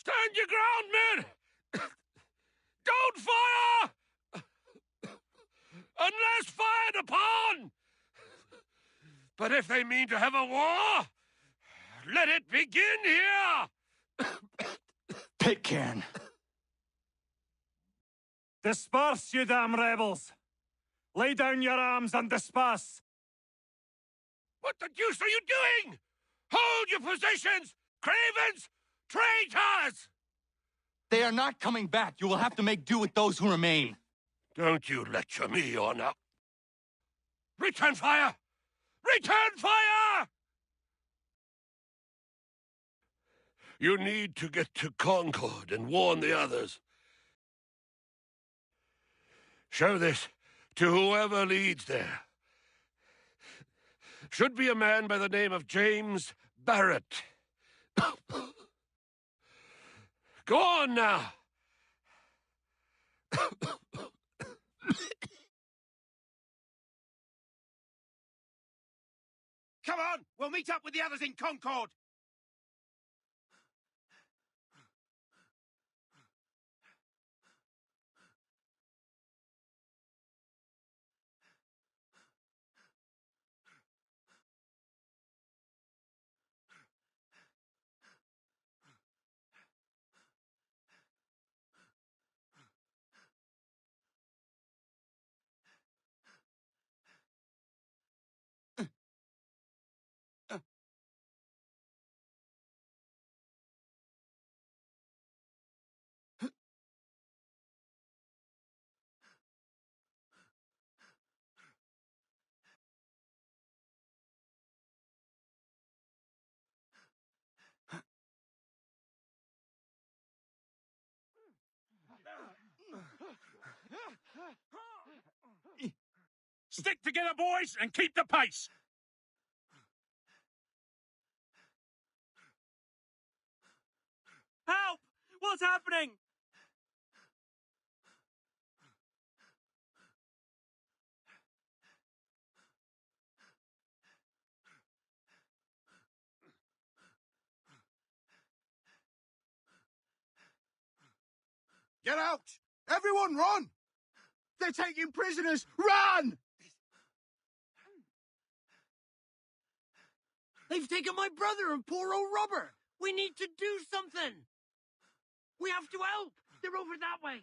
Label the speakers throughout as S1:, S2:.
S1: Stand your ground, men! Don't fire! Unless fired upon! But if they mean to have a war, let it begin here!
S2: Pitcairn.
S3: Disperse, you damn rebels! Lay down your arms and disperse!
S1: What the deuce are you doing? Hold your positions! Cravens! Traitors!
S2: They are not coming back. You will have to make do with those who remain.
S1: Don't you lecture me or now. Return fire! Return fire! You need to get to Concord and warn the others. Show this to whoever leads there. Should be a man by the name of James Barrett. Go on now.
S4: Come on! We'll meet up with the others in Concord!
S3: Stick together, boys, and keep the pace!
S5: Help! What's happening?
S4: Get out! Everyone run! They're taking prisoners! Run!
S5: They've taken my brother and poor old Robert. We need to do something. We have to help. They're over that way.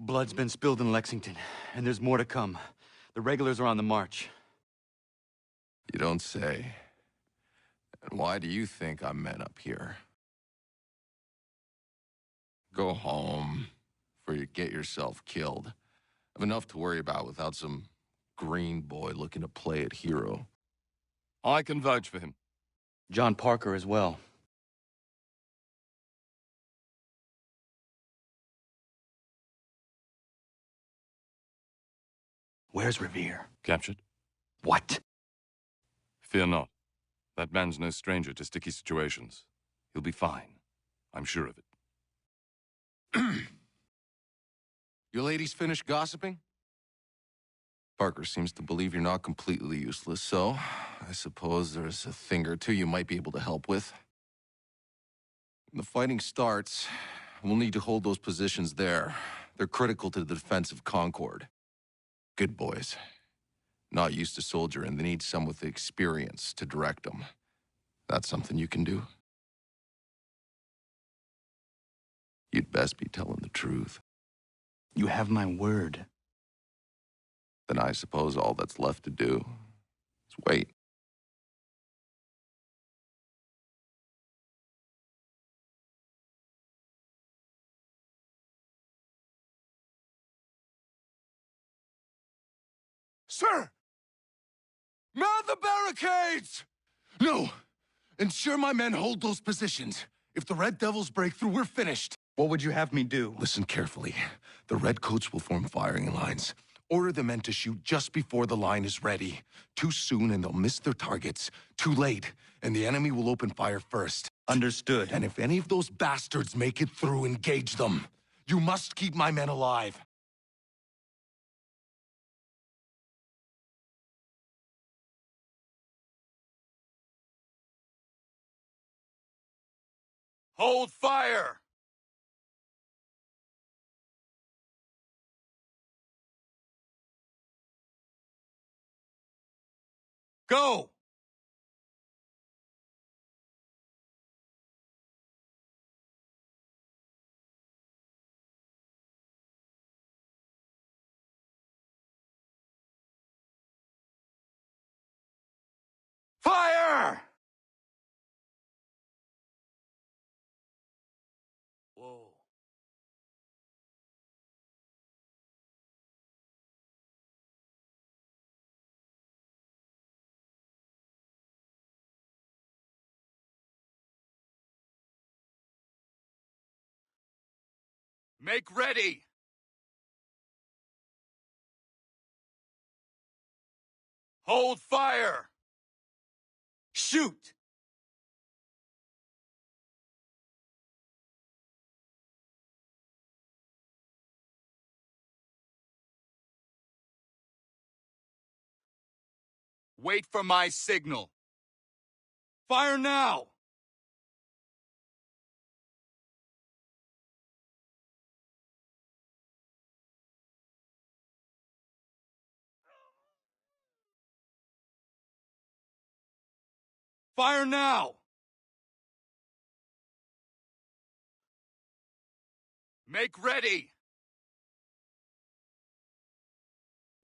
S2: Blood's been spilled in Lexington, and there's more to come. The regulars are on the march.
S6: You don't say. And why do you think I'm men up here? Go home, before you get yourself killed. I've enough to worry about without some green boy looking to play at hero.
S7: I can vouch for him.
S2: John Parker as well. Where's Revere?
S7: Captured?
S2: What?
S7: Fear not. That man's no stranger to sticky situations. He'll be fine. I'm sure of it.
S6: You ladies finished gossiping? Parker seems to believe you're not completely useless, so I suppose there's a thing or two you might be able to help with. When the fighting starts, we'll need to hold those positions there. They're critical to the defense of Concord. Good boys. Not used to soldiering, they need some with the experience to direct them. That's something you can do. You'd best be telling the truth.
S2: You have my word.
S6: Then I suppose all that's left to do is wait.
S4: Sir!
S6: Mount the barricades! No! Ensure my men hold those positions. If the Red Devils break through, we're finished.
S2: What would you have me do?
S6: Listen carefully. The Redcoats will form firing lines. Order the men to shoot just before the line is ready. Too soon and they'll miss their targets. Too late, and the enemy will open fire first.
S2: Understood.
S6: And if any of those bastards make it through, engage them. You must keep my men alive.
S1: Hold fire! Go! Fire! Whoa. Make ready! Hold fire! Shoot! Wait for my signal. Fire now! Fire now! Make ready!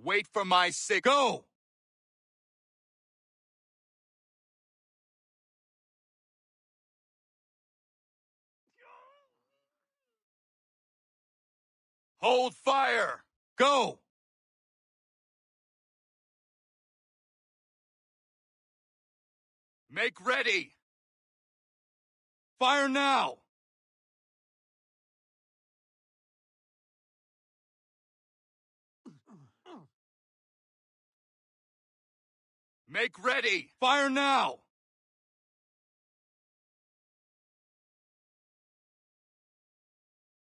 S1: Wait for my signal. Go! Hold fire! Go! Make ready! Fire now! Make ready! Fire now!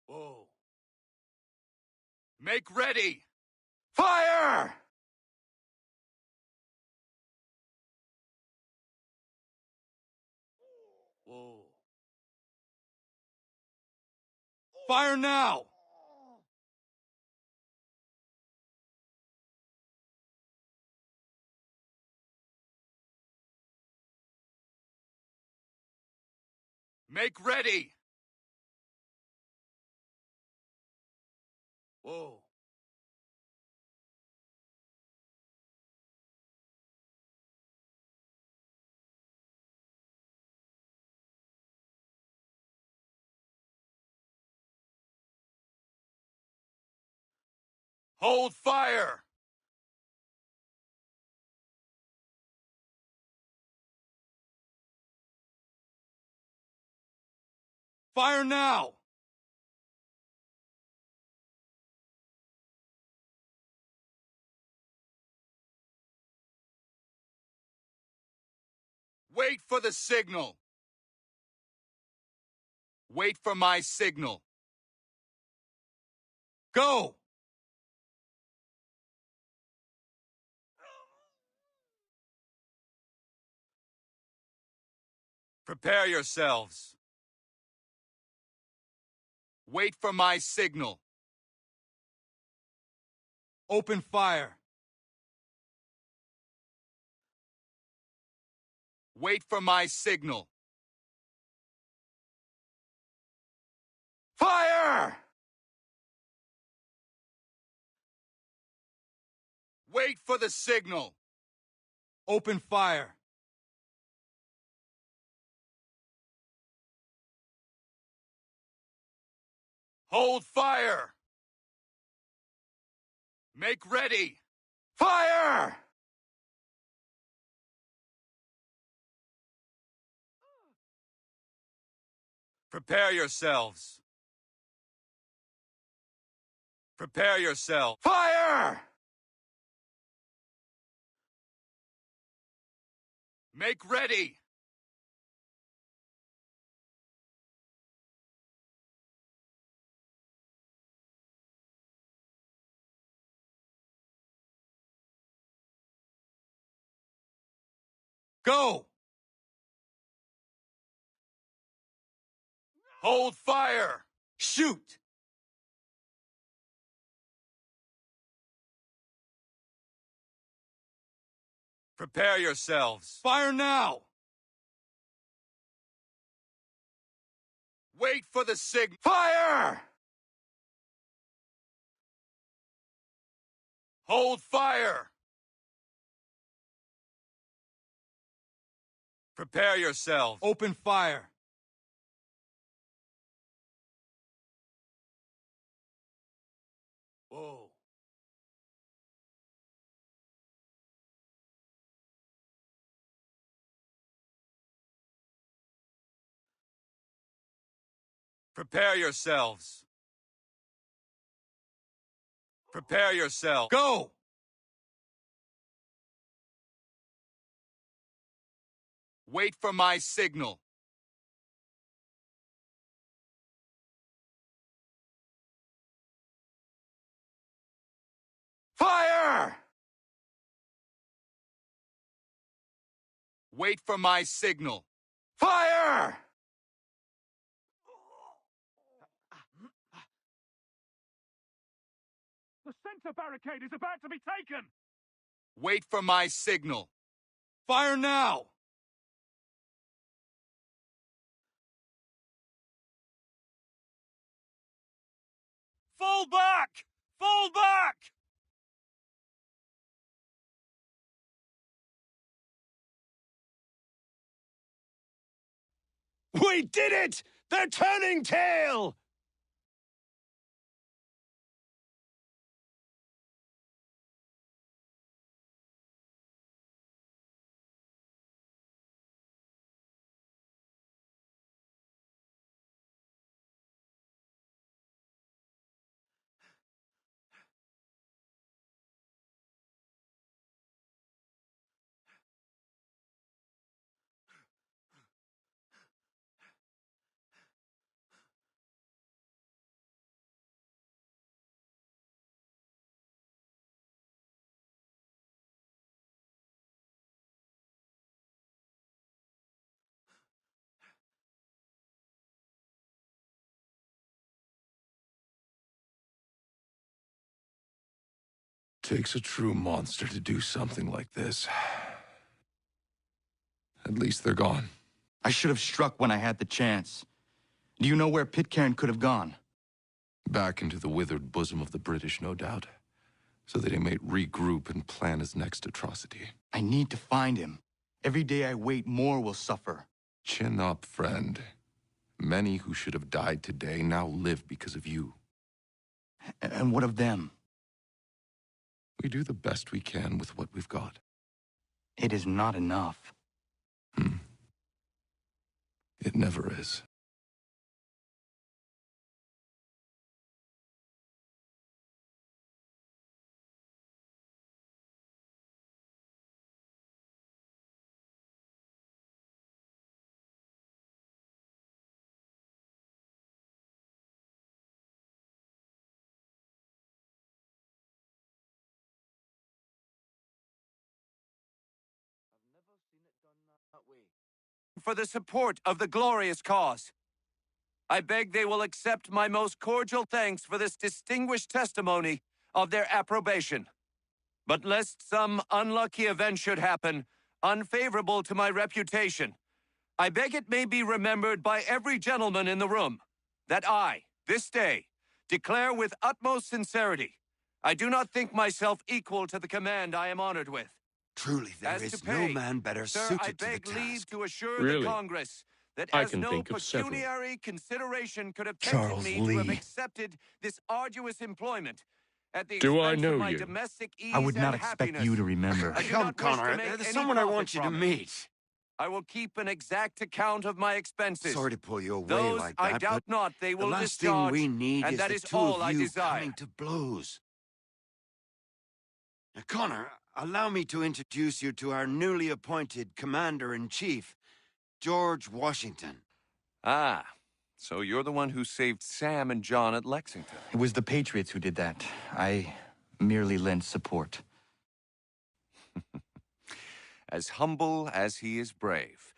S1: Whoa. Make ready! Fire! Whoa. Fire now! Make ready! Whoa. Hold fire! Fire now! Wait for the signal. Wait for my signal. Go! Prepare yourselves. Wait for my signal. Open fire. Wait for my signal. Fire! Wait for the signal. Open fire. Hold fire. Make ready.
S2: Fire!
S1: Prepare yourselves. Prepare yourself.
S2: Fire!
S1: Make ready. Go! Hold fire!
S2: Shoot!
S1: Prepare yourselves.
S2: Fire now!
S1: Wait for the signal.
S2: Fire!
S1: Hold fire! Prepare yourselves.
S2: Open fire!
S1: Whoa. Prepare yourselves. Prepare yourself.
S2: Go!
S1: Wait for my signal.
S2: Fire!
S1: Wait for my signal.
S2: Fire!
S3: The center barricade is about to be taken!
S1: Wait for my signal.
S2: Fire now!
S1: Fall back! Fall back!
S2: We did it! They're turning tail!
S6: Takes a true monster to do something like this. At least they're gone.
S2: I should have struck when I had the chance. Do you know where Pitcairn could have gone?
S6: Back into the withered bosom of the British, no doubt. So that he might regroup and plan his next atrocity.
S2: I need to find him. Every day I wait, more will suffer.
S6: Chin up, friend. Many who should have died today now live because of you.
S2: And what of them?
S6: We do the best we can with what we've got.
S2: It is not enough.
S6: It never is.
S1: For the support of the glorious cause. I beg they will accept my most cordial thanks for this distinguished testimony of their approbation. But lest some unlucky event should happen, unfavorable to my reputation, I beg it may be remembered by every gentleman in the room that I, this day, declare with utmost sincerity, I do not think myself equal to the command I am honored with.
S8: Truly, there
S1: As
S8: is
S1: to
S8: no
S1: pay,
S8: man better
S1: sir,
S8: suited
S1: I
S8: to the
S1: beg
S8: task.
S1: leave to assure
S9: Really?
S1: the Congress that
S9: I
S1: as
S9: can
S1: no
S9: think of several.
S1: pecuniary consideration could have tempted
S8: Charles
S1: me to have
S8: Lee.
S1: accepted this arduous employment, at the
S8: Do I
S1: expense
S8: know
S1: of my
S8: you?
S1: domestic ease
S2: I would not
S1: and
S2: expect
S1: happiness.
S2: you to remember.
S1: I do
S4: Come,
S1: not wish to
S4: Connor.
S1: make
S4: There's
S1: any
S4: someone I
S1: profit
S4: want you to
S1: from it.
S4: meet.
S1: I will keep an exact account of my expenses.
S4: Sorry to pull you away
S1: Those
S4: like
S1: I
S4: that,
S1: doubt
S4: but
S1: not they
S4: the
S1: will
S4: last
S1: discharge,
S4: thing we need
S1: and
S4: is
S1: that
S4: the
S1: is
S4: two
S1: all
S4: of
S1: I
S4: you
S1: desire.
S4: coming to blows. Now, Connor, allow me to introduce you to our newly appointed Commander-in-Chief, George Washington.
S1: Ah, so you're the one who saved Sam and John at Lexington.
S2: It was the Patriots who did that. I merely lent support.
S1: As humble as he is brave.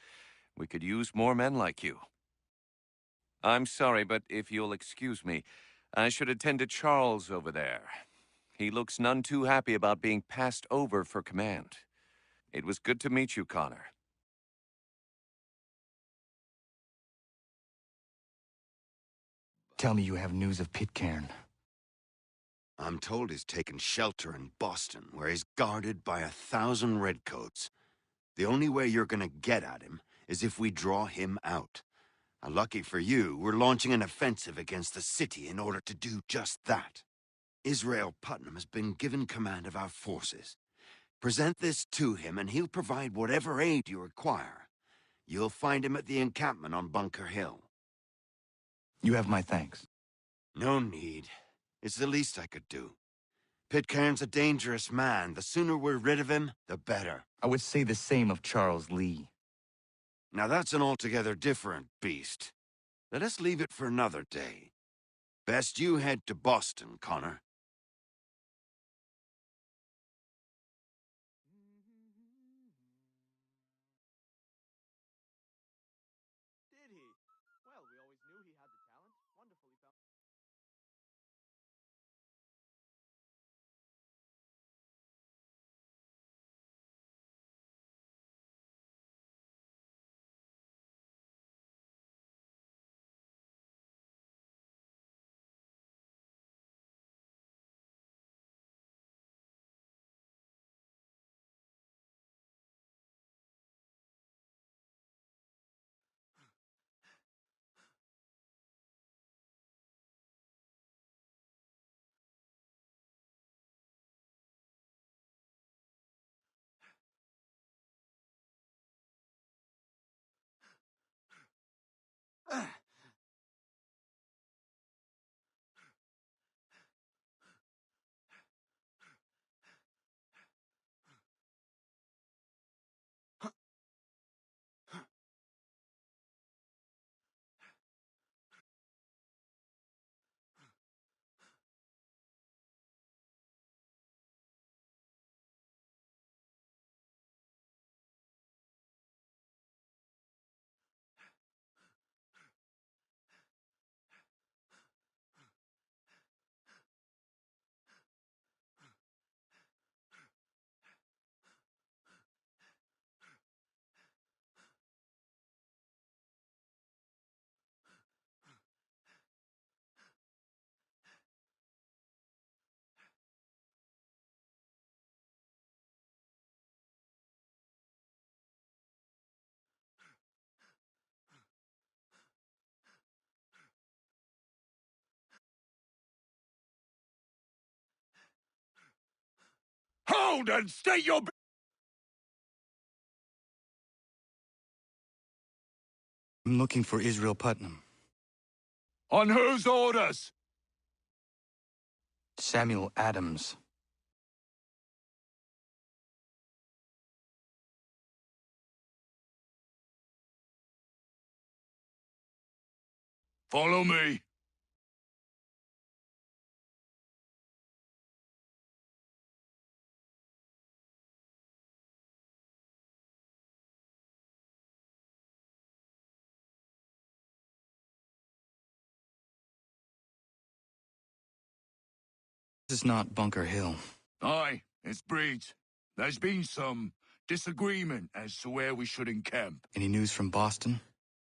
S1: We could use more men like you. I'm sorry, but if you'll excuse me, I should attend to Charles over there. He looks none too happy about being passed over for command. It was good to meet you, Connor.
S2: Tell me you have news of Pitcairn.
S4: I'm told he's taken shelter in Boston, where he's guarded by 1,000 redcoats. The only way you're gonna get at him is if we draw him out. Lucky for you, we're launching an offensive against the city in order to do just that. Israel Putnam has been given command of our forces. Present this to him and he'll provide whatever aid you require. You'll find him at the encampment on Bunker Hill.
S2: You have my thanks.
S4: No need. It's the least I could do. Pitcairn's a dangerous man. The sooner we're rid of him, the better.
S2: I would say the same of Charles Lee.
S4: Now that's an altogether different beast. Let us leave it for another day. Best you head to Boston, Connor.
S2: Did he? Well, we always knew he had the talent. Wonderfully found.
S3: Hold and state your...
S2: I'm looking for Israel Putnam.
S3: On whose orders?
S2: Samuel Adams.
S3: Follow me.
S2: This is not Bunker Hill.
S3: Aye, it's Breach. There's been some disagreement as to where we should encamp.
S2: Any news from Boston?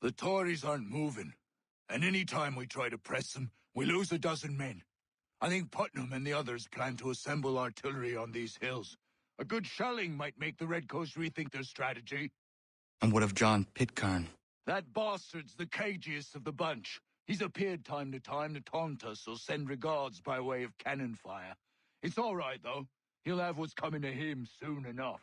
S3: The Tories aren't moving, and any time we try to press them, we lose a dozen men. I think Putnam and the others plan to assemble artillery on these hills. A good shelling might make the Redcoats rethink their strategy.
S2: And what of John Pitcairn?
S3: That bastard's the cagiest of the bunch. He's appeared time to taunt us or send regards by way of cannon fire. It's all right, though. He'll have what's coming to him soon enough.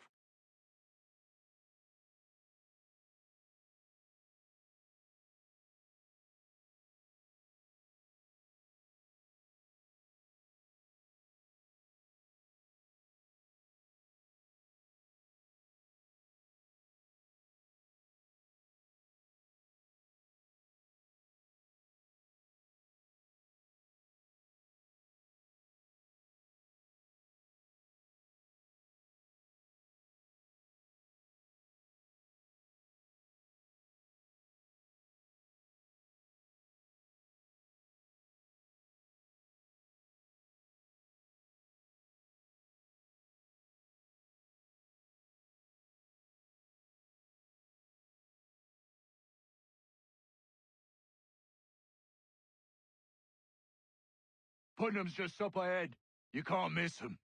S3: Putnam's just up ahead. You can't miss him.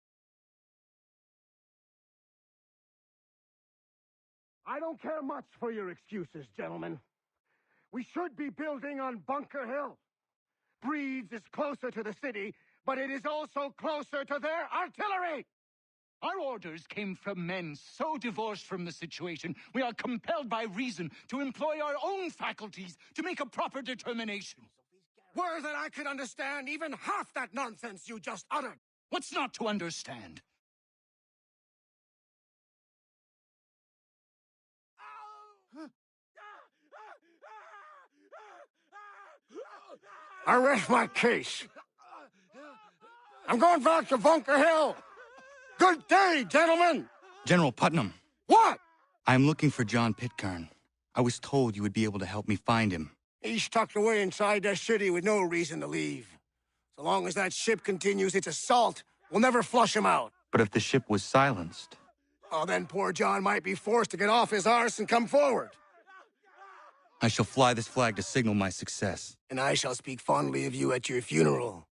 S8: I don't care much for your excuses, gentlemen. We should be building on Bunker Hill. Breed's is closer to the city, but it is also closer to their artillery!
S3: Our orders came from men so divorced from the situation, we are compelled by reason to employ our own faculties to make a proper determination.
S8: Were that I could understand even half that nonsense you just uttered!
S3: What's not to understand?
S8: I rest my case. I'm going back to Bunker Hill. Good day, gentlemen!
S2: General Putnam,
S8: What?
S2: I'm looking for John Pitcairn. I was told you would be able to help me find him.
S8: He's tucked away inside that city with no reason to leave. So long as that ship continues its assault, we'll never flush him out.
S2: But if the ship was silenced...
S8: Oh, then poor John might be forced to get off his arse and come forward.
S2: I shall fly this flag to signal my success.
S8: And I shall speak fondly of you at your funeral.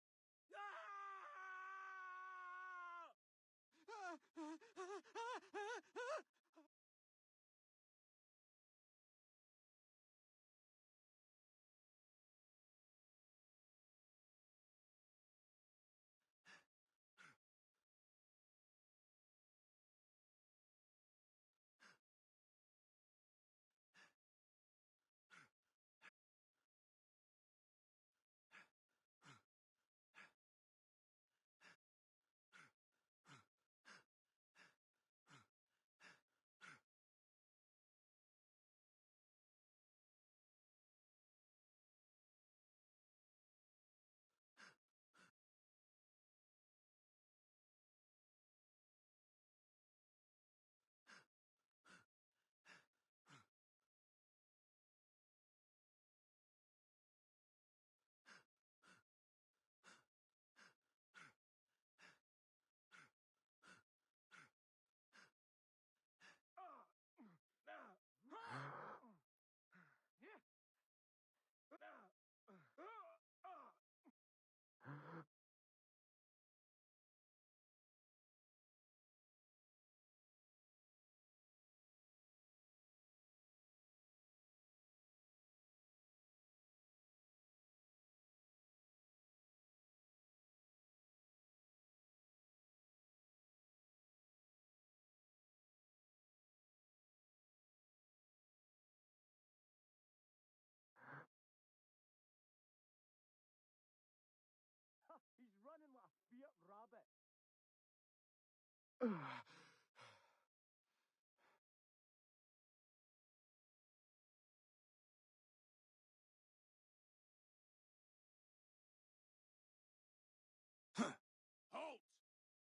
S3: Halt!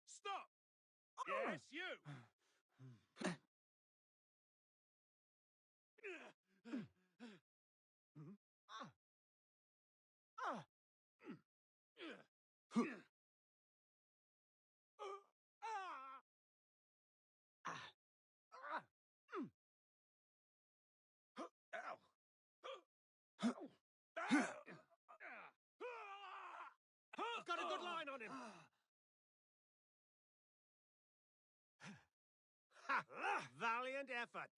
S3: Stop! Yes, you!
S8: I've got a good line on him. Valiant effort.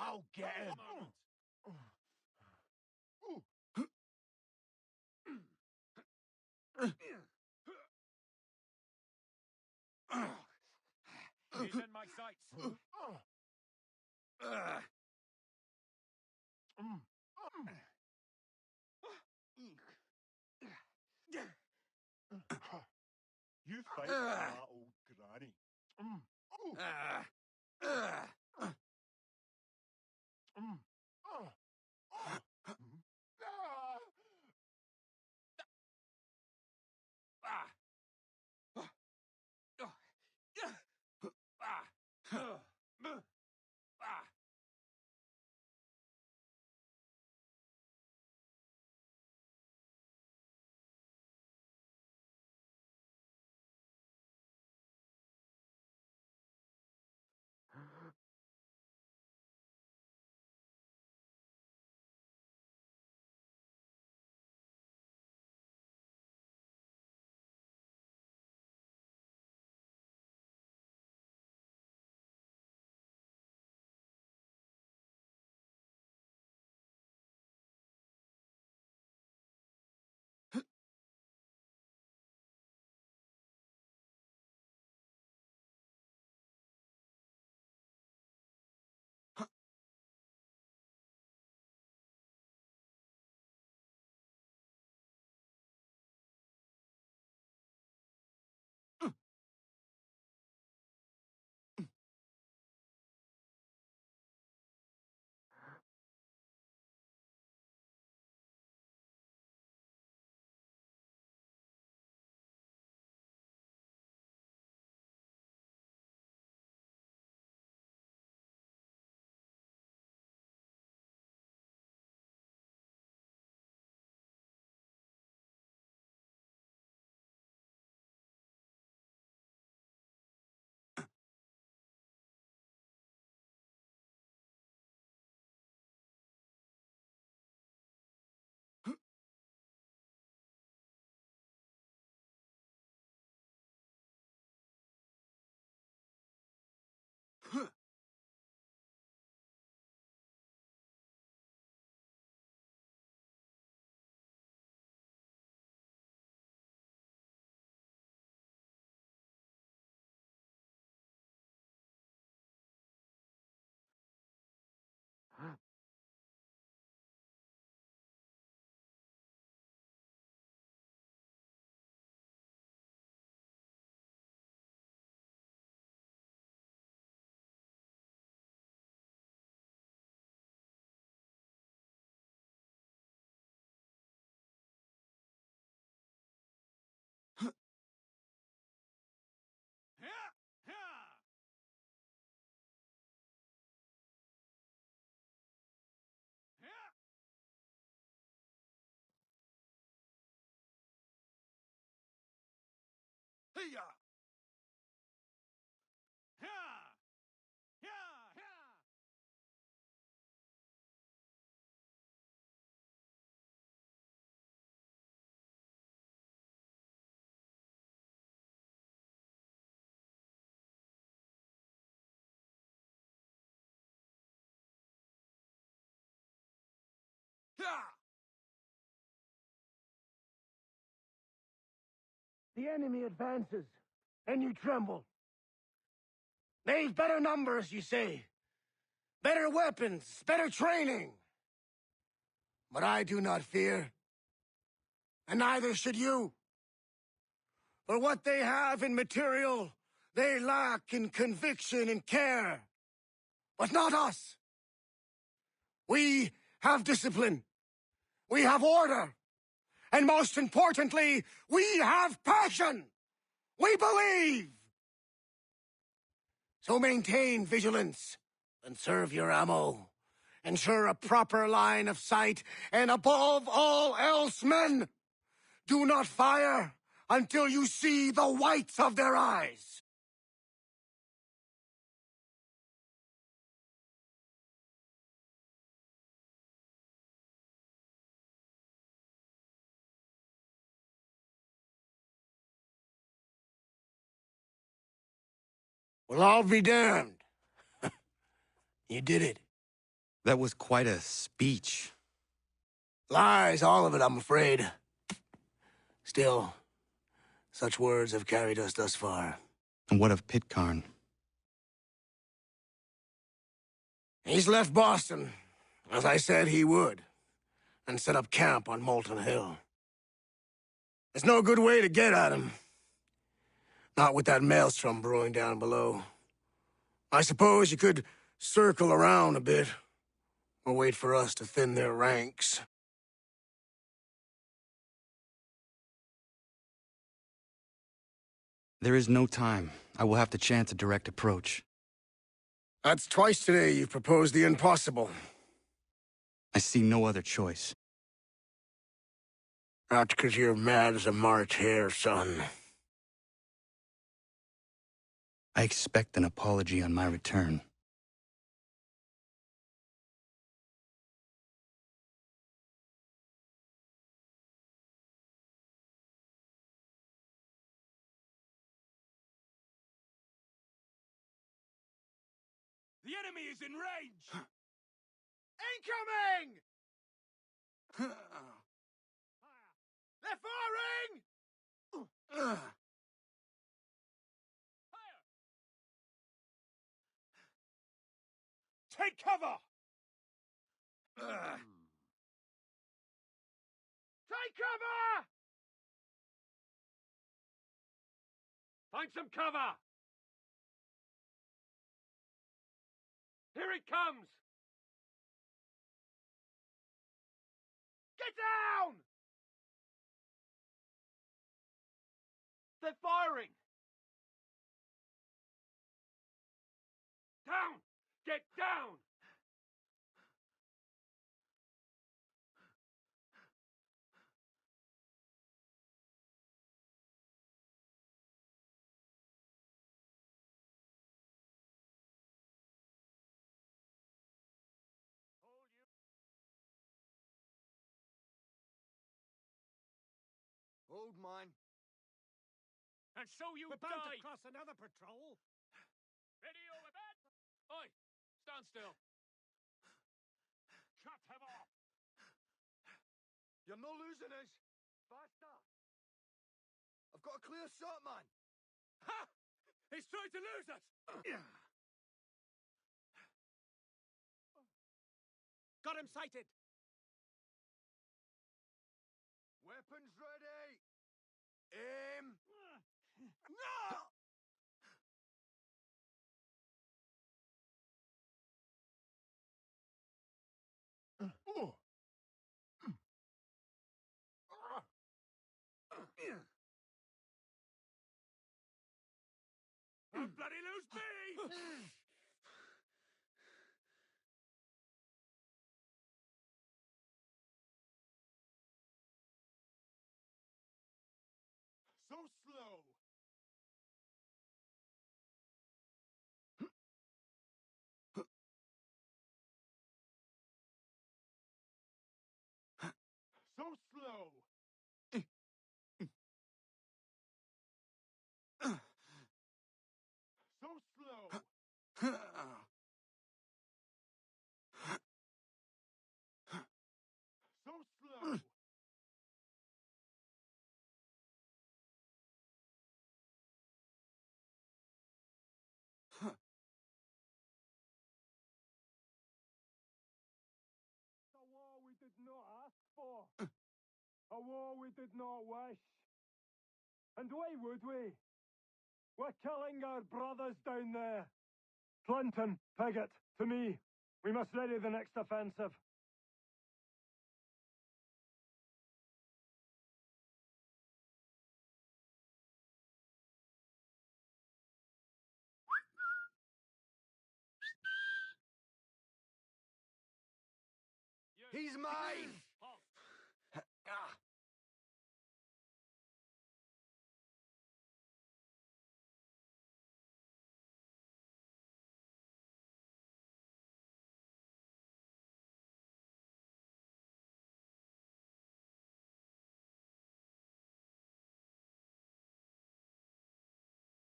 S8: Now get him!
S9: He's in my sights.
S8: You fight that old granny. The enemy advances, and you tremble. They've better numbers, you say. Better weapons, better training. But I do not fear. And neither should you. For what they have in material, they lack in conviction and care. But not us. We have discipline. We have order. And most importantly, we have passion. We believe. So maintain vigilance and serve your ammo. Ensure a proper line of sight, and above all else, men, do not fire until you see the whites of their eyes. Well, I'll be damned. You did it.
S2: That was quite a speech.
S8: Lies, all of it, I'm afraid. Still, such words have carried us thus far.
S2: And what of Pitcairn?
S8: He's left Boston, as I said he would, and set up camp on Molten Hill. There's no good way to get at him. Not with that maelstrom brewing down below. I suppose you could circle around a bit, or wait for us to thin their ranks.
S2: There is no time. I will have to chance a direct approach.
S8: That's twice today you've proposed the impossible.
S2: I see no other choice.
S8: Not 'cause you're mad as a March hare, son.
S2: I expect an apology on my return.
S9: The enemy is in range!
S8: Incoming! They're firing!
S9: Take cover!
S8: Take cover!
S9: Find some cover! Here it comes!
S8: Get down!
S9: They're firing! Down! Get down!
S2: Hold mine.
S9: And so you
S5: We're bound
S9: die!
S5: to cross another patrol.
S9: Ready over that? Oi! Stand still! Cut him off!
S2: You're not losing us. Faster. I've got a clear shot, man.
S9: Ha! He's trying to lose us!
S5: Got him sighted.
S2: Weapons ready. Aim.
S9: No! Don't bloody lose me!
S3: So slow! So slow! So slow! So slow!
S9: A war we did not ask for. A war we did not wish. And why would we? We're killing our brothers down there. Clinton, Piggott, to me. We must ready the next offensive.
S2: He's mine.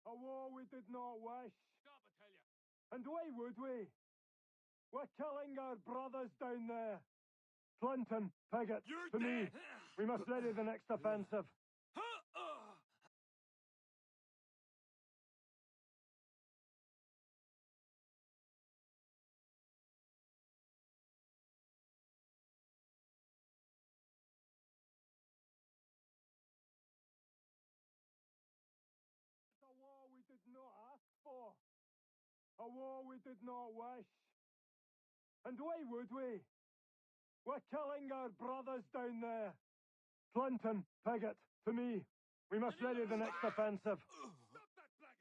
S9: A war we did not wish. And why would we? We're killing our brothers down there. Clinton, Piggott,
S2: You're
S9: to me.
S2: dead!
S9: We must ready the next offensive. It's a war we did not ask for. A war we did not wish. And why would we? We're killing our brothers down there. Clinton, Piggott, to me. We must ready the next offensive.
S2: Stop that blackguard!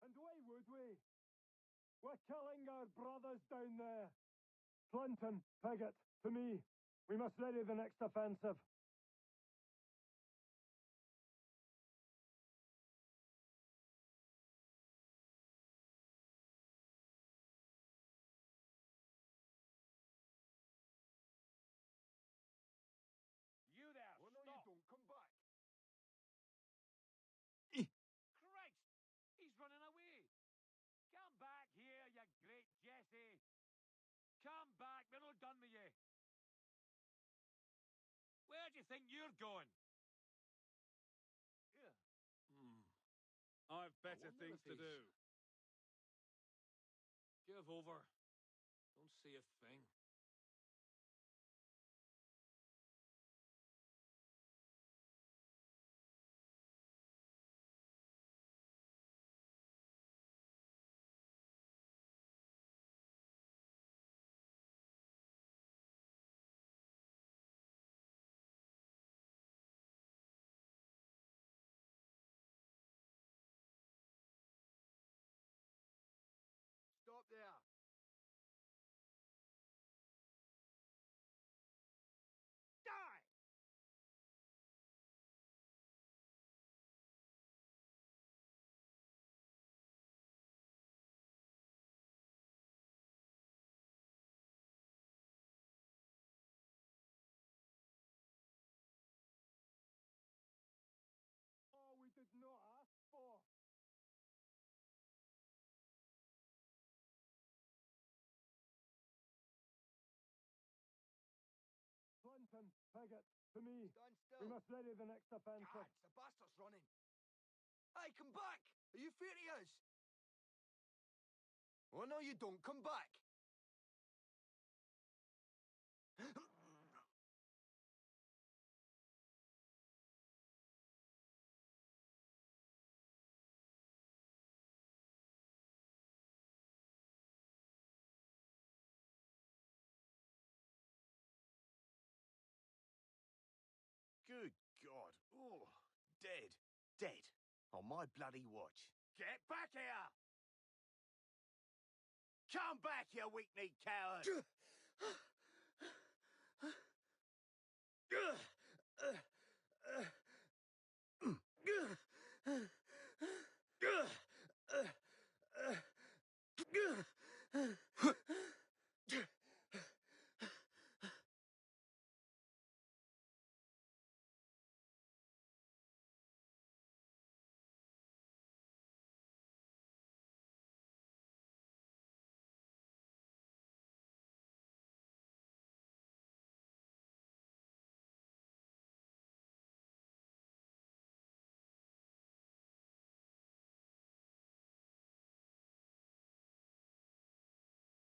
S9: And why would we? We're killing our brothers down there. Clinton, Piggott, to me. We must ready the next offensive.
S2: You there,
S8: Oh, no, you
S2: stop!
S8: don't. Come back.
S2: Christ! He's running away! Come back here, you great Jesse! Come back, we're not done with you! Where do you think you're going?
S8: Yeah.
S2: I've better
S8: wonder
S2: things
S8: if
S2: to
S8: he's-
S2: do. Give over. Don't see a thing.
S8: Stop there.
S2: Die!
S9: Oh, we did not ask for. Clinton, Piggott, to me.
S8: Stand
S9: We
S8: still.
S9: must ready the next offensive.
S8: God, the bastard's running. Hey, come back! Are you furious? Oh, no, you don't. Come back!
S2: Good God. Oh, dead. Dead. On my bloody watch. Get back here! Come back, you weak-kneed coward!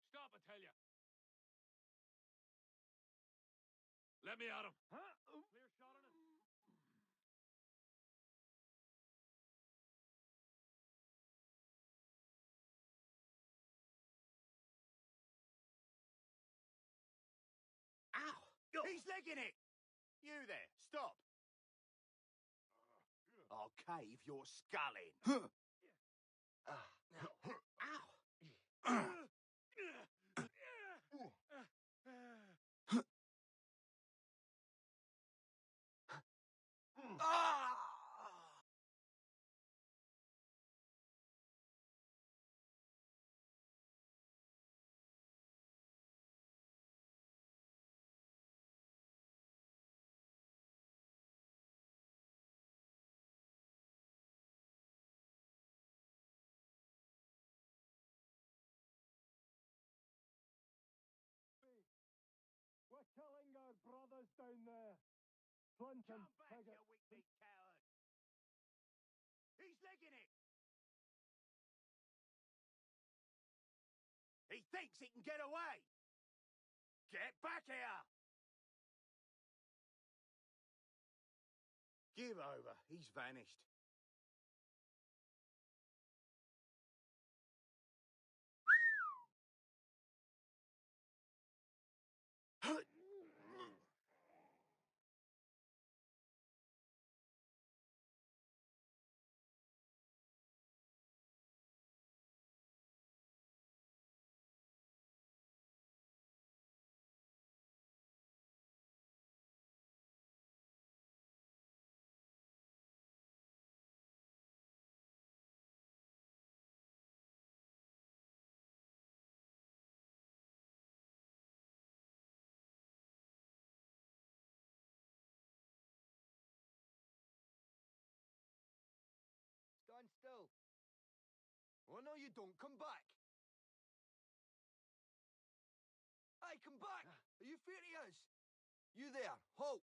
S2: Stop, I tell you! Let me at him!
S9: Huh?
S2: Clear shot on him! Ow! He's legging it! You there, stop! I'll cave your skull in. Ow!
S9: brothers down there. Clinton,
S2: Come back,
S9: Piggott.
S2: you weak-kneed coward! He's legging it! He thinks he can get away! Get back here! Give over. He's vanished.
S5: Stand still. Oh, no, you don't. Come back. Hey, come back! Are you fair to us? You there, halt!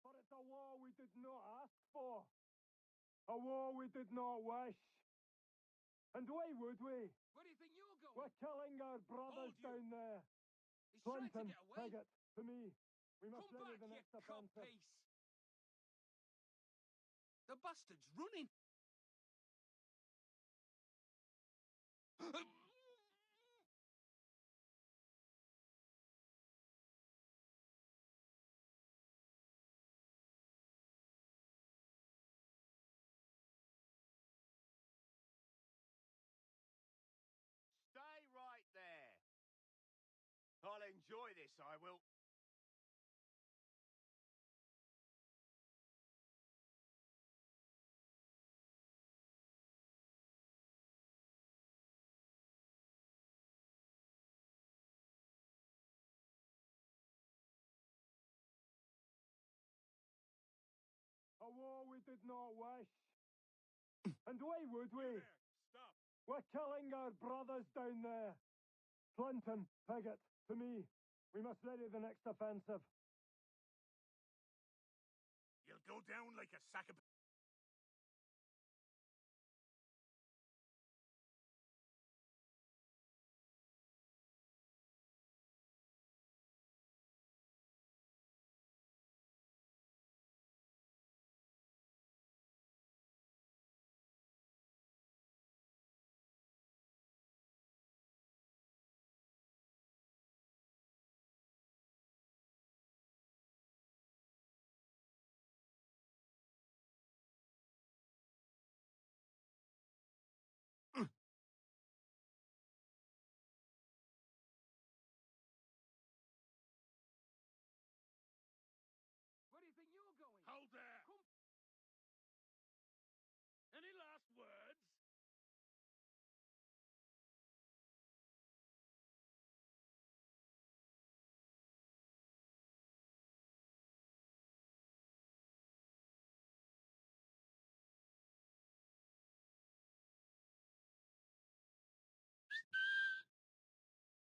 S9: For it's a war we did not ask for. A war we did not wish. And why would we?
S2: Where do you think you're going?
S9: We're killing our brothers
S2: Hold you.
S9: down there.
S2: He's trying to
S9: Clinton,
S2: get away.
S9: Piggott, to me. We must
S2: Come
S9: ready
S2: back,
S9: the
S2: you
S9: next offensive.
S2: codpiece! The bastard's running! Stay right there. I'll enjoy this, I will.
S9: A war we did not wish. And why would we?
S2: Stop.
S9: We're killing our brothers down there. Clinton, Piggott, to me. We must ready the next offensive.
S2: You'll go down like a sack of... Where do you think you're going?
S9: Hold there!
S2: Come...
S9: Any last words?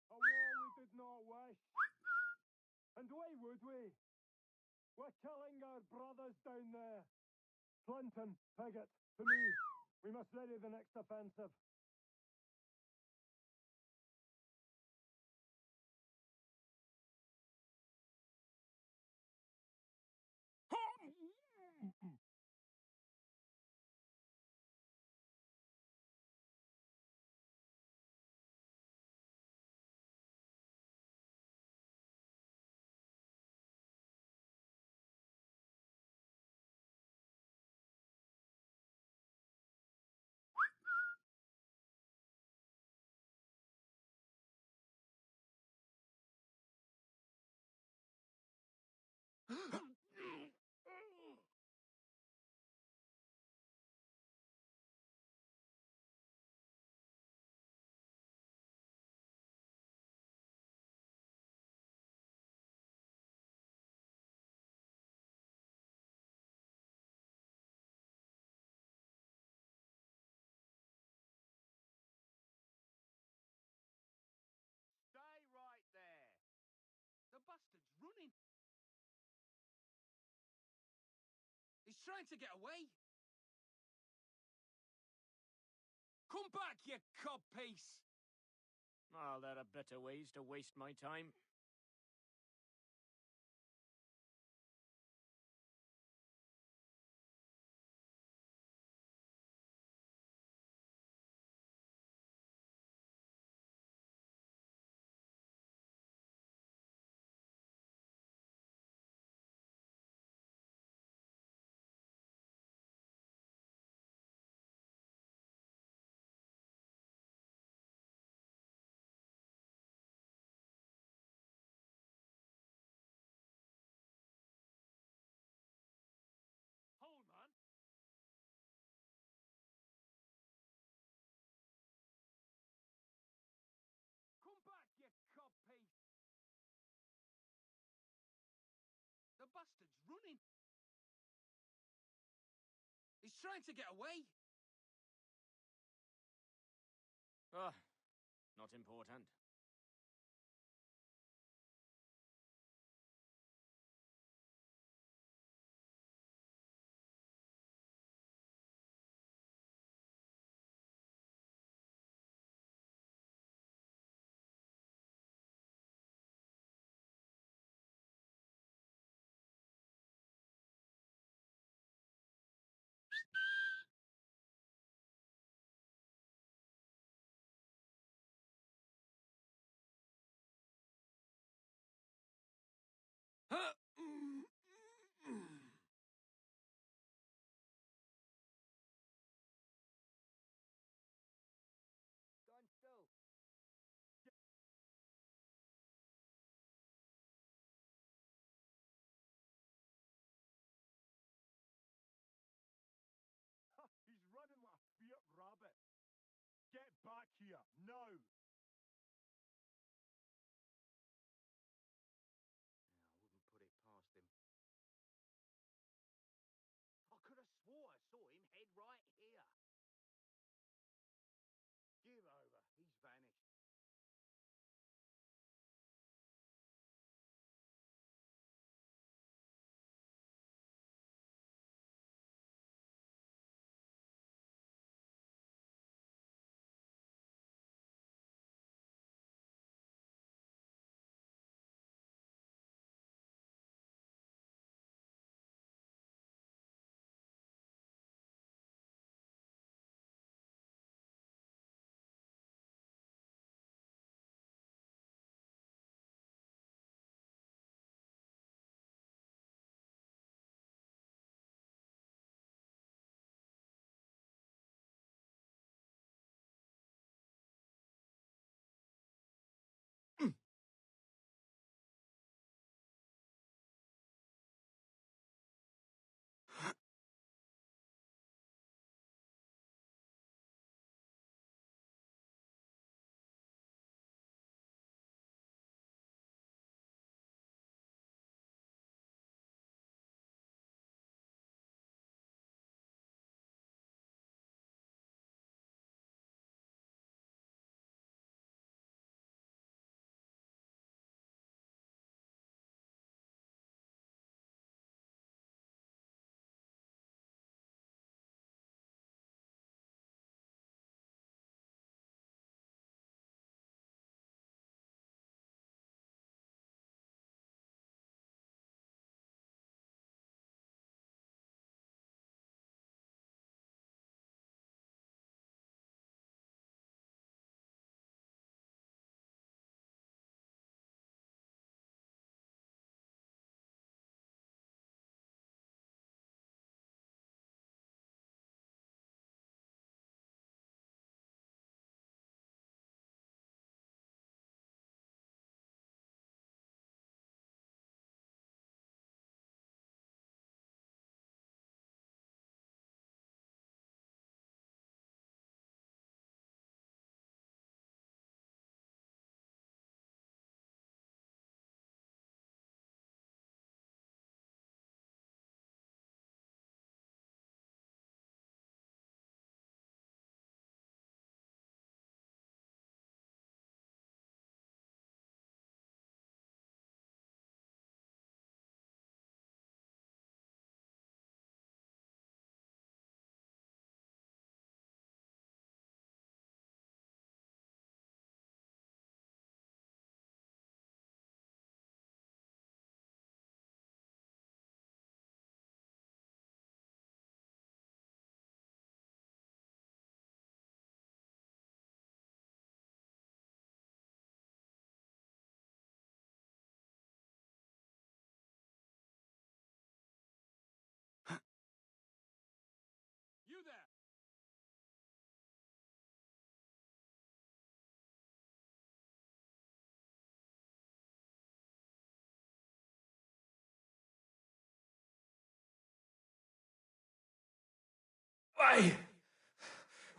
S9: A war we did not wish. And why would we? We're killing our brothers down there. Clinton, Piggott, to me. We must ready the next offensive.
S2: He's trying to get away. Come back, you codpiece! Oh, there are better ways to waste my time. Hold, man. Come back, you codpiece! The bastard's running. He's trying to get away. Ah, not important.
S9: Stand still. He's running like a fierce rabbit. Get back here, now!
S2: I wouldn't put it past him. I could have swore I saw him head right here. Give over. He's vanished.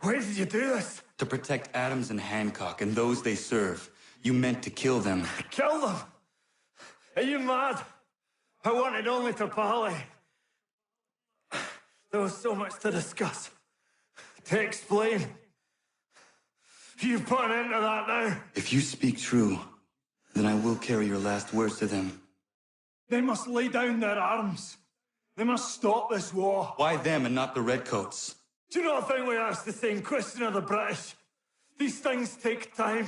S9: Why did you do this?
S10: To protect Adams and Hancock and those they serve, you meant to kill them.
S9: Kill them? Are you mad? I wanted only to parley. There was so much to discuss, to explain. You put an end to that now.
S10: If you speak true, then I will carry your last words to them.
S9: They must lay down their arms. They must stop this war.
S10: Why them and not the Redcoats?
S9: Do you not think we asked the same question of the British? These things take time.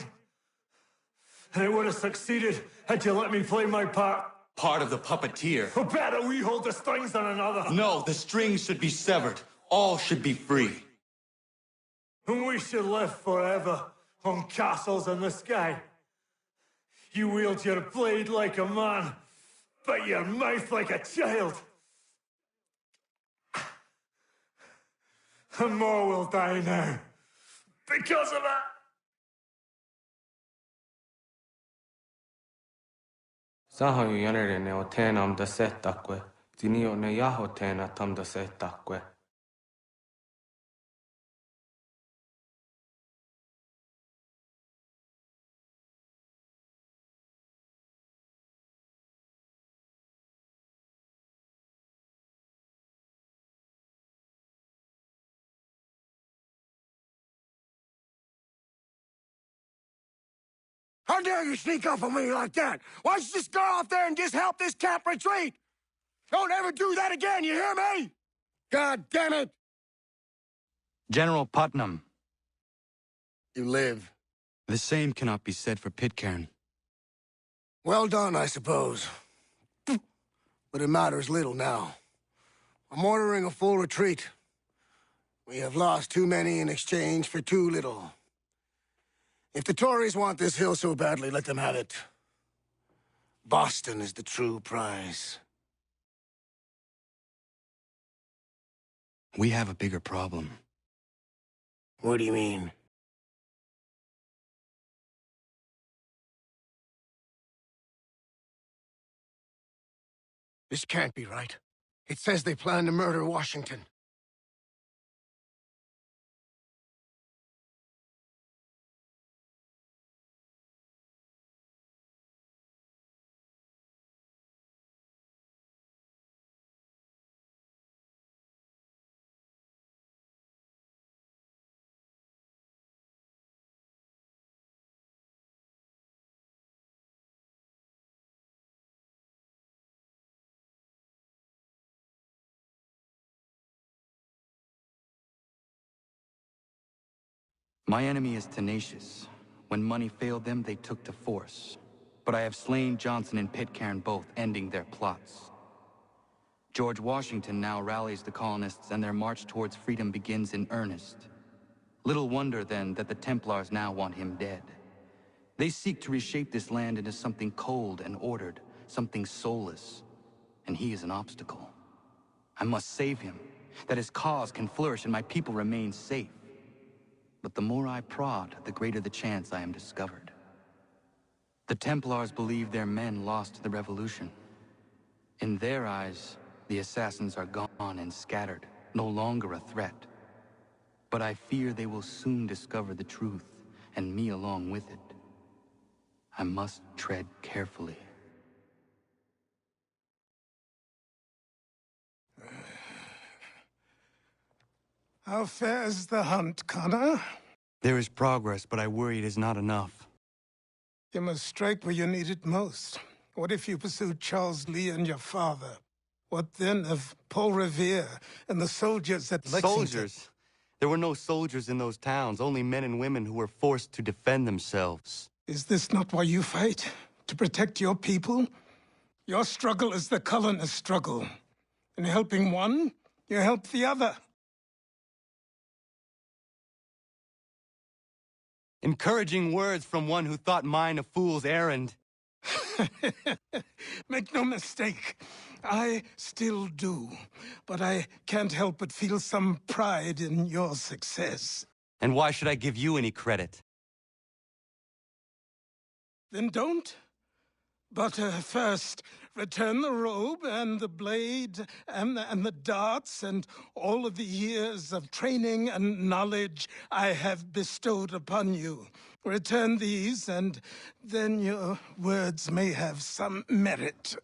S9: And it would have succeeded had you let me play my part.
S10: Part of the puppeteer.
S9: Or better, we hold the strings on another.
S10: No, the strings should be severed. All should be free.
S9: And we should live forever on castles in the sky. You wield your blade like a man, but your mouth like a child. And more will die now. Because of it.
S11: Sahoju yanere o tenam da setakwe. Dinio ne yaho tena tam da setakwe.
S8: How dare you sneak up on me like that? Why don't you just go off there and just help this camp retreat? Don't ever do that again, you hear me? God damn it!
S12: General Putnam.
S8: You live.
S10: The same cannot be said for Pitcairn.
S8: Well done, I suppose. But it matters little now. I'm ordering a full retreat. We have lost too many in exchange for too little. If the Tories want this hill so badly, let them have it. Boston is the true prize.
S10: We have a bigger problem.
S8: What do you mean? This can't be right. It says they plan to murder Washington.
S10: My enemy is tenacious. When money failed them, they took to force. But I have slain Johnson and Pitcairn both, ending their plots. George Washington now rallies the colonists, and their march towards freedom begins in earnest. Little wonder, then, that the Templars now want him dead. They seek to reshape this land into something cold and ordered, something soulless. And he is an obstacle. I must save him, that his cause can flourish and my people remain safe. But the more I prod, the greater the chance I am discovered. The Templars believe their men lost the revolution. In their eyes, the assassins are gone and scattered, no longer a threat. But I fear they will soon discover the truth, and me along with it. I must tread carefully.
S13: How fares the hunt, Connor?
S10: There is progress, but I worry it is not enough.
S13: You must strike where you need it most. What if you pursued Charles Lee and your father? What then of Paul Revere and the soldiers at Lexington?
S10: Soldiers? There were no soldiers in those towns, only men and women who were forced to defend themselves.
S13: Is this not why you fight? To protect your people? Your struggle is the colonist struggle. In helping one, you help the other.
S10: Encouraging words from one who thought mine a fool's errand.
S13: Make no mistake, I still do. But I can't help but feel some pride in your success.
S10: And why should I give you any credit?
S13: Then don't. But first, Return the robe and the blade and the darts and all of the years of training and knowledge I have bestowed upon you. Return these, and then your words may have some merit.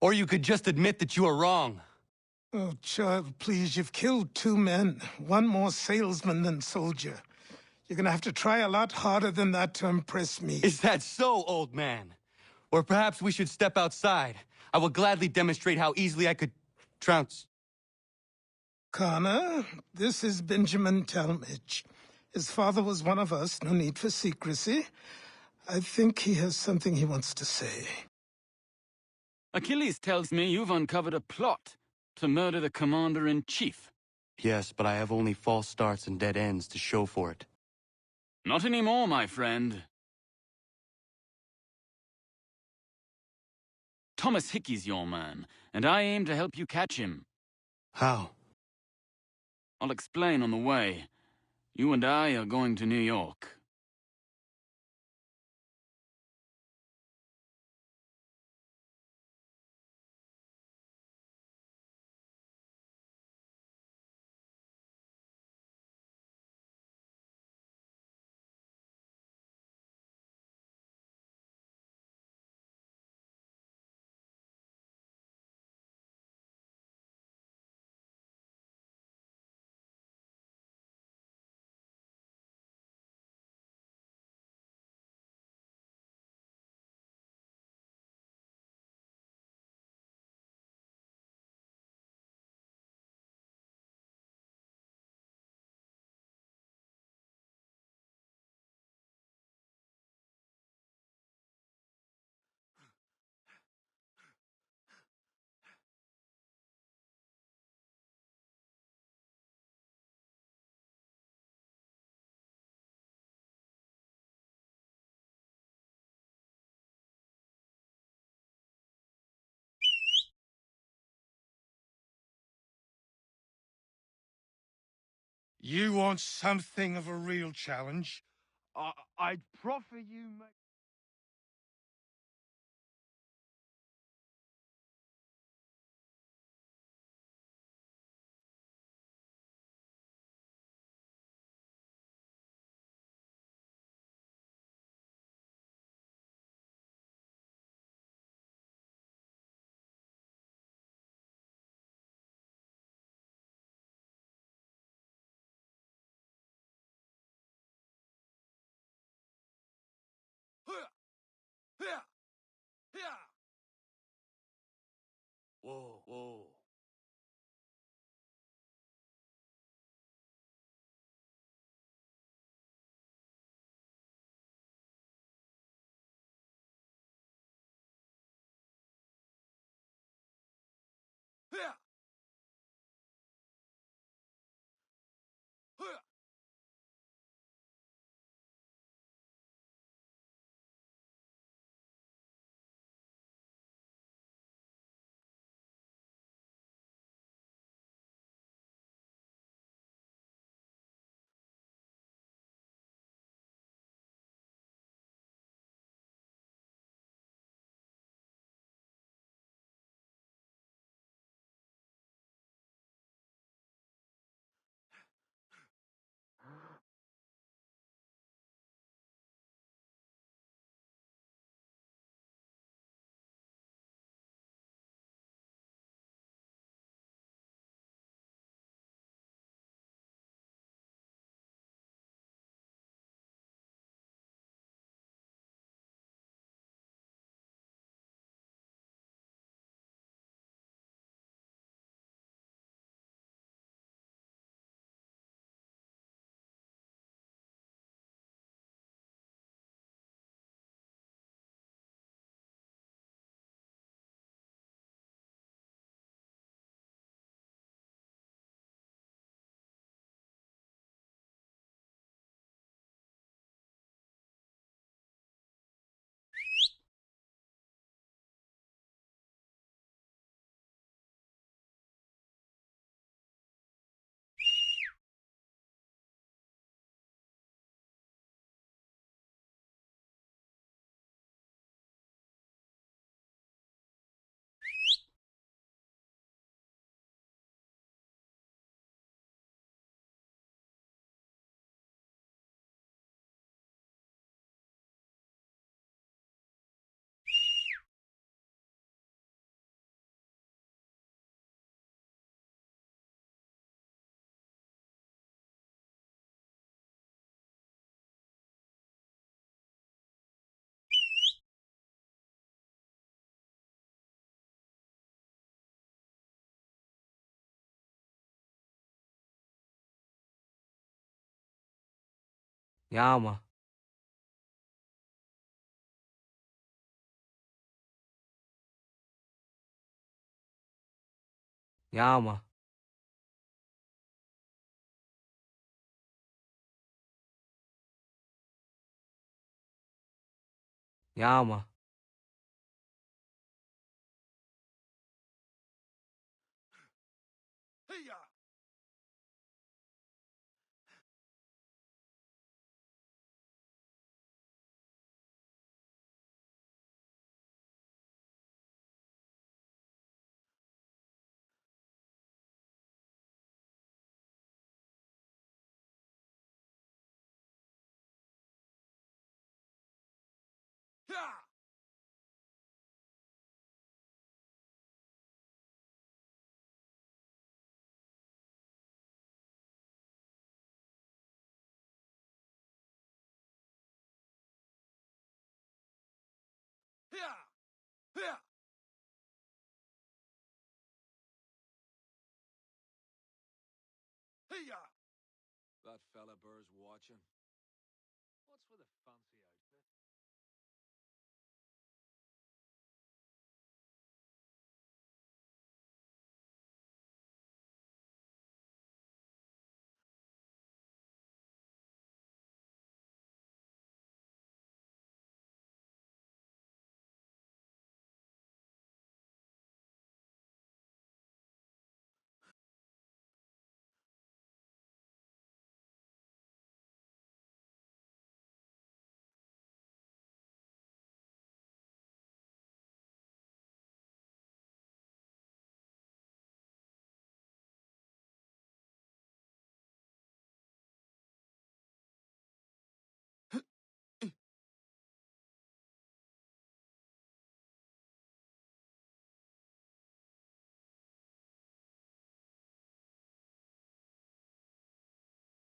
S12: Or you could just admit that you are wrong.
S13: Oh, child, please, you've killed 2 men. One more salesman than soldier. You're gonna have to try a lot harder than that to impress me.
S12: Is that so, old man? Or perhaps we should step outside. I will gladly demonstrate how easily I could trounce.
S13: Connor, this is Benjamin Talmadge. His father was one of us, no need for secrecy. I think he has something he wants to say.
S14: Achilles tells me you've uncovered a plot to murder the commander-in-chief.
S10: Yes, but I have only false starts and dead ends to show for it.
S14: Not anymore, my friend. Thomas Hickey's your man, and I aim to help you catch him.
S10: How?
S14: I'll explain on the way. You and I are going to New York.
S8: You want something of a real challenge? I'd proffer you...
S11: Yama. Yama. Yama.
S3: Hey-ya! Yeah! Yeah! Yeah! Hey-ya!
S2: That fella Burr's watching. What's with a fancy outfit?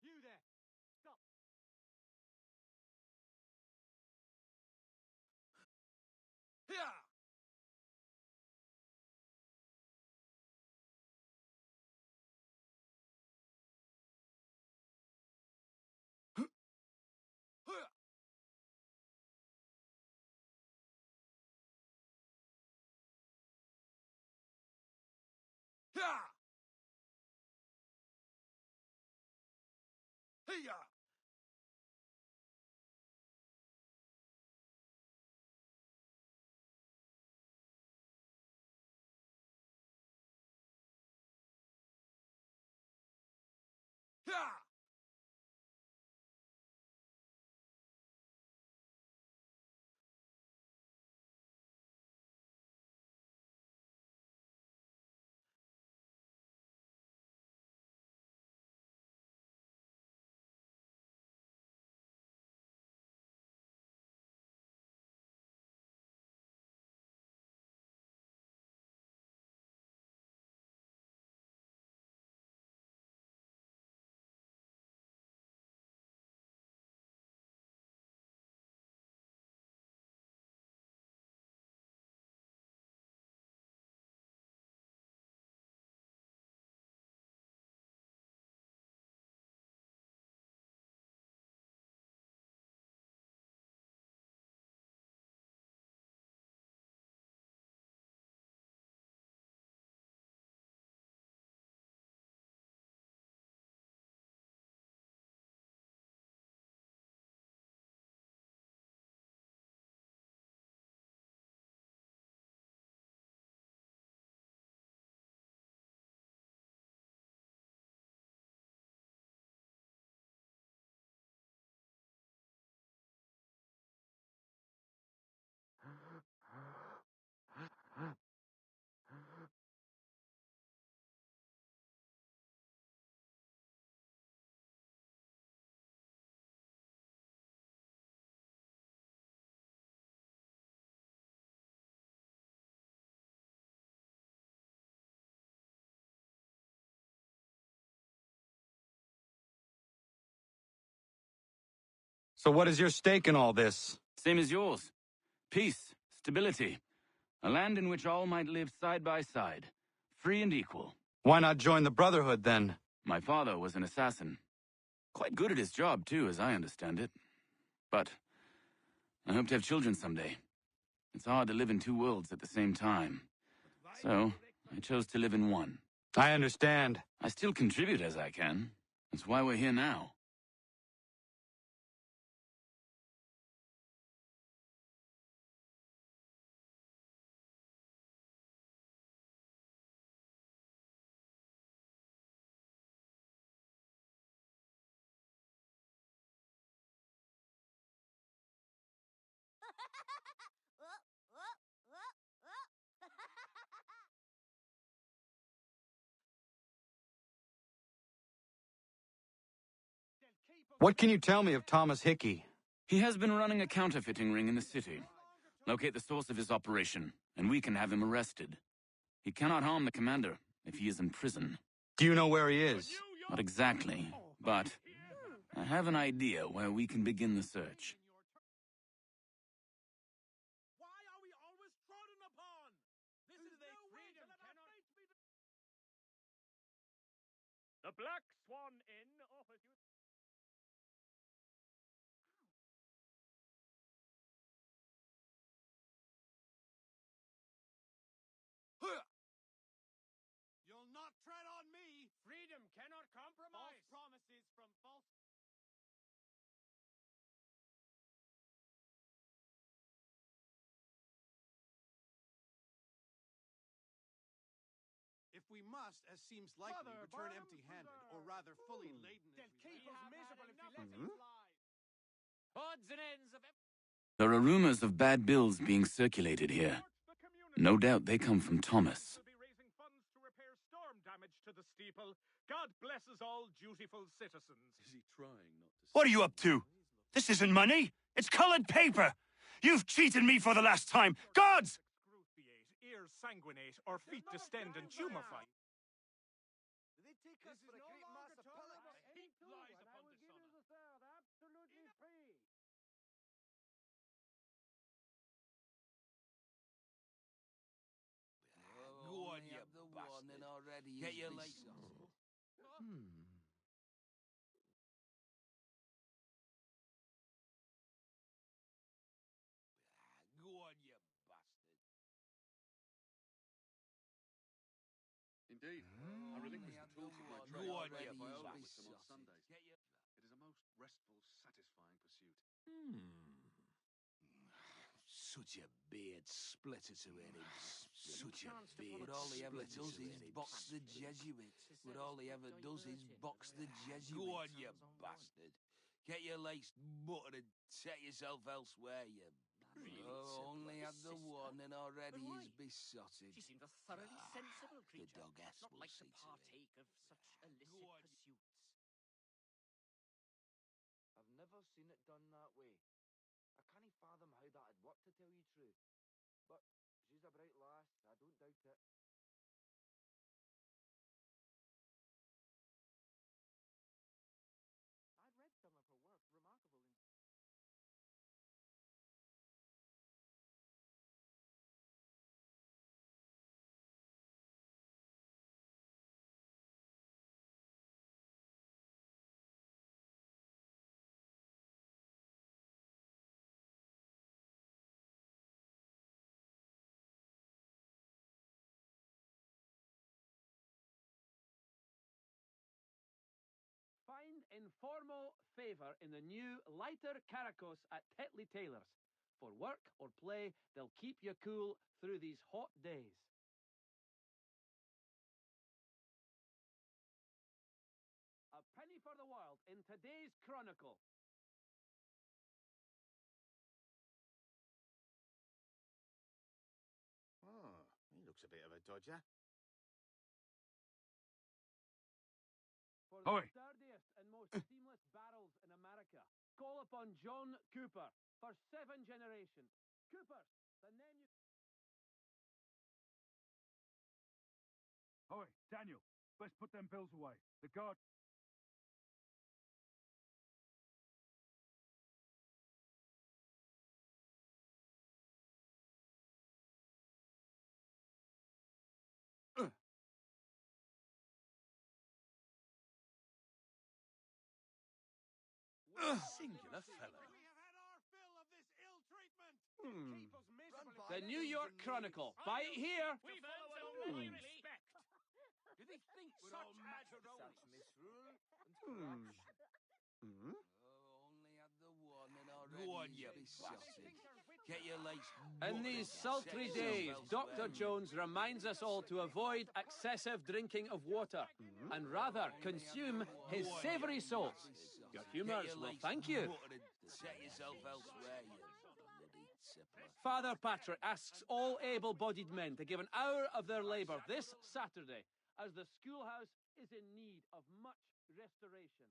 S2: You there! Stop!
S3: Yeah! Yeah! Hey-ya! Yeah!
S12: So what is your stake in all this?
S14: Same as yours. Peace, stability. A land in which all might live side by side, free and equal.
S12: Why not join the Brotherhood, then?
S14: My father was an assassin. Quite good at his job, too, as I understand it. But I hope to have children someday. It's hard to live in two worlds at the same time. So, I chose to live in one.
S12: I understand.
S14: I still contribute as I can. That's why we're here now.
S12: What can you tell me of Thomas Hickey?
S14: He has been running a counterfeiting ring in the city. Locate the source of his operation, and we can have him arrested. He cannot harm the commander if he is in prison.
S12: Do you know where he is?
S14: Not exactly, but I have an idea where we can begin the search.
S2: The Black Swan Inn offers you...
S5: You'll not tread on me! Freedom cannot compromise! False promises from false... If we must, as seems likely, return empty-handed, or rather fully laden... They'll keep us miserable if we let them fly! Odds and ends of...
S14: There are rumors of bad bills being circulated here. No doubt they come from Thomas.
S2: Damage to the steeple. God blesses all dutiful citizens.
S15: Is he trying not to...
S8: What are you up to? This isn't money. It's colored paper. You've cheated me for the last time. Gods!
S2: Excruciate, ears sanguinate, or feet distend and tumefy.
S5: Do they take us for a great mass of pillage?
S2: Heap lies upon dishonor.
S5: Absolutely free.
S16: Go on, you bastard. Already get your license. Go on, you bastard.
S15: Indeed. I relinquish the tools of my trade.
S16: Go on,
S15: I
S16: you
S15: fly out with
S16: bastard.
S15: them on Sundays. It is a most restful, satisfying pursuit.
S16: Such a beard splitter to him. Such a beard. But all he ever does is box the Jesuit. But all he ever does is box the Jesuit. Go on, you bastard. Get your lace button and set yourself elsewhere, you... Oh, only had the warning already. He's besotted.
S17: She seemed a thoroughly sensible
S16: The
S17: creature,
S16: doggess
S17: not
S16: will
S17: like to
S16: see to it.
S17: partake of such illicit pursuits.
S18: I've never seen it done that way. I can't fathom how that'd work, to tell you true. But she's a bright lass, I don't doubt it.
S17: I'd read some of her work, remarkable in...
S2: Find informal favor in the new lighter Caracos at Tetley Taylor's. For work or play, they'll keep you cool through these hot days. A penny for the world in today's Chronicle.
S19: Oh, he looks a bit of a dodger.
S2: For
S3: Oi.
S2: the sturdiest and most seamless barrels in America, call upon John Cooper for 7 generations. Coopers, the name you...
S3: Oi, Daniel, let's put them bills away. The guard...
S5: Singular fellow.
S2: The New York Chronicle. Buy it here.
S9: Do
S2: they
S9: think
S18: We're
S9: such
S18: all macaroni.
S9: such
S18: misrule and
S19: Hmm.
S18: corruption. Only had the warning already.
S16: Go on,
S18: is
S16: you
S18: besotted. Get your lights.
S2: In these sultry days, Dr. Jones reminds us all to avoid excessive drinking of water and rather consume his savoury salts. Your humours will thank you.
S18: Set yourself elsewhere, you bloody tippler.
S2: Father Patrick asks all able-bodied men to give an hour of their labour this Saturday, as the schoolhouse is in need of much restoration.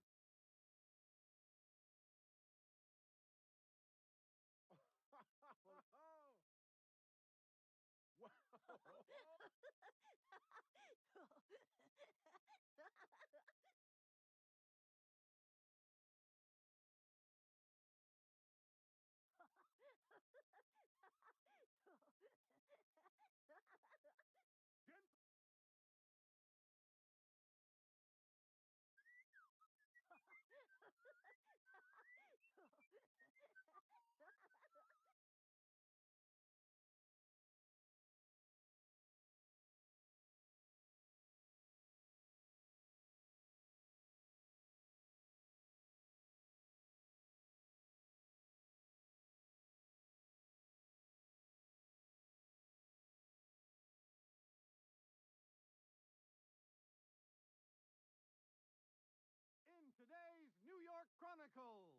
S5: In today's New York Chronicle.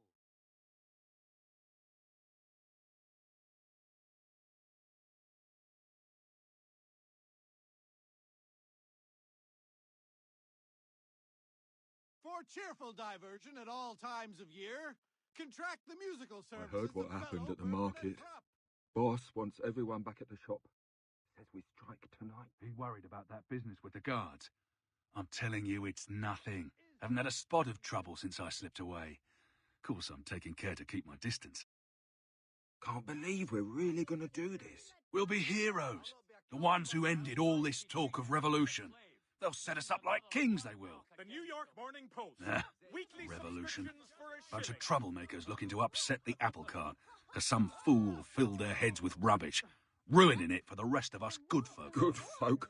S5: For cheerful diversion at all times of year, contract the musical
S20: I
S5: services
S20: heard what
S5: of
S20: happened
S5: fellow
S20: at the
S5: Berman and
S20: market.
S5: Krupp.
S20: Boss wants everyone back at the shop. Says we strike tonight.
S21: Be worried about that business with the guards. I'm telling you, it's nothing. Haven't had a spot of trouble since I slipped away. Of course, I'm taking care to keep my distance.
S20: Can't believe we're really gonna do this.
S21: We'll be heroes. The ones who ended all this talk of revolution. They'll set us up like kings, they will.
S9: The New York Morning Post. Weekly
S21: Revolution.
S9: subscriptions for a
S21: Bunch of
S9: shilling.
S21: troublemakers looking to upset the apple cart, because some fool filled their heads with rubbish, ruining it for the rest of us good folk.
S20: Good folk?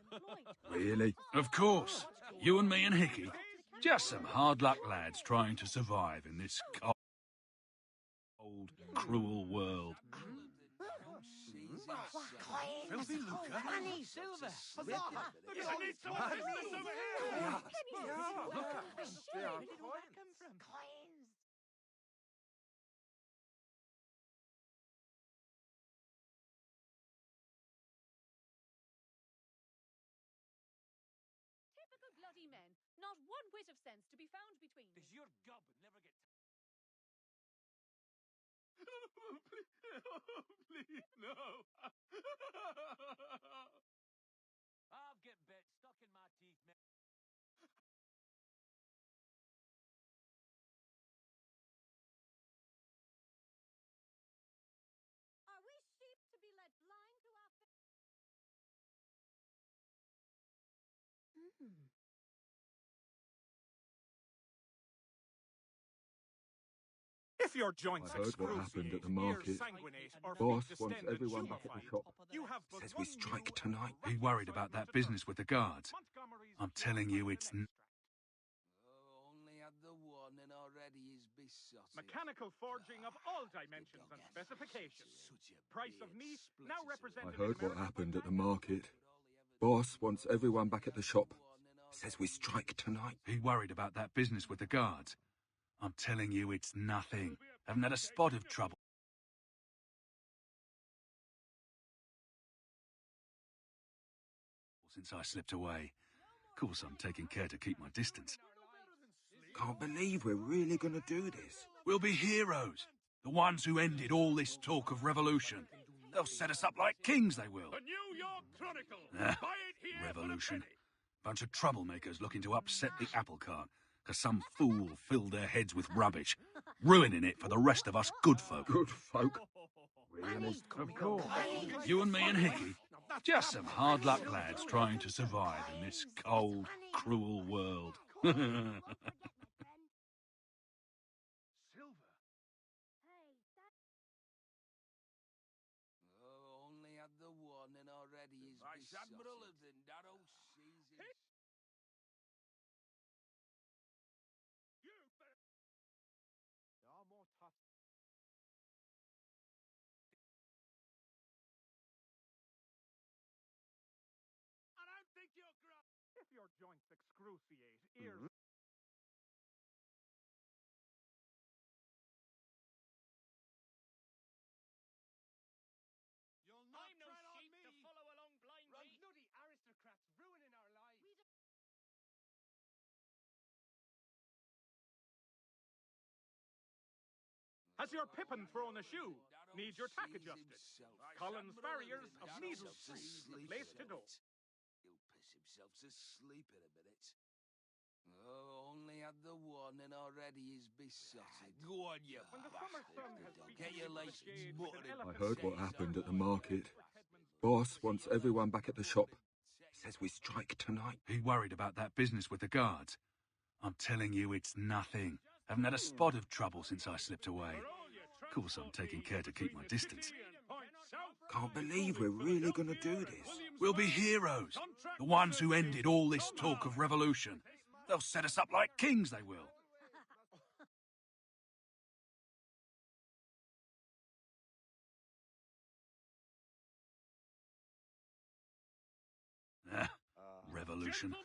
S20: Really?
S21: Of course. You and me and Hickey. Just some hard luck lads trying to survive in this cold, cruel world.
S5: Filthy lucre.
S18: Money, silver.
S5: Huzzah! There's a need some business over here.
S17: Typical bloody men. Not one whit of sense to be found between them.
S2: Does your gob never get...
S9: Please, no.
S2: I'll get bit stuck in my teeth, man.
S17: Are we sheep to be led blind to our...
S9: If your joints
S20: I heard what happened at the market. Boss wants everyone back at the shop. Says we strike tonight.
S21: Be worried about that business with the guards. I'm telling you, it's...
S18: Only had the warning already. Is besotted.
S9: Mechanical forging of all dimensions and specifications. Price of meat now
S20: I
S9: represented
S20: heard
S9: in
S20: what happened at the market. Boss wants everyone back at the shop. Says we strike tonight.
S21: Be worried about that business with the guards. I'm telling you, it's nothing. Haven't had a spot of trouble since I slipped away. Of course, I'm taking care to keep my distance.
S20: Can't believe we're really gonna do this.
S21: We'll be heroes. The ones who ended all this talk of revolution. They'll set us up like kings, they will.
S9: The New York Chronicle.
S21: Ah,
S9: Buy it here
S21: revolution. Bunch of troublemakers looking to upset the apple cart, because some fool filled their heads with rubbish, ruining it for the rest of us good folk.
S20: Good folk? Really?
S21: Of course. You and me and Hickey. Just some hard luck lads trying to survive in this cold, cruel world.
S5: Silver.
S16: warning already is Vice Admiral of the narrow seas.
S5: There are more tusks. I don't think you're If your joints excruciate, ears. You'll not
S9: I'm no
S5: tread on
S9: sheep
S5: me.
S9: to follow along blindly.
S5: Bloody aristocrats ruining our lives. Has your Pippin thrown a shoe? Needs your tack adjusted. Collins Farriers of Needle Street, the place to go.
S16: He'll piss himself to sleep in a minute. Oh, only had the warning already is besotted. Go on, you bastard. Get your license.
S20: I heard what happened at the market. Boss wants everyone back at the shop. Says we strike tonight.
S21: He worried about that business with the guards. I'm telling you, it's nothing. Haven't had a spot of trouble since I slipped away. Of course, I'm taking care to keep my distance.
S20: Can't believe we're really gonna do this.
S21: We'll be heroes. The ones who ended all this talk of revolution. They'll set us up like kings, they will. Revolution.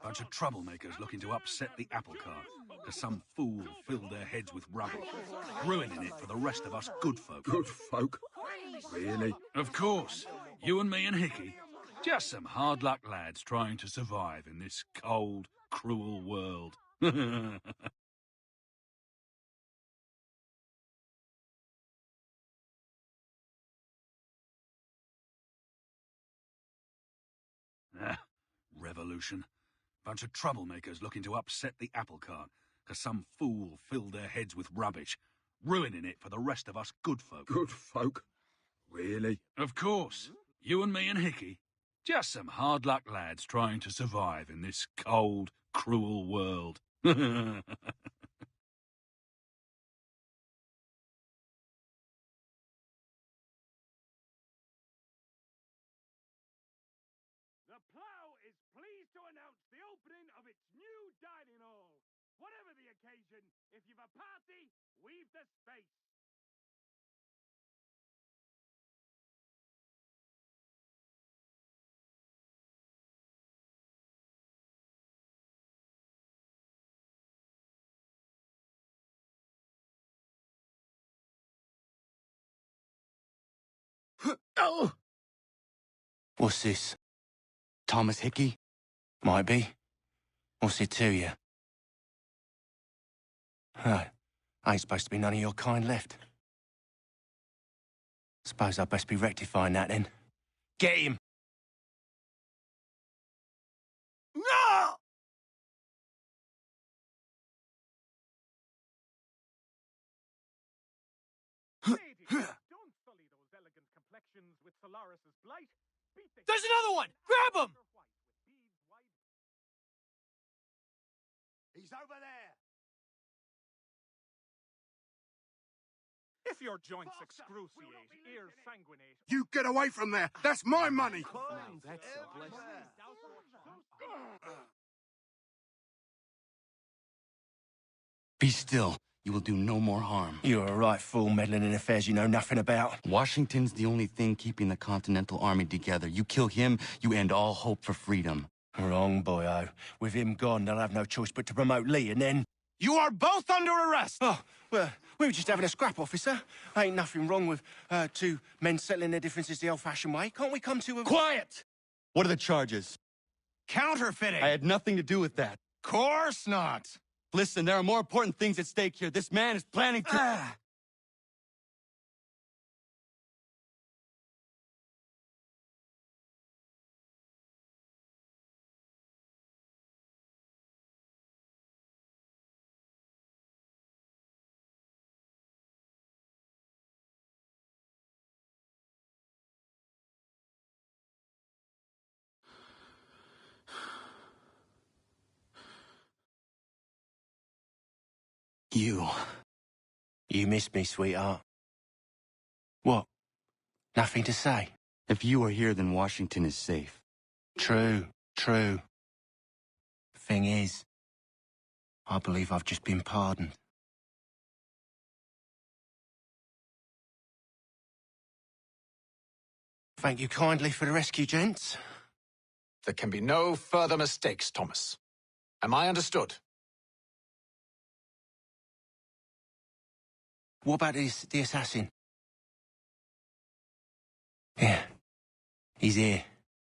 S21: Bunch of troublemakers looking to upset the apple cart. Because some fool filled their heads with rubbish, ruining it for the rest of us good folk.
S20: Good folk? Really?
S21: Of course. You and me and Hickey. Just some hard luck lads trying to survive in this cold, cruel world. Revolution. Bunch of troublemakers looking to upset the apple cart. Because some fool filled their heads with rubbish, ruining it for the rest of us good folk.
S20: Good folk? Really?
S21: Of course. You and me and Hickey. Just some hard luck lads trying to survive in this cold, cruel world.
S9: The Plough is pleased to announce the opening of its new dining hall. Whatever the occasion, if you've a party, we've the space.
S10: Oh! What's this? Thomas Hickey? Might be. What's it to you? Ain't supposed to be none of your kind left. Suppose I'd best be rectifying that then. Get him! No!
S9: Don't sully those elegant complexions with Solaris's blight.
S2: There's another one! Grab him!
S5: He's over there. If your joints excruciate, ears sanguinate.
S8: You get away from there! That's my money!
S2: That's a blessing.
S10: Be still. You will do no more harm. You're a right fool meddling in affairs you know nothing about. Washington's the only thing keeping the Continental Army together. You kill him, you end all hope for freedom. Wrong, boyo. With him gone, they'll have no choice but to promote Lee, and then...
S8: You are both under arrest!
S10: Oh, well, we were just having a scrap, officer. Ain't nothing wrong with two men settling their differences the old-fashioned way. Can't we come to a...
S12: Quiet! What are the charges?
S8: Counterfeiting!
S12: I had nothing to do with that.
S8: Course not!
S12: Listen, there are more important things at stake here. This man is planning to...
S10: You missed me, sweetheart. What? Nothing to say? If you are here, then Washington is safe.
S7: True, true. Thing is, I believe I've just been pardoned. Thank you kindly for the rescue, gents.
S22: There can be no further mistakes, Thomas. Am I understood?
S7: What about the assassin? Yeah. He's here.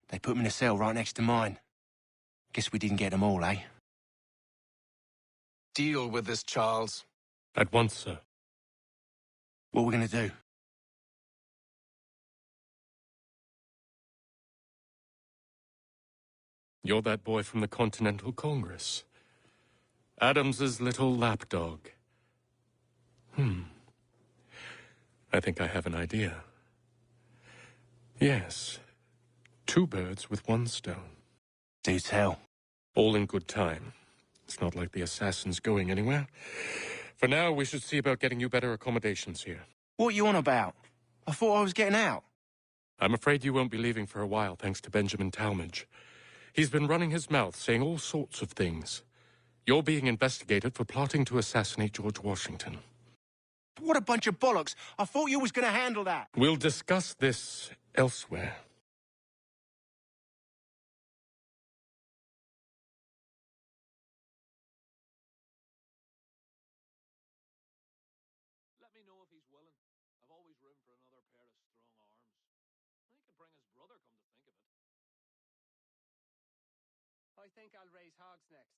S7: They put him in a cell right next to mine. Guess we didn't get them all, eh?
S22: Deal with this, Charles.
S23: At once, sir.
S7: What are we gonna do?
S23: You're that boy from the Continental Congress. Adams's little lapdog. I think I have an idea. Yes. 2 birds with 1 stone.
S7: Do tell.
S23: All in good time. It's not like the assassin's going anywhere. For now, we should see about getting you better accommodations here.
S7: What are you on about? I thought I was getting out.
S23: I'm afraid you won't be leaving for a while, thanks to Benjamin Talmadge. He's been running his mouth, saying all sorts of things. You're being investigated for plotting to assassinate George Washington.
S7: What a bunch of bollocks. I thought you was gonna handle that.
S23: We'll discuss this elsewhere.
S2: Let me know if he's willing. I've always room for another pair of strong arms. I could bring his brother, come to think of it.
S24: I think I'll raise hogs next.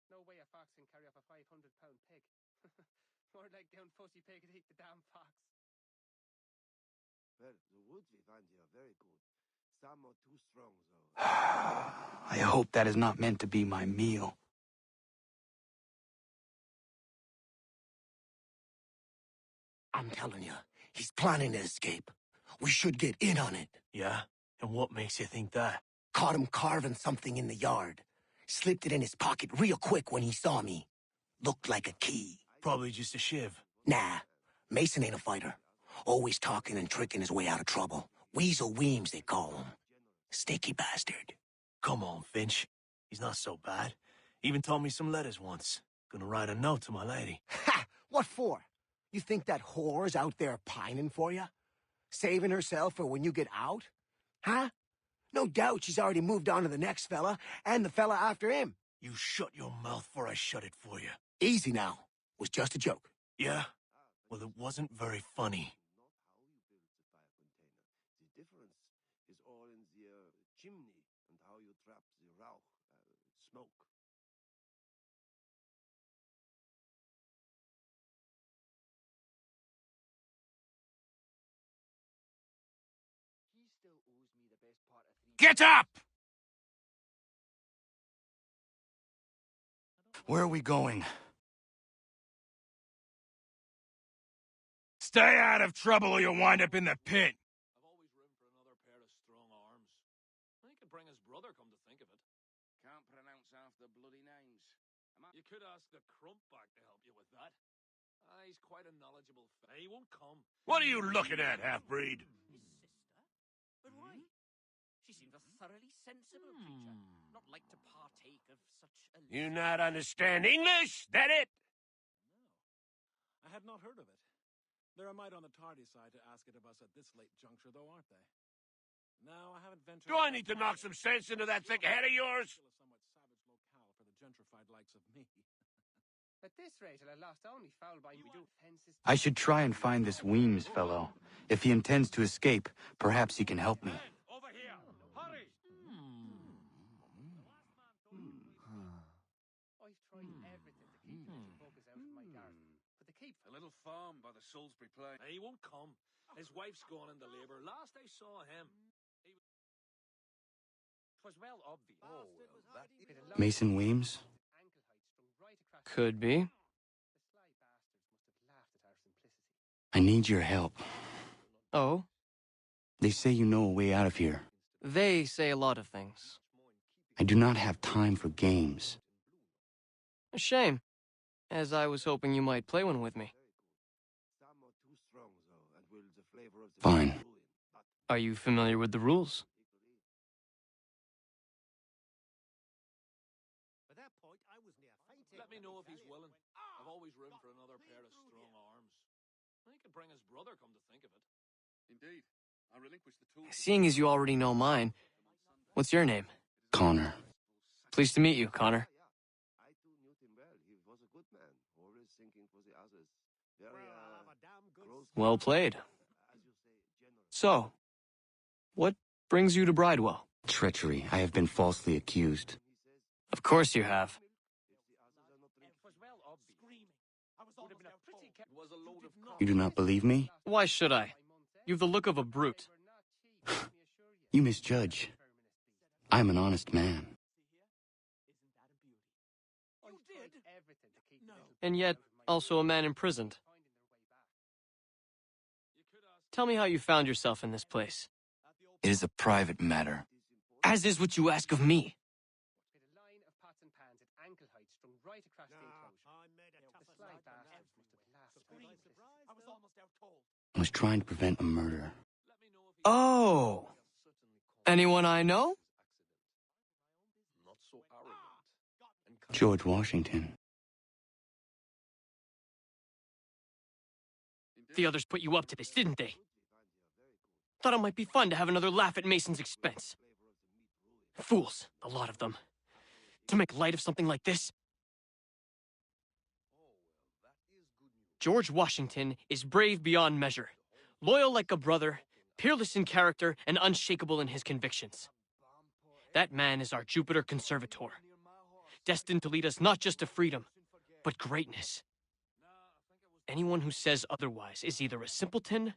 S24: No way a fox can carry up a 500-pound pig. More like down fussy pig and eat the damn fox.
S8: Well, the woods we find here are very good. Some are too strong, though.
S10: I hope that is not meant to be my meal.
S8: I'm telling you, he's planning to escape. We should get in on it.
S7: Yeah? And what makes you think that?
S8: Caught him carving something in the yard. Slipped it in his pocket real quick when he saw me. Looked like a key.
S7: Probably just a shiv.
S8: Nah, Mason ain't a fighter. Always talking and tricking his way out of trouble. Weasel Weems, they call him. Sticky bastard.
S7: Come on, Finch. He's not so bad. Even taught me some letters once. Gonna write a note to my lady.
S8: Ha! What for? You think that whore's out there pining for you? Saving herself for when you get out? Huh? No doubt she's already moved on to the next fella, and the fella after him.
S7: You shut your mouth before I shut it for you.
S8: Easy now. Was just a joke.
S7: Yeah? Well, it wasn't very funny.
S8: The difference is all in the chimney and how you trap the rauch, smoke.
S18: He still owes me the best part of 3.
S22: Get up!
S10: Where are we going?
S22: Stay out of trouble or you'll wind up in the pit.
S2: I've always room for another pair of strong arms. I could bring his brother, come to think of it.
S16: Can't pronounce half the bloody names.
S2: You could ask the Crumpback to help you with that. He's quite a knowledgeable He won't come.
S22: What are you looking at, half-breed?
S25: His sister? But why? She seemed a thoroughly sensible creature, not like to partake of such a...
S22: You not understand English? That it?
S5: I had not heard of it. They're a mite on the tardy side to ask it of us at this late juncture, though, aren't they? No, I haven't ventured...
S22: Do I need to knock some sense into that thick head of yours?
S5: Still a somewhat savage locale for the gentrified likes of me.
S24: At this rate, I'll lost only foul by we do fences.
S10: I should try and find this Weems fellow. If he intends to escape, perhaps he can help me.
S2: Over here! Hurry!
S24: I've tried everything to keep the buggers out of my garden. But the keep...
S16: A little farm by the Salisbury Plain.
S2: He won't come. His wife's gone into labour. Last I saw him,
S25: Twas well obvious.
S10: Mason Weems?
S11: Could be.
S10: I need your help.
S11: Oh?
S10: They say you know a way out of here.
S11: They say a lot of things.
S10: I do not have time for games.
S11: A shame, as I was hoping you might play one with me.
S10: Fine.
S1: Are you familiar with the rules?
S15: Let me know if he's willing. I've always room for another pair of strong arms. He could bring his brother, come to think of it.
S21: Indeed. I relinquish the tools.
S1: Seeing as you already know mine, what's your name?
S10: Connor.
S1: Pleased to meet you, Connor.
S4: I too knew him well. He was a good man, always thinking for the others. Very,
S1: Well played. So, what brings you to Bridewell?
S10: Treachery. I have been falsely accused.
S1: Of course you have.
S10: You do not believe me?
S1: Why should I? You've the look of a brute.
S10: You misjudge. I'm an honest man.
S1: And yet, also a man imprisoned. Tell me how you found yourself in this place.
S10: It is a private matter.
S1: As is what you ask of me.
S10: I was trying to prevent a murder.
S1: Oh! Anyone I know?
S10: George Washington.
S1: The others put you up to this, didn't they? Thought it might be fun to have another laugh at Mason's expense. Fools, a lot of them. To make light of something like this. George Washington is brave beyond measure, loyal like a brother, peerless in character, and unshakable in his convictions. That man is our Jupiter Conservator, destined to lead us not just to freedom, but greatness. Anyone who says otherwise is either a simpleton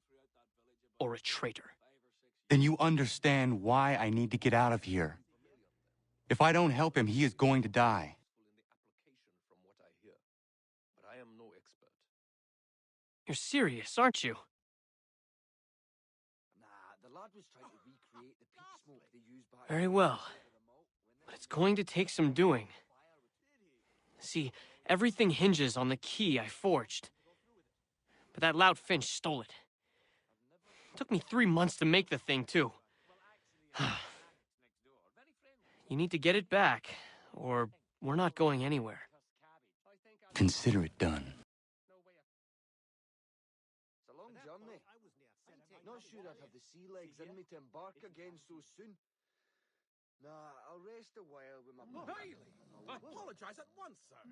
S1: or a traitor.
S10: Then you understand why I need to get out of here. If I don't help him, he is going to die.
S1: You're serious, aren't you? Very well. But it's going to take some doing. See, everything hinges on the key I forged. But that lout Finch stole it. Took me 3 months to make the thing, too. You need to get it back, or we're not going anywhere.
S10: Consider it done.
S18: It's a long journey. Not sure I'd have the sea legs in me to embark again so soon. Nah, I'll rest a while with my...
S5: Bailey! Apologize at once, sir.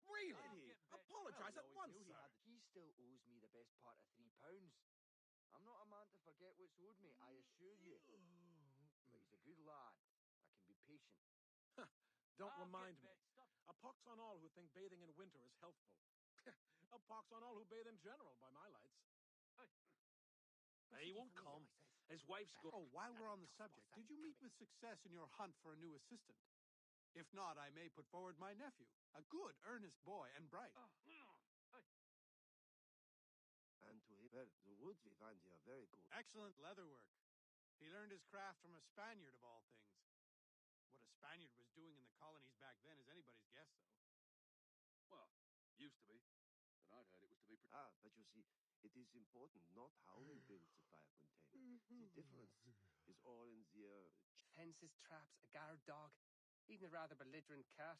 S5: Really? Apologize at once, sir.
S18: He still owes me the best part of £3. I'm not a man to forget what's owed me, I assure you. But he's a good lad. I can be patient.
S5: Don't remind me. A pox on all who think bathing in winter is healthful. A pox on all who bathe in general, by my lights.
S15: He won't come. His wife's go.
S5: Oh, while we're on the subject, did you meet with success in your hunt for a new assistant? If not, I may put forward my nephew, a good, earnest boy and bright.
S4: And to him, well, the woods we find here are very good.
S5: Excellent leatherwork. He learned his craft from a Spaniard, of all things. What a Spaniard was doing in the colonies back then is anybody's guess, though.
S21: Well, used to be. But I'd heard it was to be...
S4: But you see, it is important not how we build the fire container. The difference is all in the...
S24: Fences, traps, a guard dog, even a rather belligerent cat.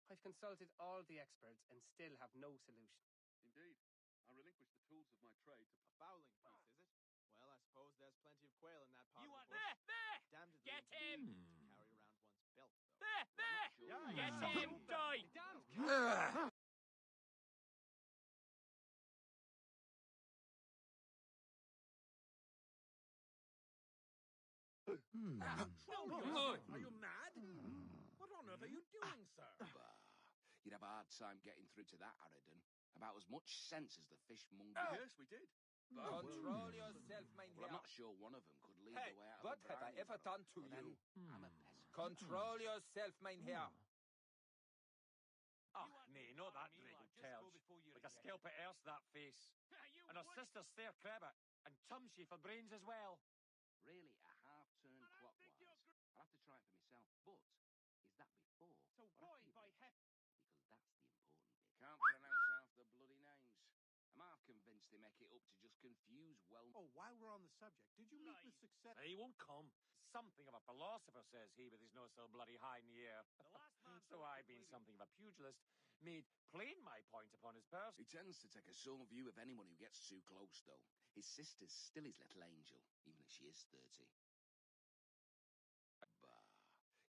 S24: I've consulted all the experts and still have no solution.
S21: Indeed. I relinquish the tools of my trade to...
S5: A fowling piece, is it? Well, I suppose there's plenty of quail in that part
S25: You
S5: of
S25: want
S5: the bush.
S25: there?
S5: Damned if
S25: Get
S5: they
S25: him!
S5: carry around one's belt, though.
S25: There! Get him! Die!
S5: Are you mad? What on earth are you doing, sir?
S16: You'd have a hard time getting through to that, Harridan. About as much sense as the fishmonger.
S21: Yes, we did.
S18: Control yourself, mein
S16: But I'm
S18: Herr.
S16: not sure one of them could lead
S18: Hey,
S16: the way out
S18: what
S16: of the
S18: have I
S16: briny
S18: ever
S16: bottom.
S18: done to
S16: But then,
S18: you?
S16: I'm a peasant.
S18: Control yourself, mein Herr.
S25: Ah, nay, not that dreadful terge. Like a scalp at earth, that face. And her sister's fair credit. And chums she for brains as well.
S16: Really, a half-turn clockwise. I'll have to try it for myself. But, is that before
S24: So
S16: or
S24: boy,
S16: after you
S24: by
S16: bake?
S24: hef...
S16: Because that's the important bit. Can't pronounce half the bloody names. I'm half
S18: convinced they make it up to just confuse
S5: Oh, while we're on the subject, did you meet with success?
S3: He won't come. Something of a philosopher, says he, with his nose so bloody high in the air. So I, being something of a pugilist, made plain my point upon his person.
S16: He tends to take a sore view of anyone who gets too close, though. His sister's still his little angel, even if she is 30. Bah,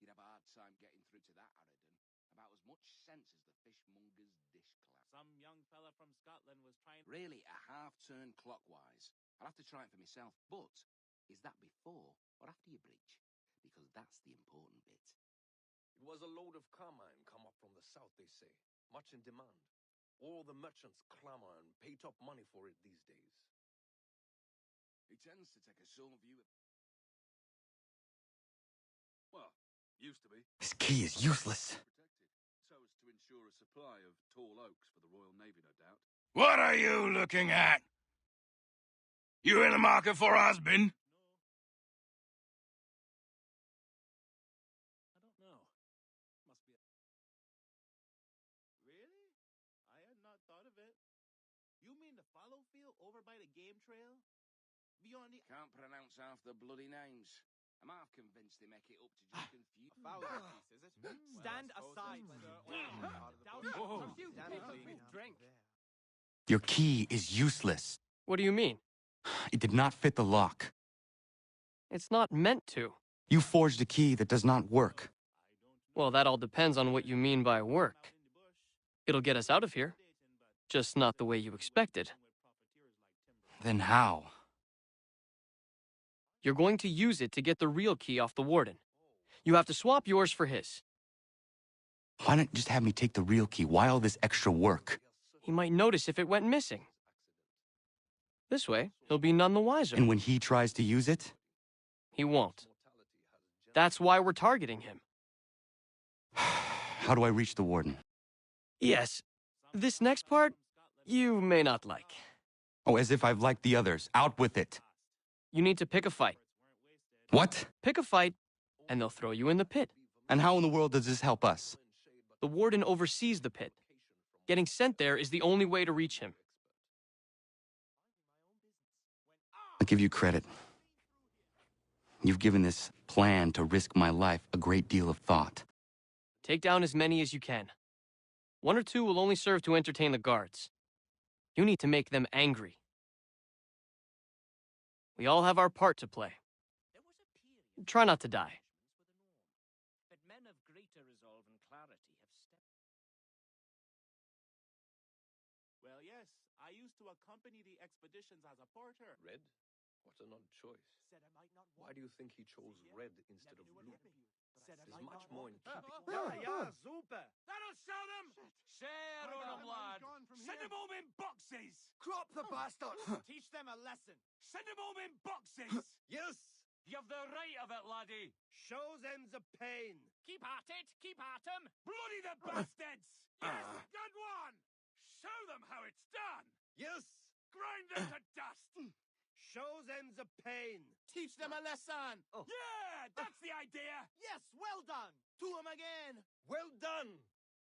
S16: you'd have a hard time getting through to that Aradan. About as much sense as the fishmonger's dish clout.
S25: Some young fella from Scotland was trying...
S16: Really, a half-turn clockwise. I'll have to try it for myself, but is that before or after your breach? Because that's the important bit.
S6: It was a load of carmine come up from the south, they say. Much in demand. All the merchants clamor and pay top money for it these days.
S16: He tends to take a sore view of...
S21: Well, used to be.
S10: This key is useless.
S21: So as to ensure a supply of tall oaks for the Royal Navy, no doubt.
S13: What are you looking at? You in the market for a husband?
S25: I don't know. Must be...
S5: Really? I had not thought of it. You mean the fallow field over by the game trail? Beyond the...
S16: Can't pronounce half the bloody names. I'm half convinced they make it up to just confuse...
S5: A fallow piece, is it?
S25: Stand aside, sir. Drink.
S10: Your key is useless.
S1: What do you mean?
S10: It did not fit the lock.
S1: It's not meant to.
S10: You forged a key that does not work.
S1: Well, that all depends on what you mean by work. It'll get us out of here. Just not the way you expected.
S10: Then how?
S1: You're going to use it to get the real key off the warden. You have to swap yours for his.
S10: Why not just have me take the real key? Why all this extra work?
S1: He might notice if it went missing. This way, he'll be none the wiser.
S10: And when he tries to use it?
S1: He won't. That's why we're targeting him.
S10: How do I reach the warden?
S1: Yes. This next part, you may not like.
S10: Oh, as if I've liked the others. Out with it.
S1: You need to pick a fight.
S10: What?
S1: Pick a fight, and they'll throw you in the pit.
S10: And how in the world does this help us?
S1: The warden oversees the pit. Getting sent there is the only way to reach him.
S10: I'll give you credit. You've given this plan to risk my life a great deal of thought.
S1: Take down as many as you can. 1 or 2 will only serve to entertain the guards. You need to make them angry. We all have our part to play. Try not to die.
S25: But men of greater resolve and clarity have stepped...
S5: Well, yes, I used to accompany the expeditions as a porter.
S21: Red? What an odd choice. Why do you think he chose red instead of blue? There's much more in keeping.
S5: Yeah, super.
S3: That'll show them! Share on them, lad! Send them home in boxes!
S18: Crop the bastards!
S5: Teach them a lesson.
S3: Send them home in boxes!
S5: Yes.
S3: You've the right of it, laddie!
S5: Show them the pain.
S25: Keep at it! Keep at him!
S3: Bloody the bastards! Yes, good one! Show them how it's done!
S5: Yes.
S3: Grind them to dust!
S5: Show them the pain. Teach them a lesson.
S3: Yeah, that's the idea!
S5: Yes, well done. To them again. Well done.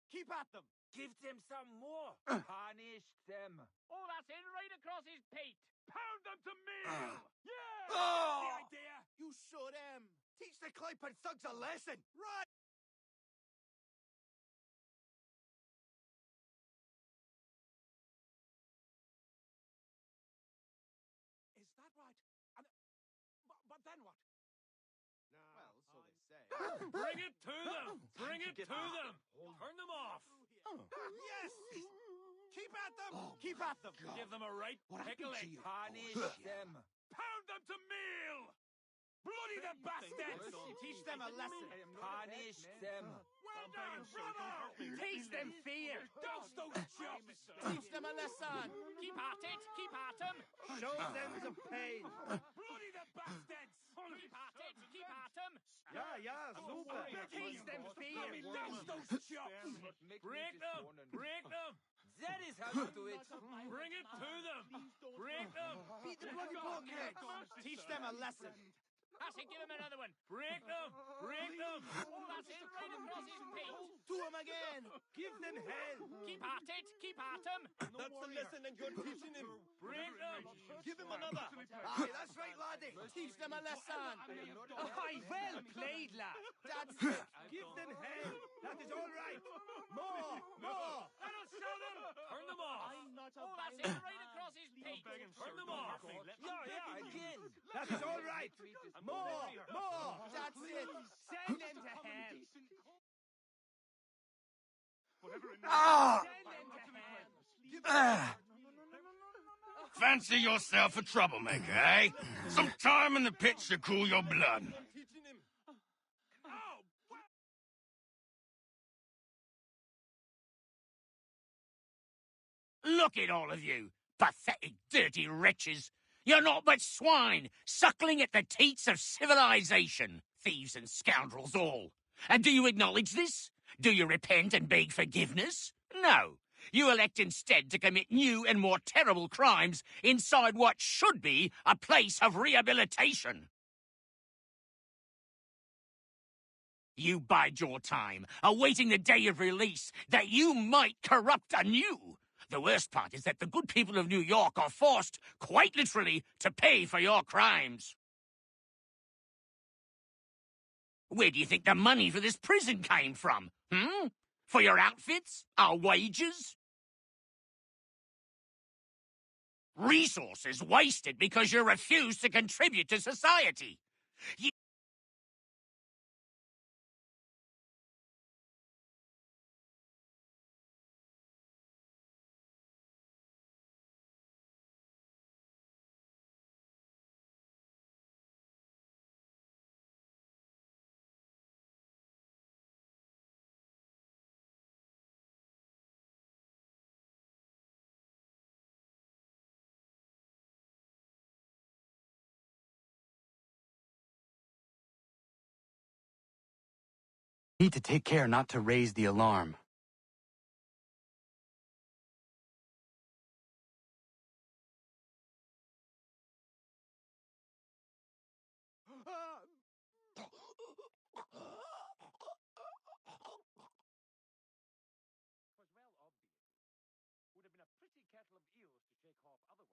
S5: Keep at them.
S3: Give them some more!
S25: Punish them! Oh, that's in right across his pate!
S3: Pound them to meal! Yeah,
S18: Oh.
S3: that's the idea!
S5: You show them.
S18: Teach the Claypot thugs a lesson!
S5: Right. Is that right? And, but then what? Well, so they say.
S3: Bring it to them! Bring it to them! Turn them off!
S5: Yes. Keep at them. Keep at them.
S3: Give them a right pickling!
S25: Punish them!
S3: Pound them to meal! Bloody the bastards!
S5: Teach them a lesson.
S25: Punish them!
S3: Well done, brother!
S25: Teach them fear!
S3: Douse those chops!
S5: Teach them a lesson.
S25: Keep at it! Keep at him!
S5: Show them the pain.
S3: Bloody the bastards!
S25: Keep at it! Keep at him!
S5: Yeah, super.
S25: Teach them fear!
S3: Douse those chops! Break them! Break them!
S25: That is how you do it!
S3: Bring it to them! Break them!
S5: Beat the bloody blockheads. Teach them a lesson.
S25: That's it, give him another one. Break them! Break them! Oh, that's it, right across his pate.
S16: To him again! Give them hell!
S25: Keep at it, keep at him.
S16: That's the lesson that you're teaching him.
S25: Break them!
S16: Give him another. Aye, that's right, laddie. Teach them a lesson. Aye, well played, lad. That's it. Give them hell. That is all right. More, more.
S25: That'll show them.
S15: Turn them off!
S25: I'm not a that's it, right across his pate.
S15: Turn them off!
S16: Yeah, again. That is all right. More, more. That's it. Send them to hell.
S13: Ah! Ah! Fancy yourself a troublemaker, eh? Some time in the pits to cool your blood.
S9: Look at all of you, pathetic, dirty wretches. You're not but swine, suckling at the teats of civilization. Thieves and scoundrels all. And do you acknowledge this? Do you repent and beg forgiveness? No. You elect instead to commit new and more terrible crimes inside what should be a place of rehabilitation. You bide your time, awaiting the day of release, that you might corrupt anew. The worst part is that the good people of New York are forced, quite literally, to pay for your crimes. Where do you think the money for this prison came from? For your outfits? Our wages? Resources wasted because you refuse to contribute to society.
S10: Need to take care not to raise the alarm.
S3: Would have been a pretty kettle of eels to shake off otherwise.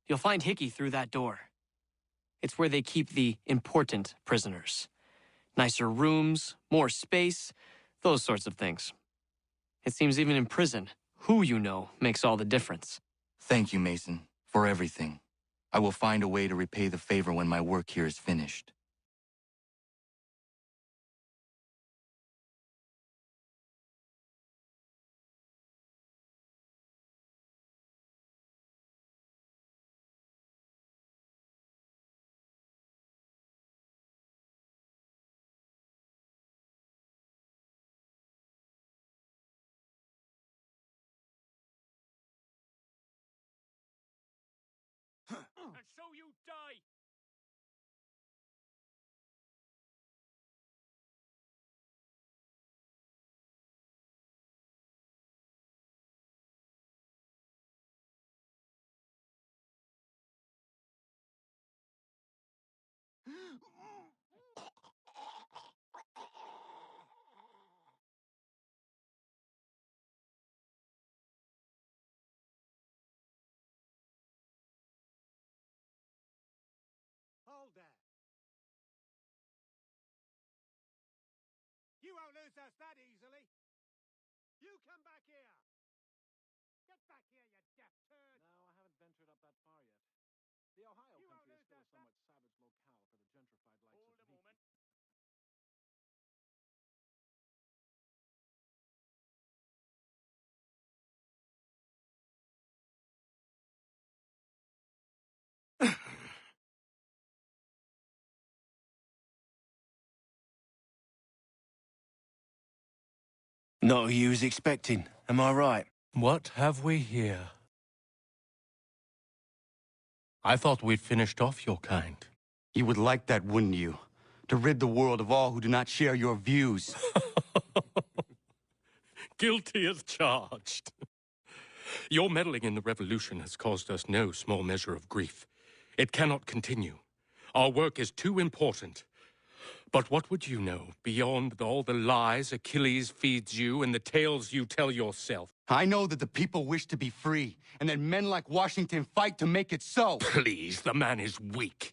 S1: You'll find Hickey through that door. It's where they keep the important prisoners. Nicer rooms, more space, those sorts of things. It seems even in prison, who you know makes all the difference.
S10: Thank you, Mason, for everything. I will find a way to repay the favor when my work here is finished.
S25: And so you die!
S5: Hold there. You won't lose us that easily. You come back here. Get back here, you deaf turd.
S15: No, I haven't ventured up that far yet. The Ohio country is still a somewhat savage locale for the gentrified likes
S25: Hold
S15: of
S25: a
S15: me.
S25: moment.
S7: Not who you was expecting, am I right?
S23: What have we here? I thought we'd finished off your kind.
S10: You would like that, wouldn't you? To rid the world of all who do not share your views.
S23: Guilty as charged. Your meddling in the revolution has caused us no small measure of grief. It cannot continue. Our work is too important. But what would you know beyond all the lies Achilles feeds you and the tales you tell yourself?
S10: I know that the people wish to be free, and that men like Washington fight to make it so.
S23: Please, the man is weak.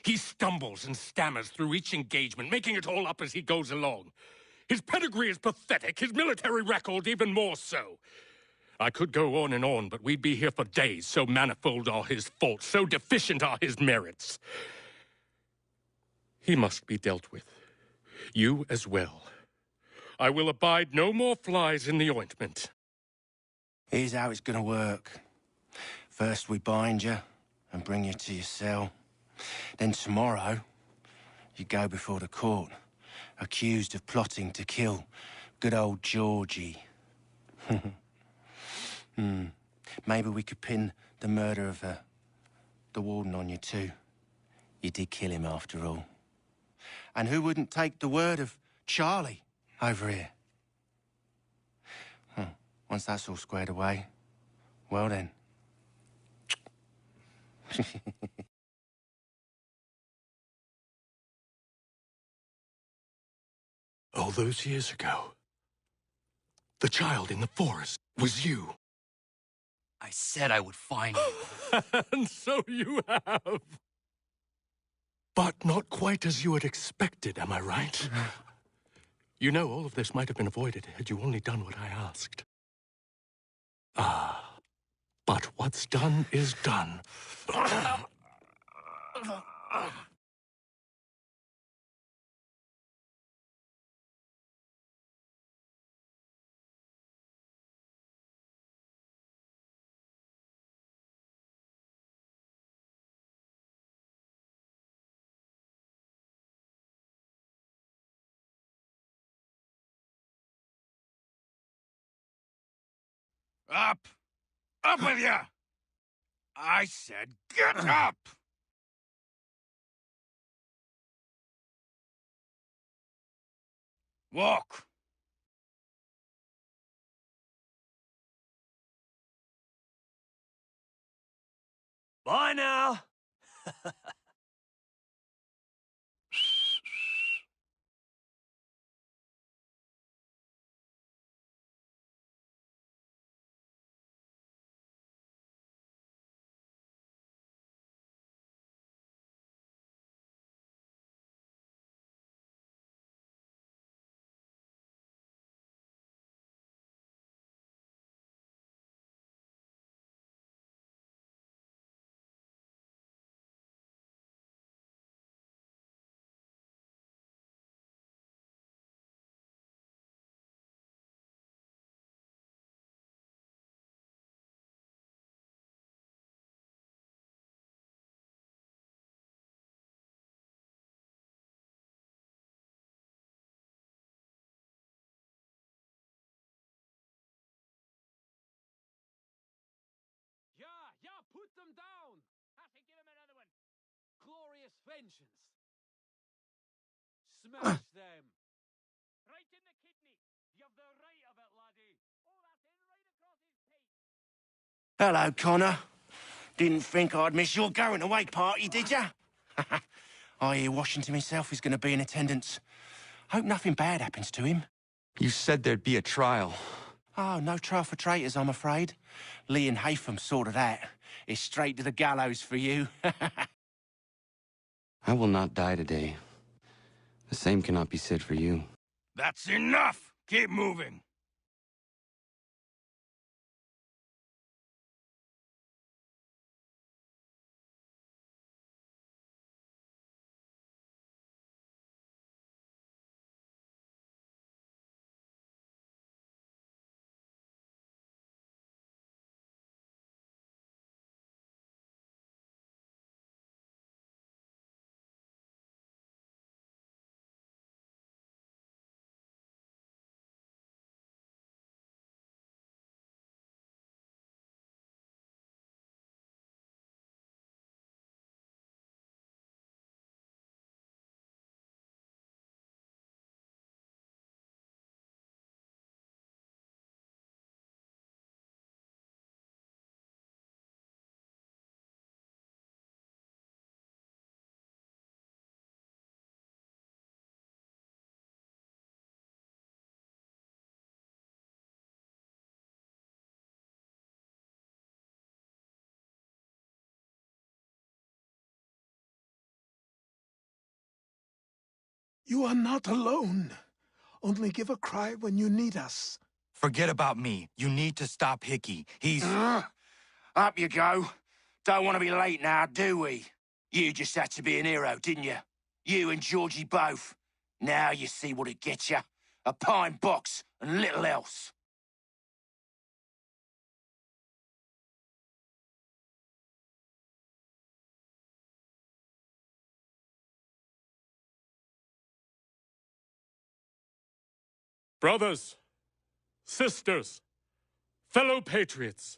S23: He stumbles and stammers through each engagement, making it all up as he goes along. His pedigree is pathetic, his military record even more so. I could go on and on, but we'd be here for days, so manifold are his faults, so deficient are his merits. He must be dealt with. You as well. I will abide no more flies in the ointment.
S7: Here's how it's gonna work. First we bind you and bring you to your cell. Then tomorrow, you go before the court, accused of plotting to kill good old Georgie. Maybe we could pin the murder of the warden on you too. You did kill him after all. And who wouldn't take the word of Charlie over here? Once that's all squared away, well then.
S23: All those years ago, the child in the forest was you.
S12: I said I would find you.
S23: And so you have. But not quite as you had expected, am I right? You know, all of this might have been avoided had you only done what I asked. But what's done is done.
S13: Up! Up with you! I said get up! Walk!
S12: Bye now.
S2: Yeah, put them down!
S25: Have to give him another one.
S2: Glorious vengeance! Smash them!
S25: Right in the kidney. You've the right of it, laddie. Oh, that's in right across his pate.
S7: Hello, Connor. Didn't think I'd miss your going away party, did ya? I hear Washington himself is going to be in attendance. Hope nothing bad happens to him.
S10: You said there'd be a trial.
S7: Oh, no trial for traitors, I'm afraid. Lee and Haytham sorted that. It's straight to the gallows for you.
S10: I will not die today. The same cannot be said for you.
S13: That's enough! Keep moving!
S8: You are not alone. Only give a cry when you need us.
S7: Forget about me. You need to stop Hickey. He's...
S13: Up you go. Don't want to be late now, do we? You just had to be an hero, didn't you? You and Georgie both. Now you see what it gets you. A pine box and little else.
S23: Brothers, sisters, fellow patriots.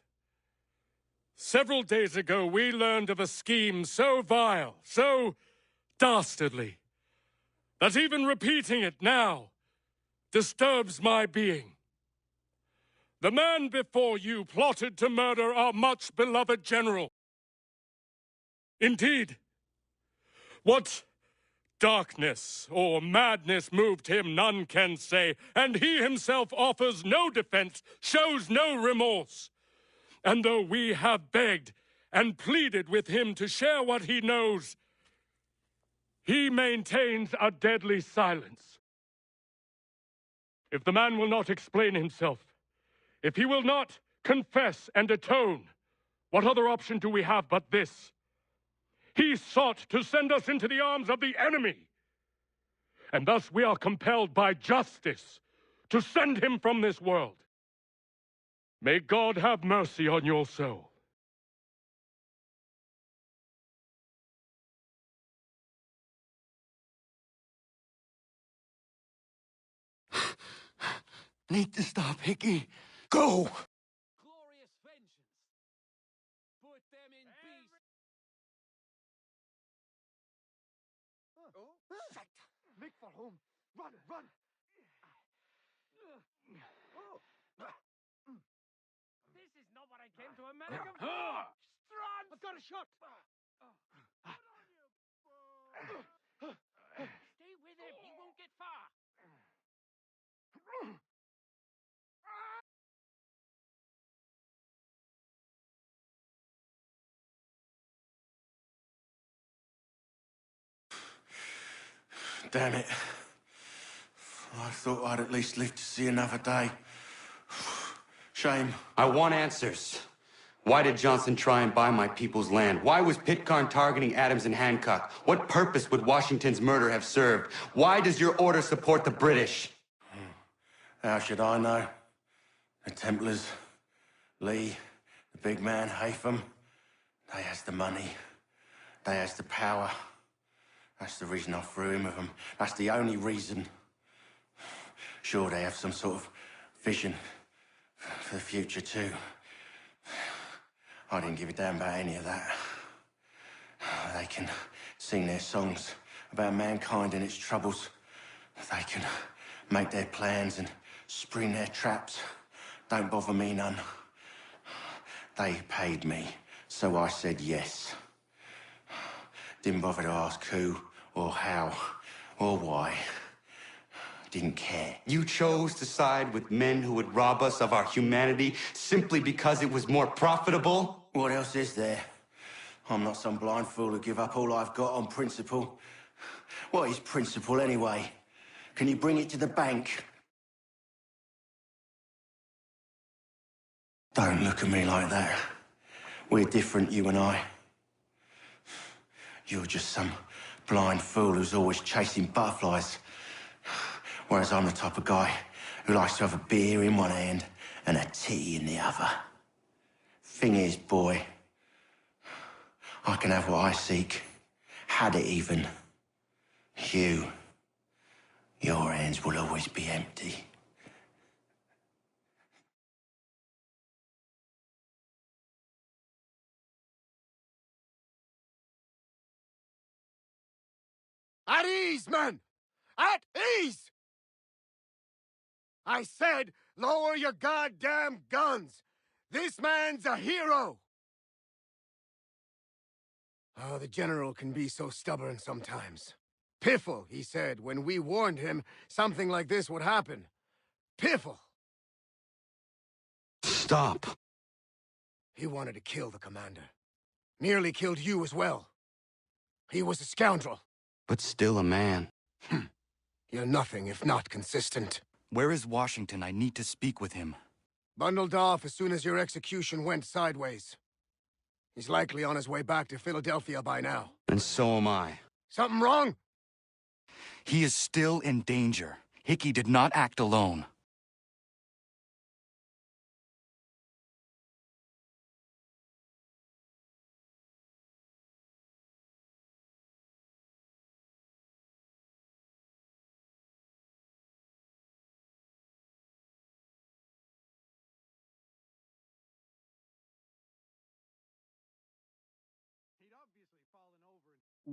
S23: Several days ago, we learned of a scheme so vile, so dastardly, that even repeating it now disturbs my being. The man before you plotted to murder our much-beloved general. Indeed, what darkness or madness moved him, none can say, and he himself offers no defense, shows no remorse. And though we have begged and pleaded with him to share what he knows, he maintains a deadly silence. If the man will not explain himself, if he will not confess and atone, what other option do we have but this? He sought to send us into the arms of the enemy. And thus we are compelled by justice to send him from this world. May God have mercy on your soul.
S7: Need to stop Hickey.
S8: Go!
S2: Glorious vengeance. Put them in peace.
S18: Shit! Make for home. Run, run!
S24: This is not what I came to America for! Strand! I've got a shot! Stay with him, he won't get far!
S7: Damn it. I thought I'd at least live to see another day. Shame.
S10: I want answers. Why did Johnson try and buy my people's land? Why was Pitcairn targeting Adams and Hancock? What purpose would Washington's murder have served? Why does your order support the British?
S7: How should I know? The Templars, Lee, the big man, Haytham, they has the money. They has the power. That's the reason I threw him with them. That's the only reason. Sure, they have some sort of vision for the future, too. I didn't give a damn about any of that. They can sing their songs about mankind and its troubles. They can make their plans and spring their traps. Don't bother me none. They paid me, so I said yes. Didn't bother to ask who, or how, or why. Didn't care.
S10: You chose to side with men who would rob us of our humanity simply because it was more profitable?
S7: What else is there? I'm not some blind fool who give up all I've got on principle. What is principle, anyway? Can you bring it to the bank? Don't look at me like that. We're different, you and I. You're just some blind fool who's always chasing butterflies. Whereas I'm the type of guy who likes to have a beer in one hand and a tea in the other. Thing is, boy, I can have what I seek. Had it even. Your hands will always be empty.
S8: At ease, men! At ease! I said, lower your goddamn guns! This man's a hero! Oh, the General can be so stubborn sometimes. Piffle, he said, when we warned him something like this would happen. Piffle!
S10: Stop.
S8: He wanted to kill the commander. Nearly killed you as well. He was a scoundrel.
S10: But still a man.
S8: You're nothing if not consistent.
S10: Where is Washington? I need to speak with him.
S8: Bundled off as soon as your execution went sideways. He's likely on his way back to Philadelphia by now.
S10: And so am I.
S8: Something wrong?
S10: He is still in danger. Hickey did not act alone.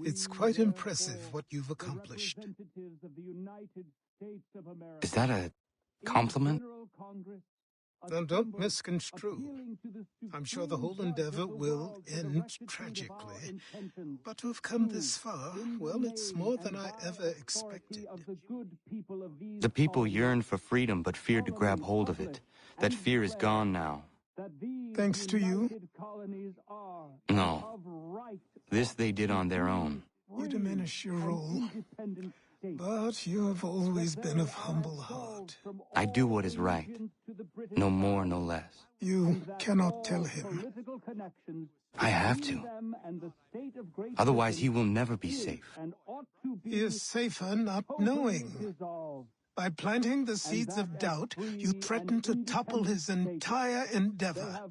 S14: It's quite impressive what you've accomplished.
S10: Is that a compliment?
S14: Now, don't misconstrue. I'm sure the whole endeavor will end tragically. But to have come this far, well, it's more than I ever expected.
S10: The people yearned for freedom but feared to grab hold of it. That fear is gone now.
S14: Thanks to you?
S10: No. This they did on their own.
S14: You diminish your role. But you have always been of humble heart.
S10: I do what is right. No more, no less.
S14: You cannot tell him.
S10: I have to. Otherwise, he will never be safe.
S14: He is safer not knowing. By planting the seeds of doubt, you threaten to topple his entire endeavor.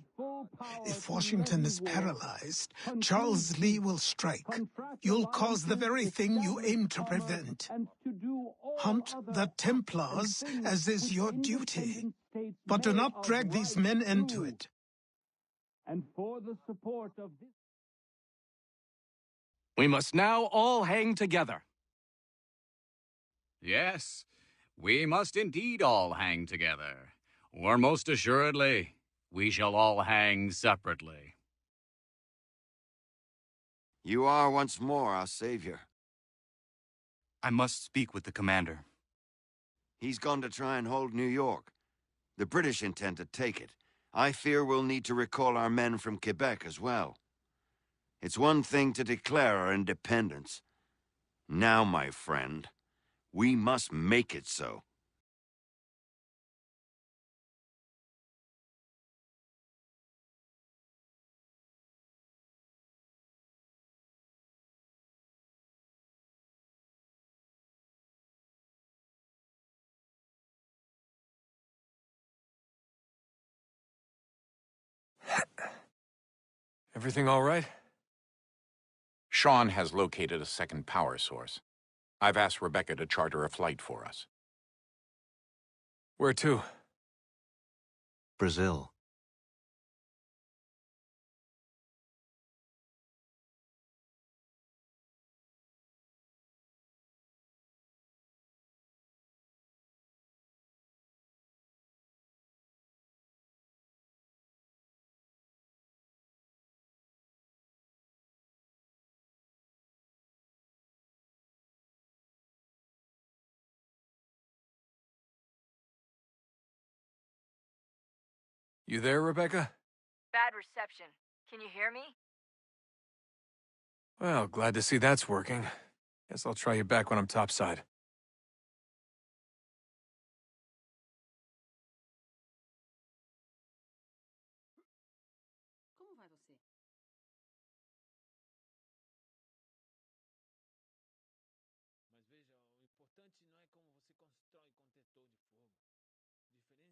S14: If Washington is paralyzed, Charles Lee will strike. You'll cause the very thing you aim to prevent. Hunt the Templars, as is your duty. But do not drag these men into it.
S2: And for the support of this...
S17: We must now all hang together.
S19: Yes, we must indeed all hang together. Or most assuredly, we shall all hang separately.
S13: You are once more our savior.
S10: I must speak with the commander.
S13: He's gone to try and hold New York. The British intend to take it. I fear we'll need to recall our men from Quebec as well. It's one thing to declare our independence. Now, my friend, we must make it so.
S20: Everything all right?
S22: Sean has located a second power source. I've asked Rebecca to charter a flight for us.
S20: Where to?
S10: Brazil.
S20: You there, Rebecca?
S26: Bad reception. Can you hear me?
S20: Well, glad to see that's working. Guess I'll try you back when I'm topside.
S27: Como vai você?
S2: Mas veja, o importante não é como você constrói contentor de fogo.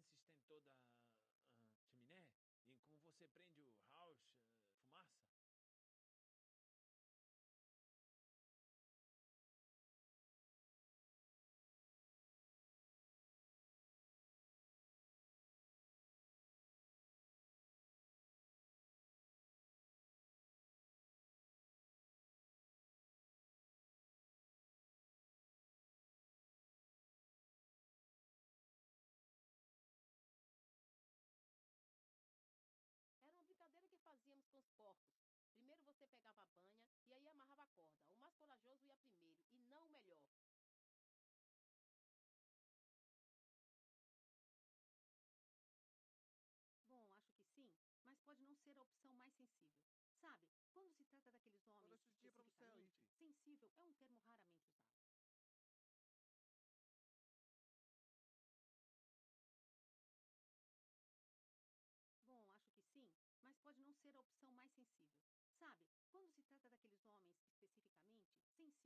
S2: A diferença está em toda a chaminé e em como você prende o house, fumaça.
S27: Era uma brincadeira que fazíamos com os porcos. Primeiro você pegava a banha e aí amarrava a corda. O mais corajoso ia primeiro, e não o melhor. Bom, acho que sim, mas pode não ser a opção mais sensível. Sabe, quando se trata daqueles homens especificamente, sensível é um termo raramente usado.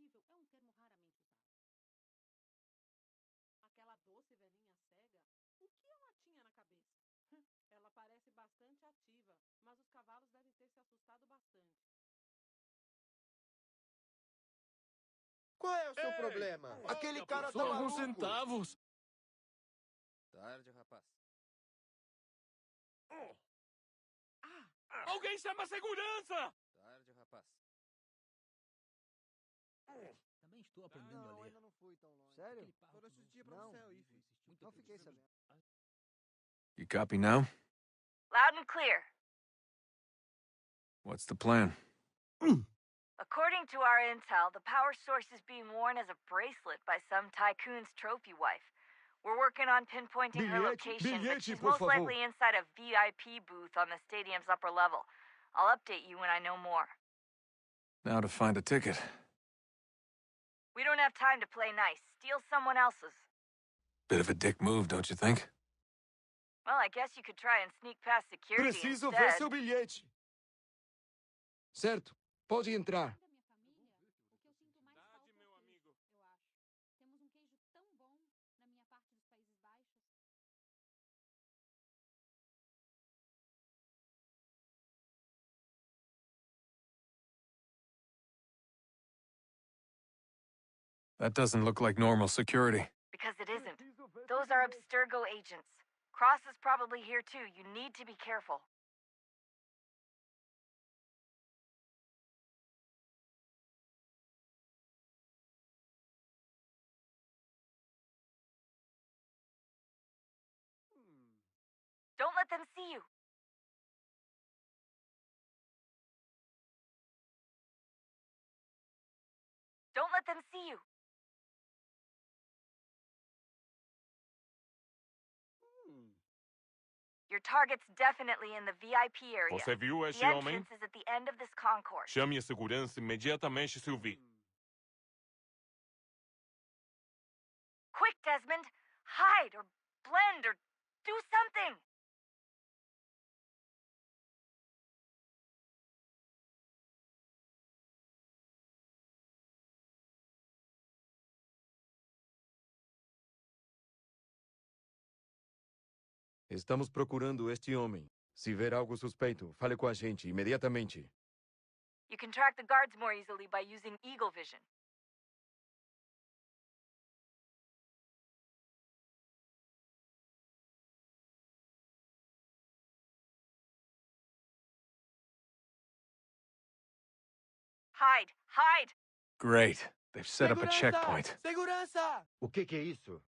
S27: Indestrutível é um termo raramente usado. Aquela doce velhinha cega, o que ela tinha na cabeça? Ela parece bastante ativa, mas os cavalos devem ter se assustado bastante.
S18: Qual é o seu problema? Aquele cara tá
S23: Só alguns
S18: maluco.
S23: centavos.
S18: Tarde, rapaz.
S23: Alguém chama a segurança!
S18: Tarde, rapaz.
S12: Também estou aprendendo a ler.
S18: Ainda não fui tão longe. Sério? Foram esses dias pra céu aí, filho. Não fiquei sabendo.
S20: You copy now?
S26: Loud and clear.
S20: What's the plan?
S26: According to our intel, the power source is being worn as a bracelet by some tycoon's trophy wife. We're working on pinpointing her location, but she's most likely inside a VIP booth on the stadium's upper level. I'll update you when I know more.
S20: Now to find a ticket.
S26: We don't have time to play nice. Steal someone else's.
S20: Bit of a dick move, don't you think?
S26: Well, I guess you could try and sneak past security
S18: Preciso ver
S26: instead.
S18: seu bilhete. Certo. Pode entrar.
S20: That doesn't look like normal security.
S26: Because it isn't. Those are Abstergo agents. Cross is probably here too. You need to be careful. Don't let them see you. Don't let them see you. Your target's definitely in the VIP area.
S3: Você viu este
S26: The
S3: homem?
S26: entrance is at the end of this concourse.
S3: Chame a segurança imediatamente se o vir.
S26: Quick, Desmond! Hide or blend or do something!
S18: Estamos procurando este homem. Se ver algo suspeito, fale com a gente imediatamente.
S26: You can track the guards more easily by using Eagle Vision. Hide! Hide!
S20: Great. They've set up a checkpoint.
S18: Segurança! O que é isso?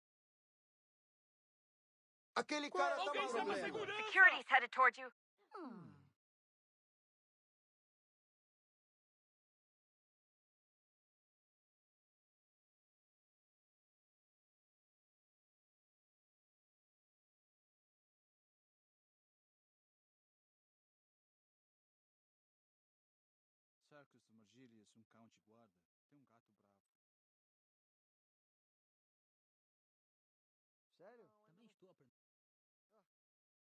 S18: Aquele cara tá maluco.
S26: Security's headed towards you.
S4: Circus, Margilius, county guarda. Tem gato bravo.
S18: Sério?
S12: Também estou aprendendo.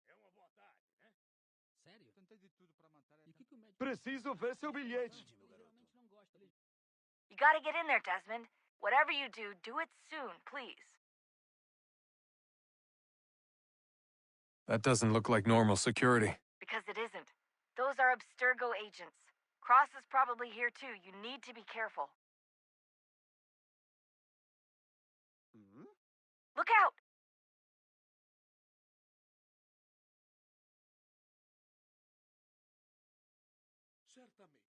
S23: É uma boa tarde, né?
S12: Sério?
S4: Tentei de tudo para matar ela.
S12: E o que o médico...
S18: Preciso ver seu bilhete.
S12: Geralmente não gosta.
S26: You gotta get in there, Desmond. Whatever you do it soon, please.
S20: That doesn't look like normal security.
S26: Because it isn't. Those are Abstergo agents. Cross is probably here too. You need to be careful. Look out!
S23: Certamente.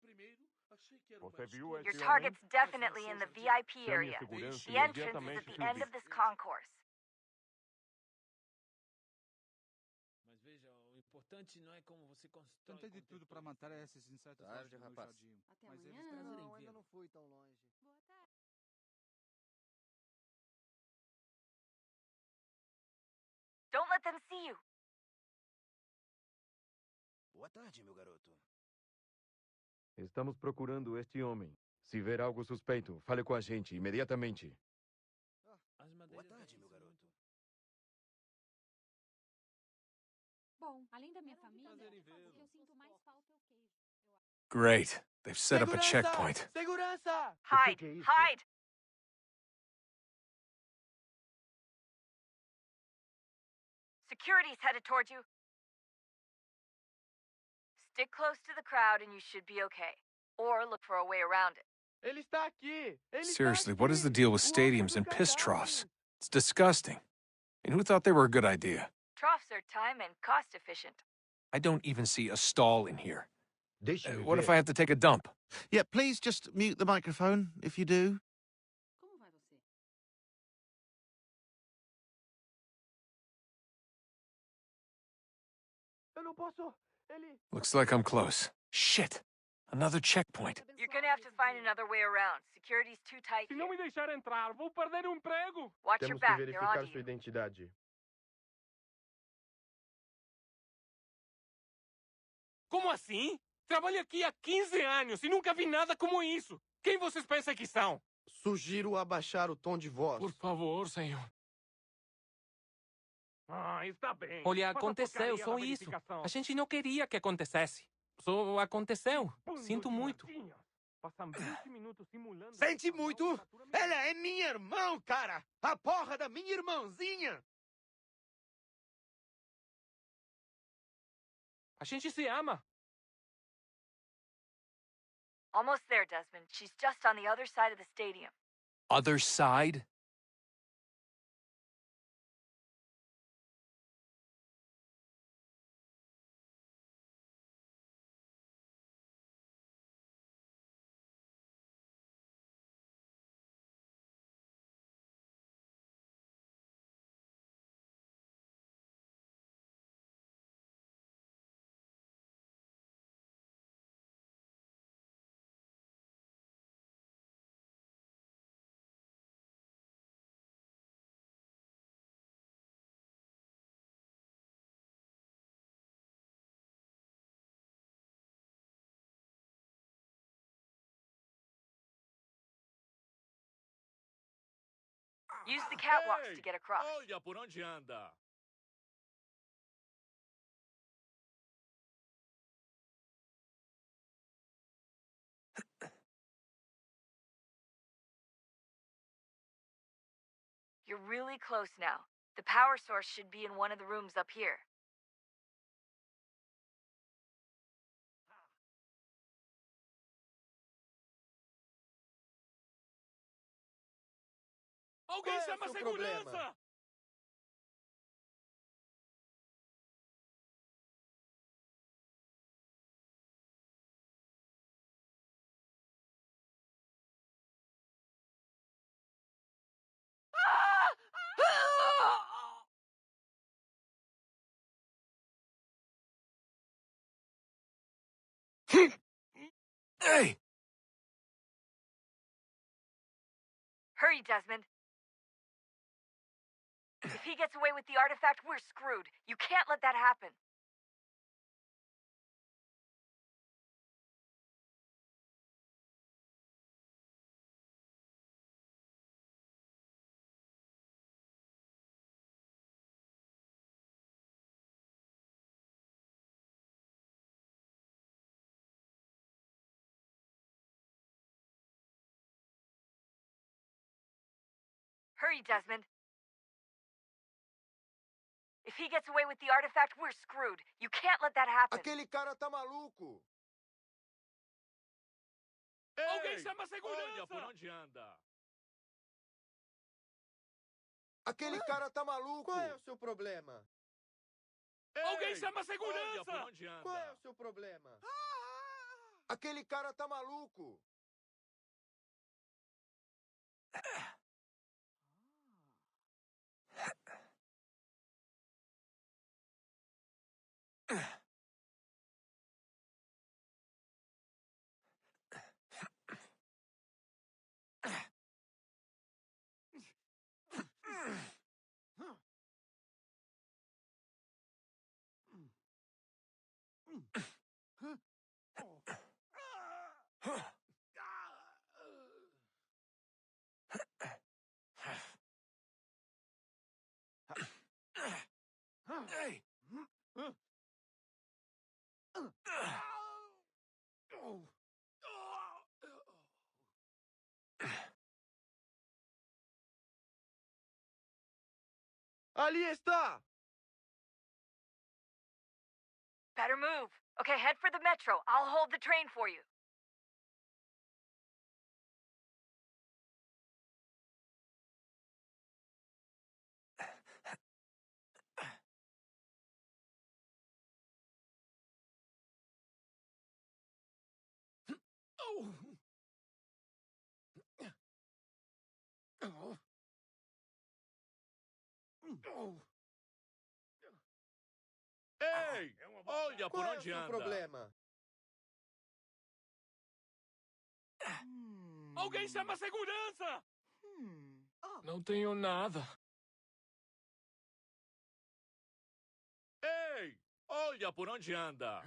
S23: Primeiro, achei que era
S3: Você viu
S26: Your
S3: este homem?
S26: target's definitely in the VIP
S3: Chame a
S26: area.
S3: segurança
S26: The entrance is at
S3: imediatamente
S26: the
S3: se o
S26: end
S3: vir.
S26: of this concourse.
S15: Mas veja, o importante não é como você constrói.
S4: Tentei de tudo para matar esses insetos
S18: Tarde,
S4: no
S18: rapaz.
S4: jardim.
S27: Até
S4: Mas
S27: amanhã.
S4: eles
S18: Não, ainda não fui tão longe.
S27: Boa tarde.
S26: Don't let them see you.
S7: Boa tarde, meu garoto.
S18: Estamos procurando este homem. Se ver algo suspeito, fale com a gente imediatamente.
S7: Boa tarde, meu garoto.
S27: Bom, além da minha família, o que eu sinto mais falta é o queijo.
S20: Great. They've set up a checkpoint.
S18: Segurança!
S26: Hide! Hide! Security's headed towards you. Stick close to the crowd and you should be okay. Or look for a way around it.
S4: Ele está aqui!
S20: Seriously, what is the deal with stadiums and piss troughs? It's disgusting. And who thought they were a good idea?
S26: Troughs are time and cost efficient.
S20: I don't even see a stall in here. What if I have to take a dump?
S1: Yeah, please just mute the microphone if you do.
S4: Eu não posso. Ele.
S20: Looks like I'm close. Shit! Another checkpoint.
S26: You're gonna have to find another way around. Security's too tight
S4: Se
S26: here.
S4: não me deixar entrar, vou perder o emprego.
S26: Watch your
S5: Temos que
S26: back, they're
S5: verificar
S26: on
S5: sua
S26: you.
S5: identidade.
S23: Como assim? Trabalho aqui há 15 anos e nunca vi nada como isso. Quem vocês pensam que são?
S5: Sugiro abaixar o tom de voz.
S23: Por favor, senhor. Ah, está bem.
S17: Olha,
S23: Faça
S17: aconteceu,
S23: porcaria
S17: só
S23: da
S17: isso.
S23: verificação.
S17: A gente não queria que acontecesse. Só aconteceu. Sinto muito.
S4: Passam 20 minutos simulando.
S6: Sente muito? Ela é minha irmã, cara! A porra da minha irmãzinha!
S17: A gente se ama.
S26: Almost there, Desmond. She's just on the other side of the stadium.
S17: Other side?
S26: Use the catwalks to get across.
S15: Olha por onde anda.
S26: You're really close now. The power source should be in one of the rooms up here.
S15: Alguém
S5: Qual é
S15: chama
S5: o seu
S15: segurança!
S5: problema?
S20: Hey!
S26: Hurry, Desmond. If he gets away with the artifact, we're screwed. You can't let that happen. Hurry, Desmond. If he gets away with the artifact, we're screwed. You can't let that happen.
S5: Aquele cara tá maluco!
S15: Alguém chama segurança! Olha por onde anda.
S5: Aquele cara tá maluco! Qual é o seu problema?
S15: Alguém chama segurança! Olha por onde anda.
S5: Qual é o seu problema? Aquele cara tá maluco!
S20: Hey!
S5: Ali está!
S26: Better move. Okay, head for the metro. I'll hold the train for you.
S15: Ei, olha por
S5: Qual é o
S15: onde
S5: seu
S15: anda.
S5: problema?
S23: Alguém chama a segurança! Não tenho nada.
S15: Ei, olha por onde anda.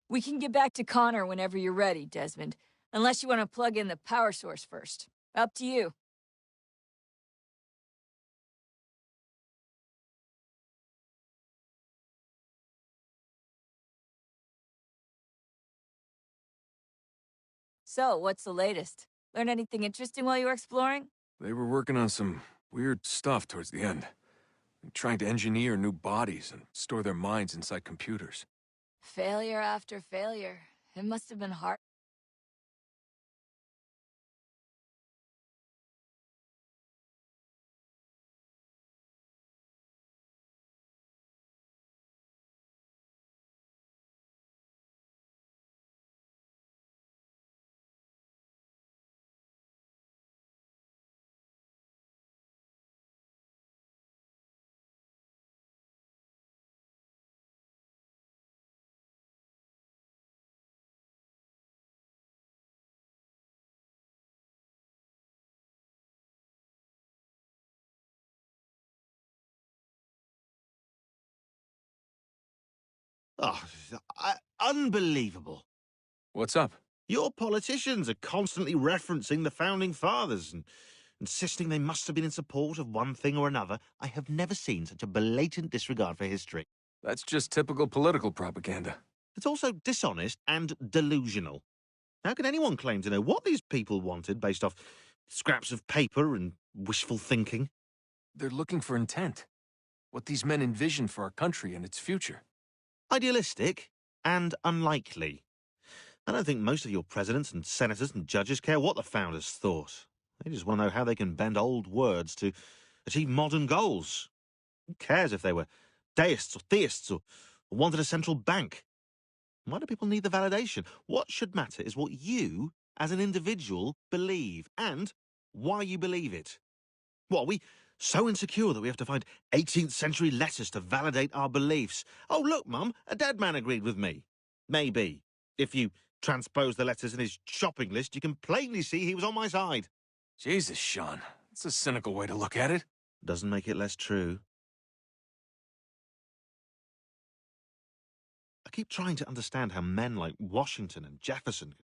S26: We can get back to Connor whenever you're ready, Desmond. Unless you want to plug in the power source first. Up to you. So, what's the latest? Learn anything interesting while you were exploring?
S20: They were working on some weird stuff towards the end. Trying to engineer new bodies and store their minds inside computers.
S26: Failure after failure. It must have been hard.
S1: Oh, unbelievable.
S20: What's up?
S1: Your politicians are constantly referencing the Founding Fathers and insisting they must have been in support of one thing or another. I have never seen such a blatant disregard for history.
S20: That's just typical political propaganda.
S1: It's also dishonest and delusional. How can anyone claim to know what these people wanted based off scraps of paper and wishful thinking?
S20: They're looking for intent. What these men envision for our country and its future.
S1: Idealistic and unlikely. I don't think most of your presidents and senators and judges care what the founders thought. They just want to know how they can bend old words to achieve modern goals. Who cares if they were deists or theists or wanted a central bank? Why do people need the validation? What should matter is what you, as an individual, believe and why you believe it. What, are we so insecure that we have to find 18th century letters to validate our beliefs? Oh, look, Mum, a dead man agreed with me. Maybe. If you transpose the letters in his shopping list, you can plainly see he was on my side.
S20: Jesus, Sean. That's a cynical way to look at it.
S1: Doesn't make it less true. I keep trying to understand how men like Washington and Jefferson...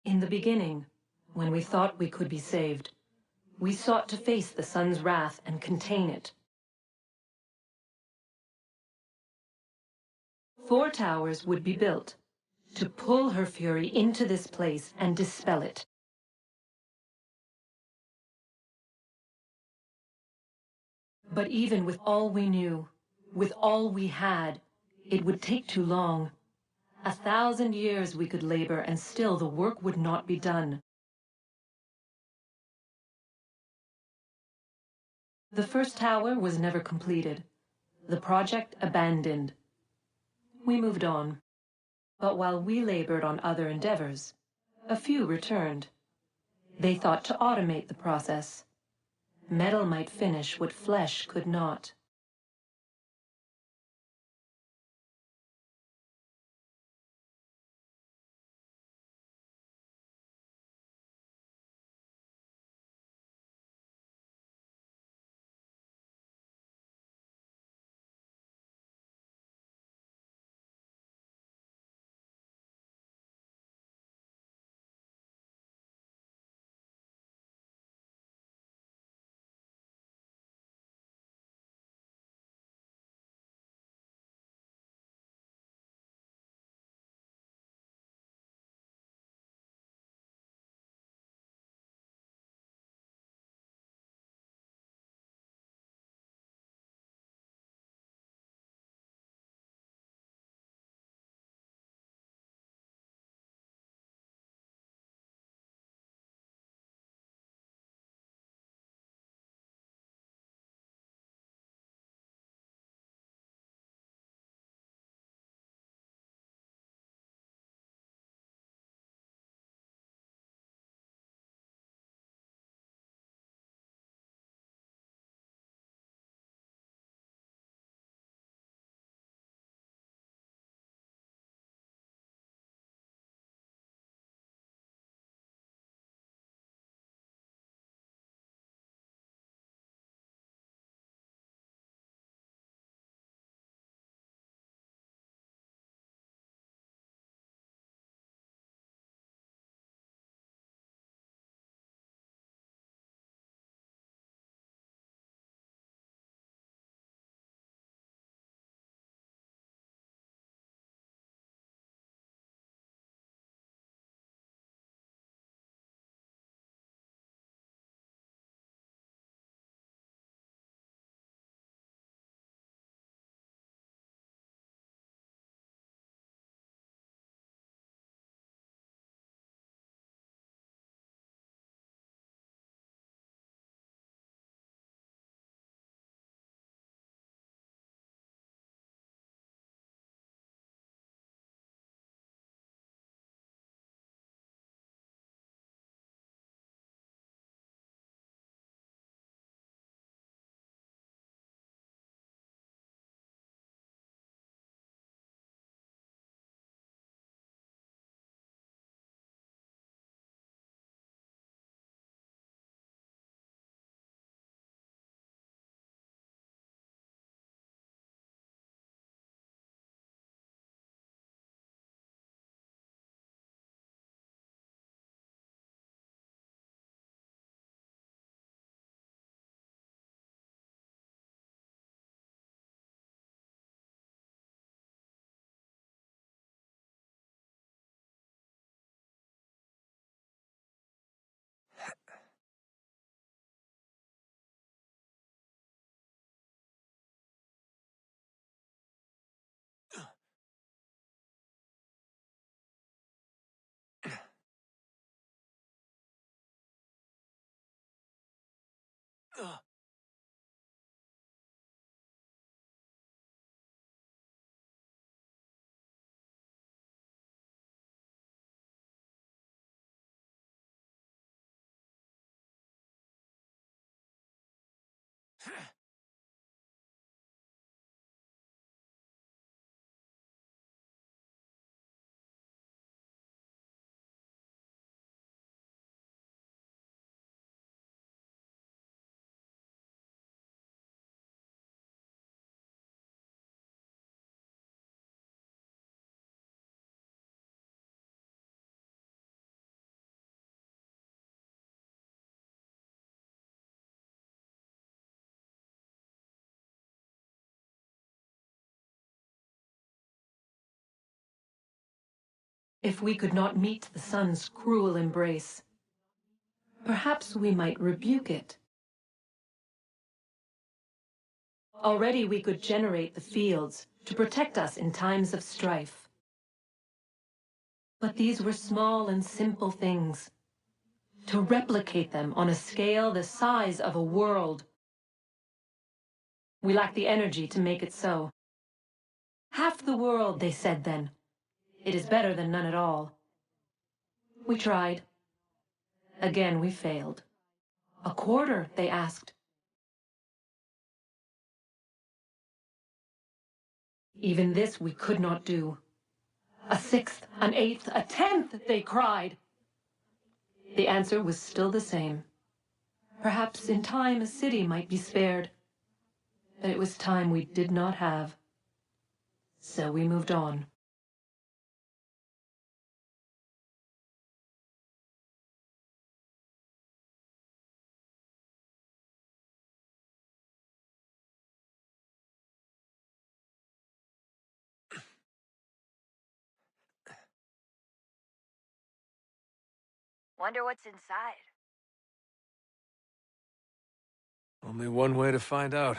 S8: In the beginning, when we thought we could be saved, we sought to face the sun's wrath and contain it. 4 towers would be built, to pull her fury into this place and dispel it. But even with all we knew, with all we had, it would take too long. 1,000 years we could labor, and still the work would not be done. The first tower was never completed, the project abandoned. We moved on. But while we labored on other endeavors, a few returned. They thought to automate the process. Metal might finish what flesh could not. If we could not meet the sun's cruel embrace, perhaps we might rebuke it. Already we could generate the fields to protect us in times of strife. But these were small and simple things. To replicate them on a scale the size of a world, we lack the energy to make it so. Half the world, they said then. It is better than none at all. We tried. Again we failed. A quarter, they asked. Even this we could not do. A sixth, an eighth, a tenth, they cried. The answer was still the same. Perhaps in time a city might be spared. But it was time we did not have. So we moved on.
S26: Wonder what's inside.
S20: Only one way to find out.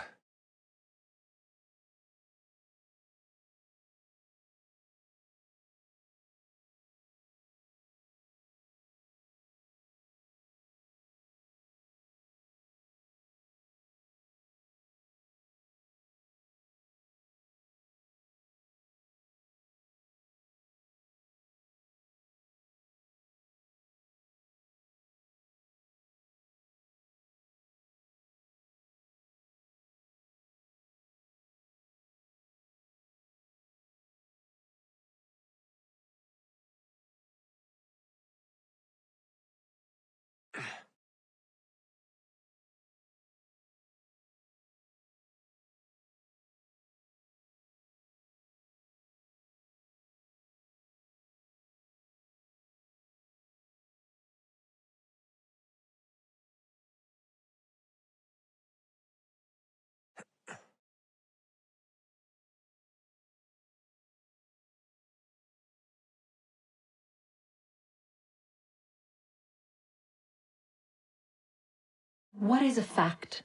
S8: What is a fact?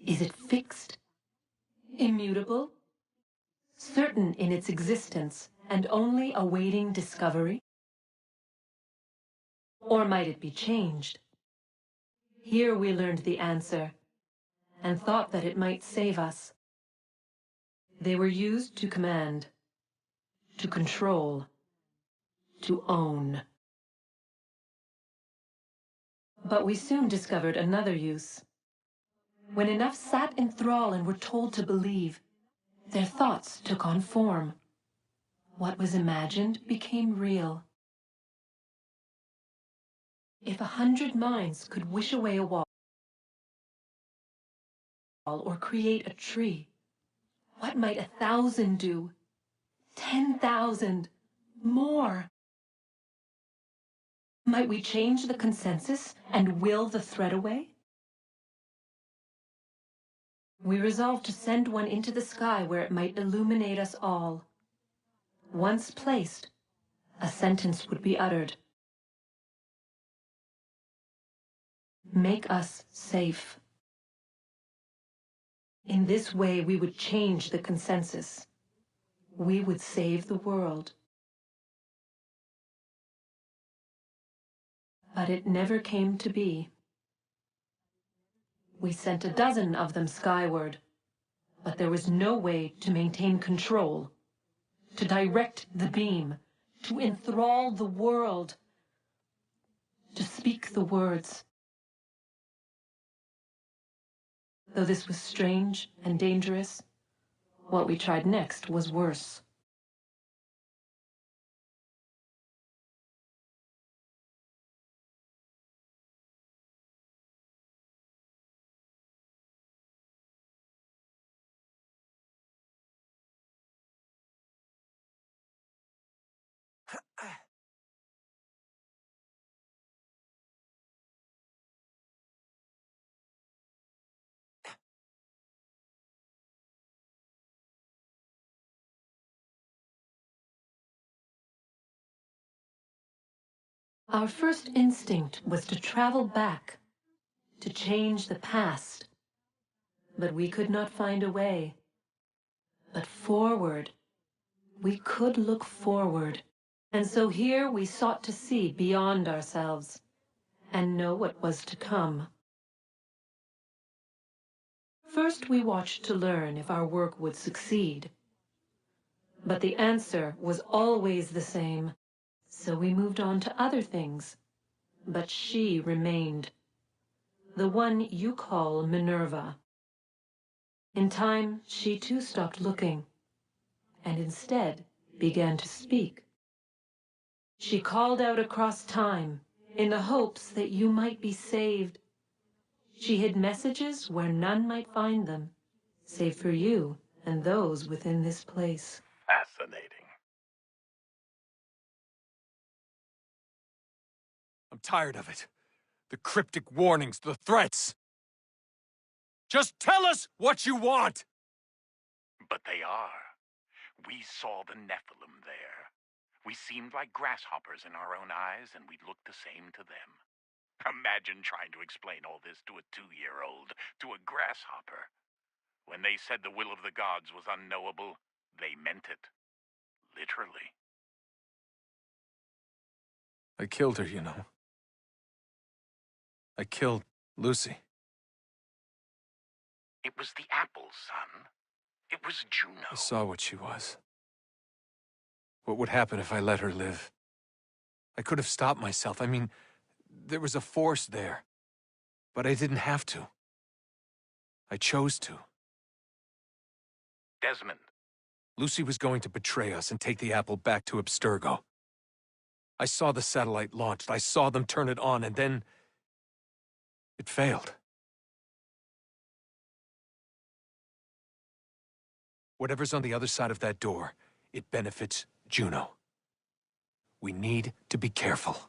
S8: Is it fixed? Immutable? Certain in its existence and only awaiting discovery? Or might it be changed? Here we learned the answer and thought that it might save us. They were used to command, to control, to own. But we soon discovered another use. When enough sat in thrall and were told to believe, their thoughts took on form. What was imagined became real. If 100 minds could wish away a wall or create a tree, what might 1,000 do? 10,000, more. Might we change the consensus and will the thread away? We resolved to send one into the sky where it might illuminate us all. Once placed, a sentence would be uttered. Make us safe. In this way, we would change the consensus. We would save the world. But it never came to be. We sent a dozen of them skyward, but there was no way to maintain control, to direct the beam, to enthrall the world, to speak the words. Though this was strange and dangerous, what we tried next was worse. Our first instinct was to travel back, to change the past. But we could not find a way. But forward, we could look forward. And so here we sought to see beyond ourselves and know what was to come. First, we watched to learn if our work would succeed. But the answer was always the same. So we moved on to other things. But she remained. The one you call Minerva. In time, she too stopped looking, and instead began to speak. She called out across time, in the hopes that you might be saved. She hid messages where none might find them, save for you and those within this place.
S22: Fascinating.
S20: I'm tired of it. The cryptic warnings, the threats. Just tell us what you want!
S22: But they are. We saw the Nephilim there. We seemed like grasshoppers in our own eyes, and we looked the same to them. Imagine trying to explain all this to a 2-year-old, to a grasshopper. When they said the will of the gods was unknowable, they meant it. Literally.
S20: I killed her, you know. I killed Lucy.
S22: It was the apple, son. It was Juno.
S20: I saw what she was. What would happen if I let her live? I could have stopped myself. I mean, there was a force there. But I didn't have to. I chose to.
S22: Desmond.
S20: Lucy was going to betray us and take the apple back to Abstergo. I saw the satellite launched. I saw them turn it on, and then it failed. Whatever's on the other side of that door, it benefits Juno. We need to be careful.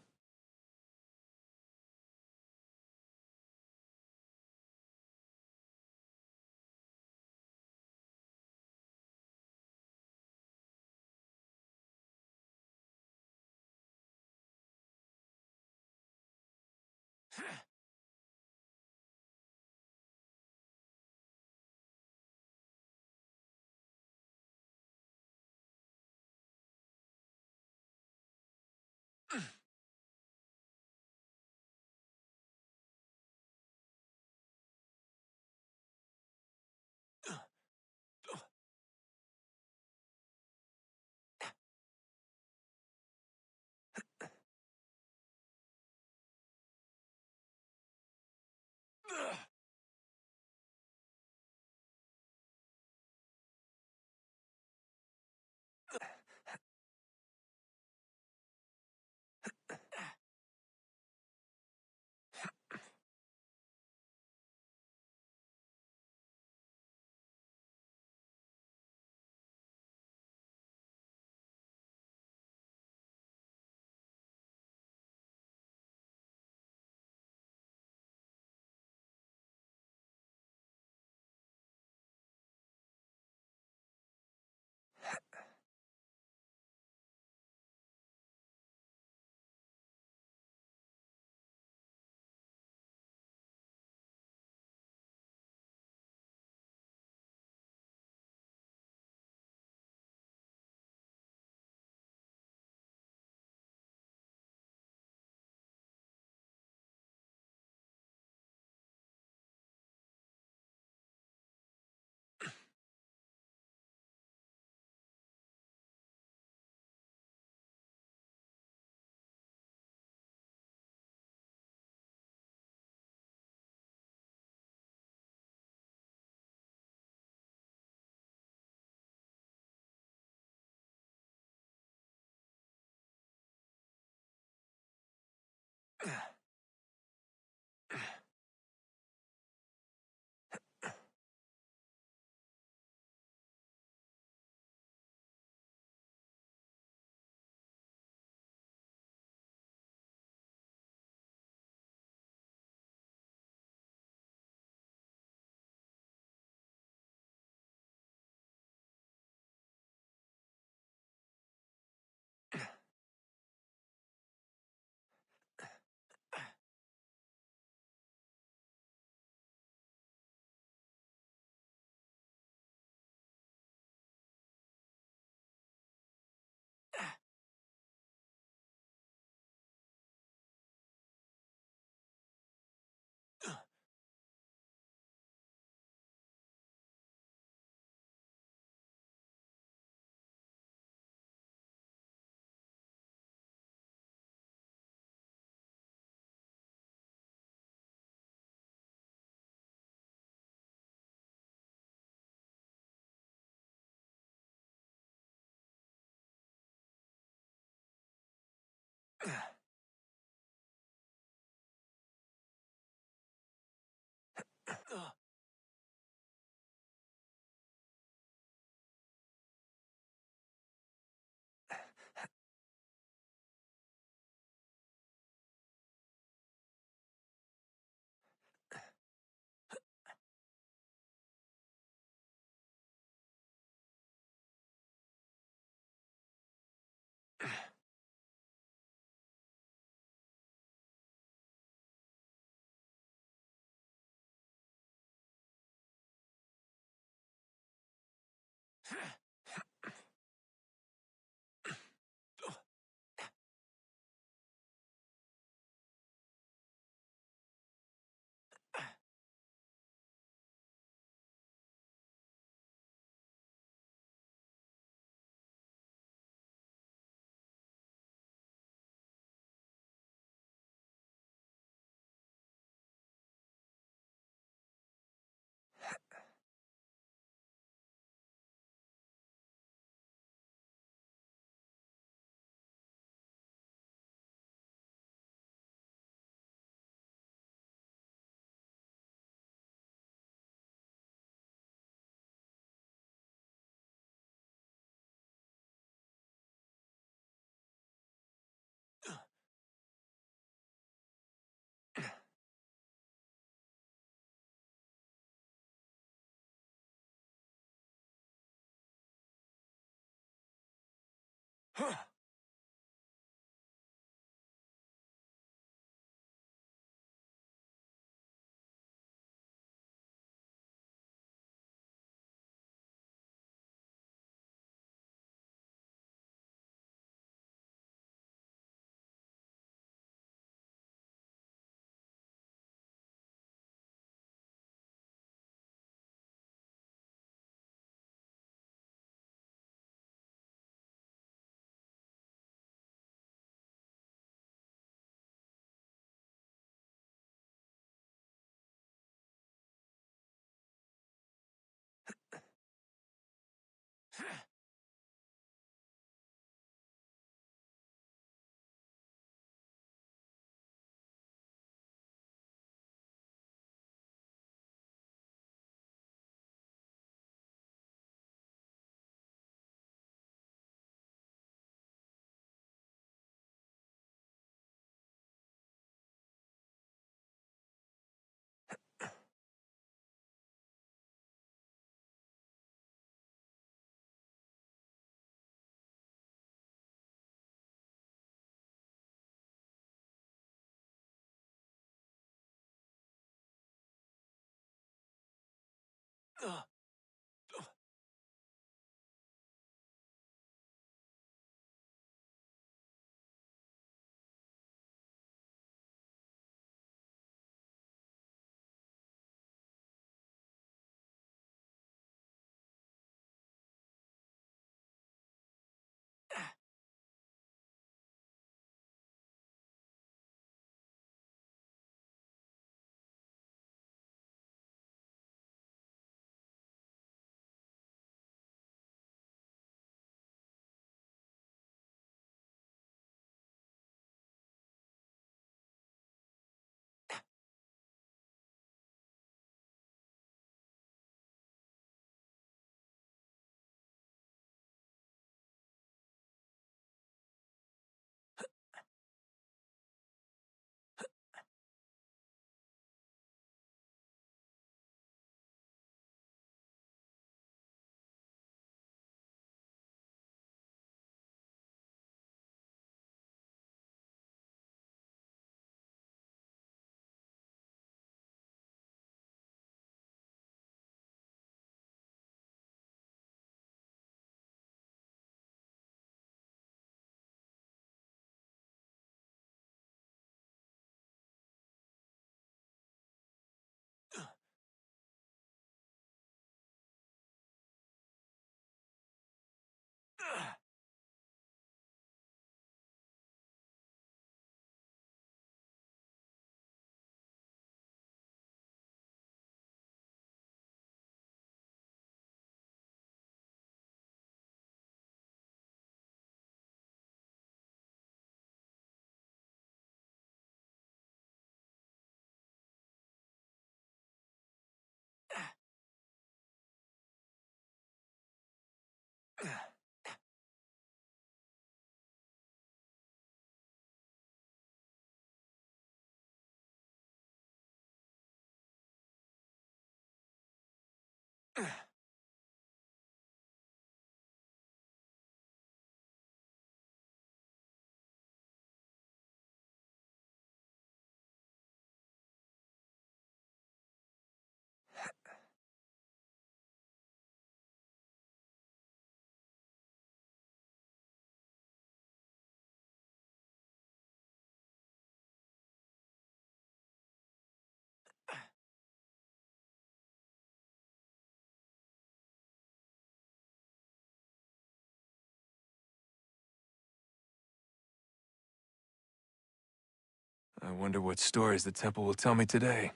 S20: I wonder what stories the temple will tell me today.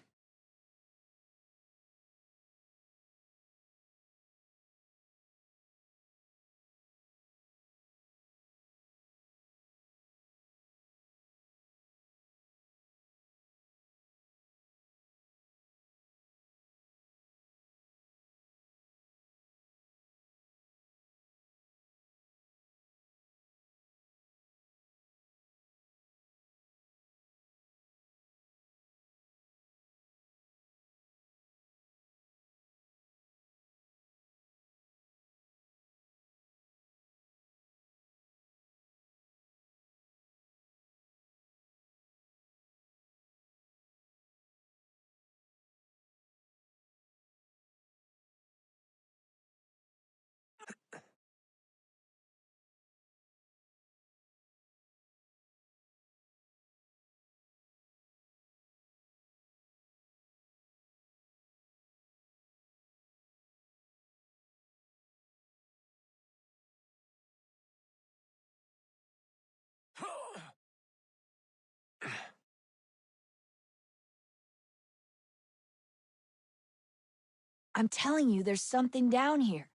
S9: I'm telling you, there's something down here.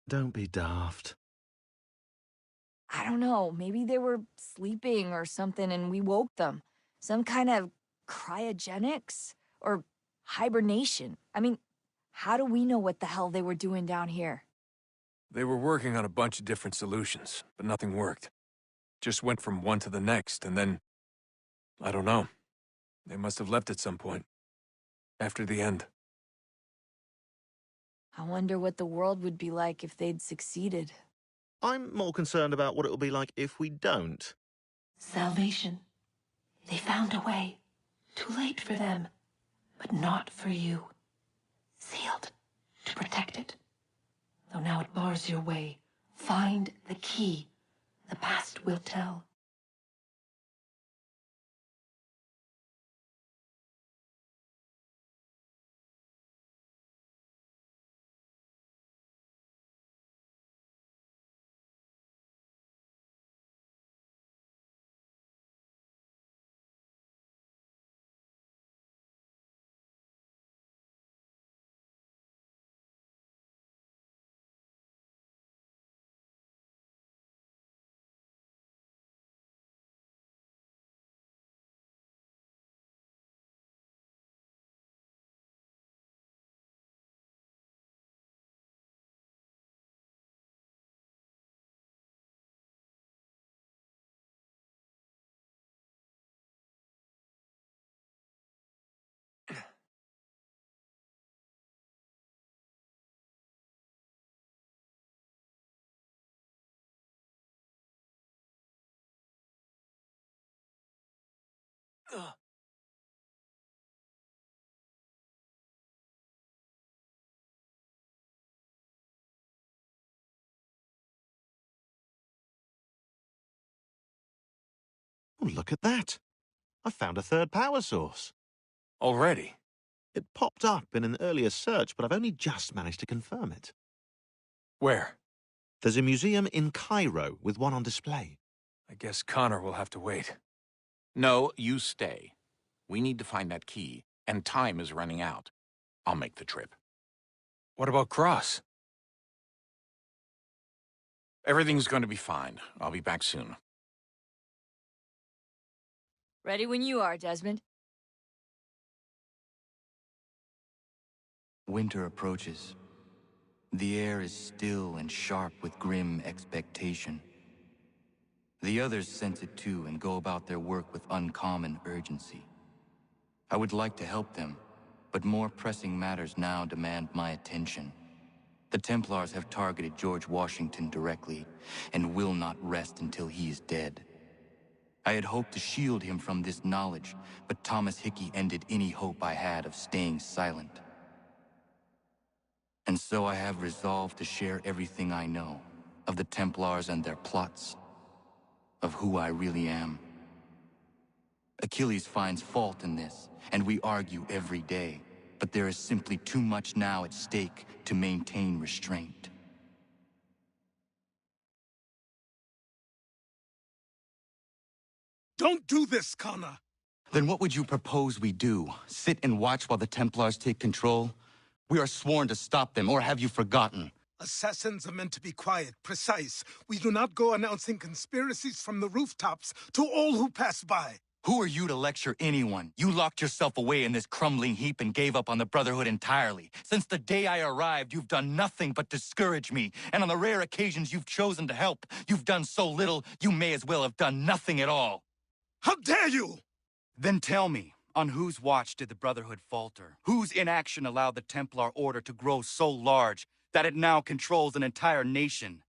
S1: Don't be daft.
S9: I don't know, maybe they were sleeping or something and we woke them. Some kind of cryogenics? Or hibernation. I mean, how do we know what the hell they were doing down here?
S20: They were working on a bunch of different solutions, but nothing worked. Just went from one to the next, and then... I don't know. They must have left at some point. After the end.
S9: I wonder what the world would be like if they'd succeeded.
S1: I'm more concerned about what it'll be like if we don't.
S8: Salvation. They found a way. Too late for them, but not for you. Sealed to protect it. Though now it bars your way. Find the key. The past will tell.
S1: Oh, look at that. I found a third power source.
S20: Already?
S1: It popped up in an earlier search, but I've only just managed to confirm it.
S20: Where?
S1: There's a museum in Cairo with one on display.
S20: I guess Connor will have to wait.
S22: No, you stay. We need to find that key, and time is running out. I'll make the trip.
S20: What about Cross?
S22: Everything's going to be fine. I'll be back soon.
S9: Ready when you are, Desmond.
S10: Winter approaches. The air is still and sharp with grim expectation. The others sense it too and go about their work with uncommon urgency. I would like to help them, but more pressing matters now demand my attention. The Templars have targeted George Washington directly, and will not rest until he is dead. I had hoped to shield him from this knowledge, but Thomas Hickey ended any hope I had of staying silent. And so I have resolved to share everything I know, of the Templars and their plots, of who I really am. Achilles finds fault in this, and we argue every day, but there is simply too much now at stake to maintain restraint.
S11: Don't do this, Connor!
S10: Then what would you propose we do? Sit and watch while the Templars take control? We are sworn to stop them, or have you forgotten?
S11: Assassins are meant to be quiet, precise. We do not go announcing conspiracies from the rooftops to all who pass by.
S10: Who are you to lecture anyone? You locked yourself away in this crumbling heap and gave up on the Brotherhood entirely. Since the day I arrived, you've done nothing but discourage me. And on the rare occasions you've chosen to help, you've done so little, you may as well have done nothing at all.
S11: How dare you!
S10: Then tell me, on whose watch did the Brotherhood falter? Whose inaction allowed the Templar Order to grow so large that it now controls an entire nation?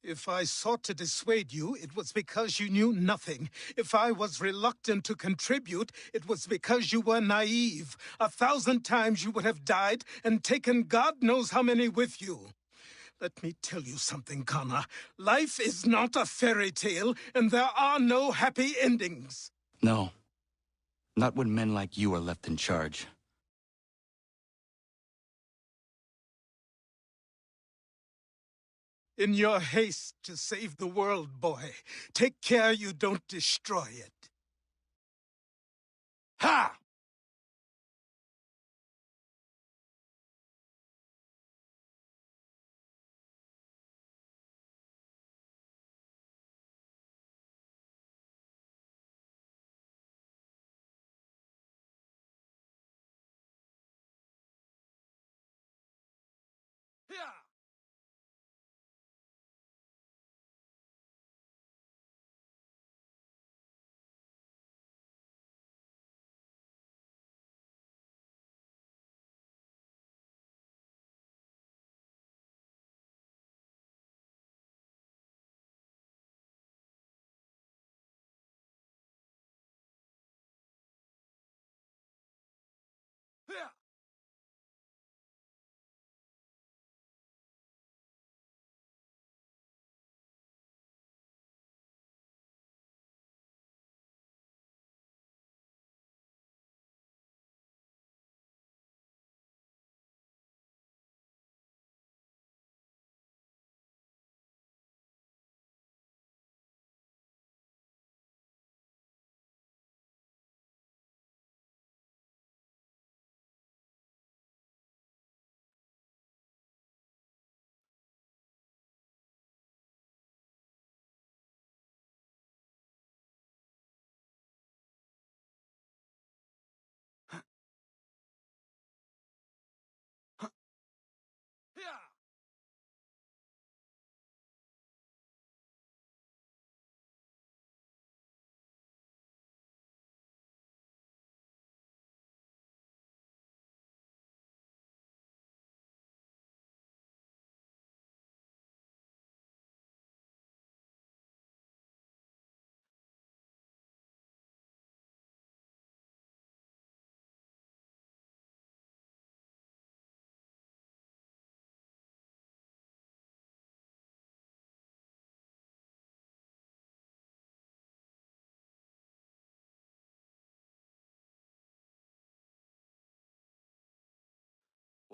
S11: If I sought to dissuade you, it was because you knew nothing. If I was reluctant to contribute, it was because you were naive. 1,000 times you would have died and taken God knows how many with you. Let me tell you something, Connor. Life is not a fairy tale, and there are no happy endings.
S10: No. Not when men like you are left in charge.
S11: In your haste to save the world, boy, take care you don't destroy it. Ha!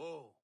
S13: Whoa.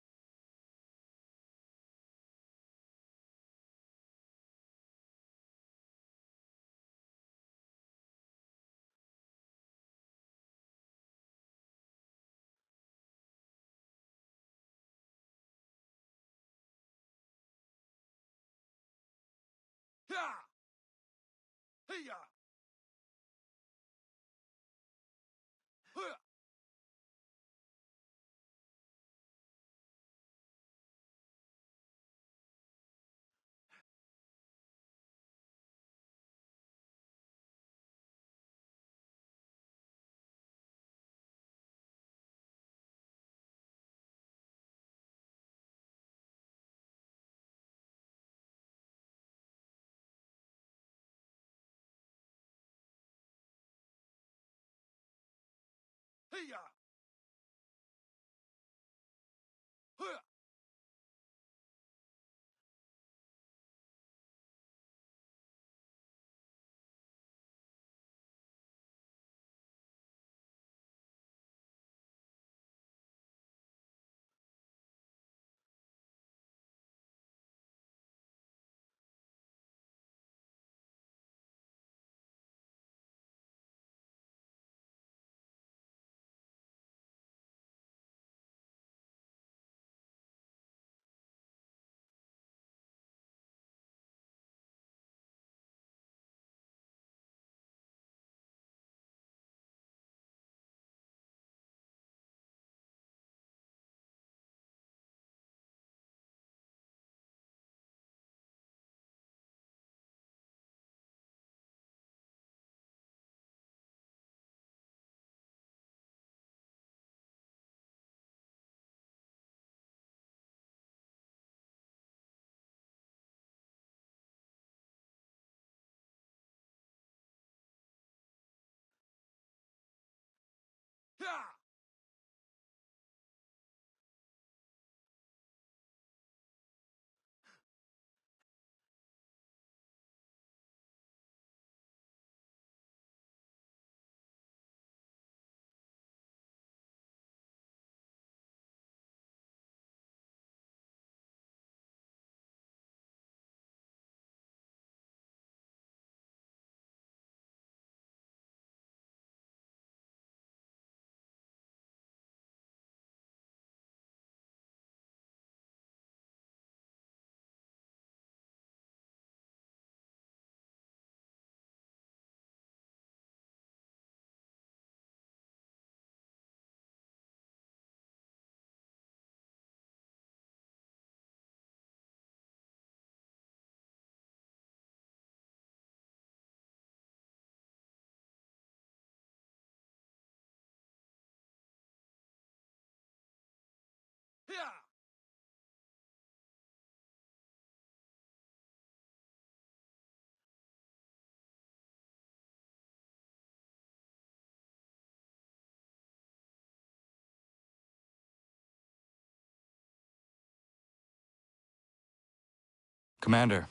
S10: Commander,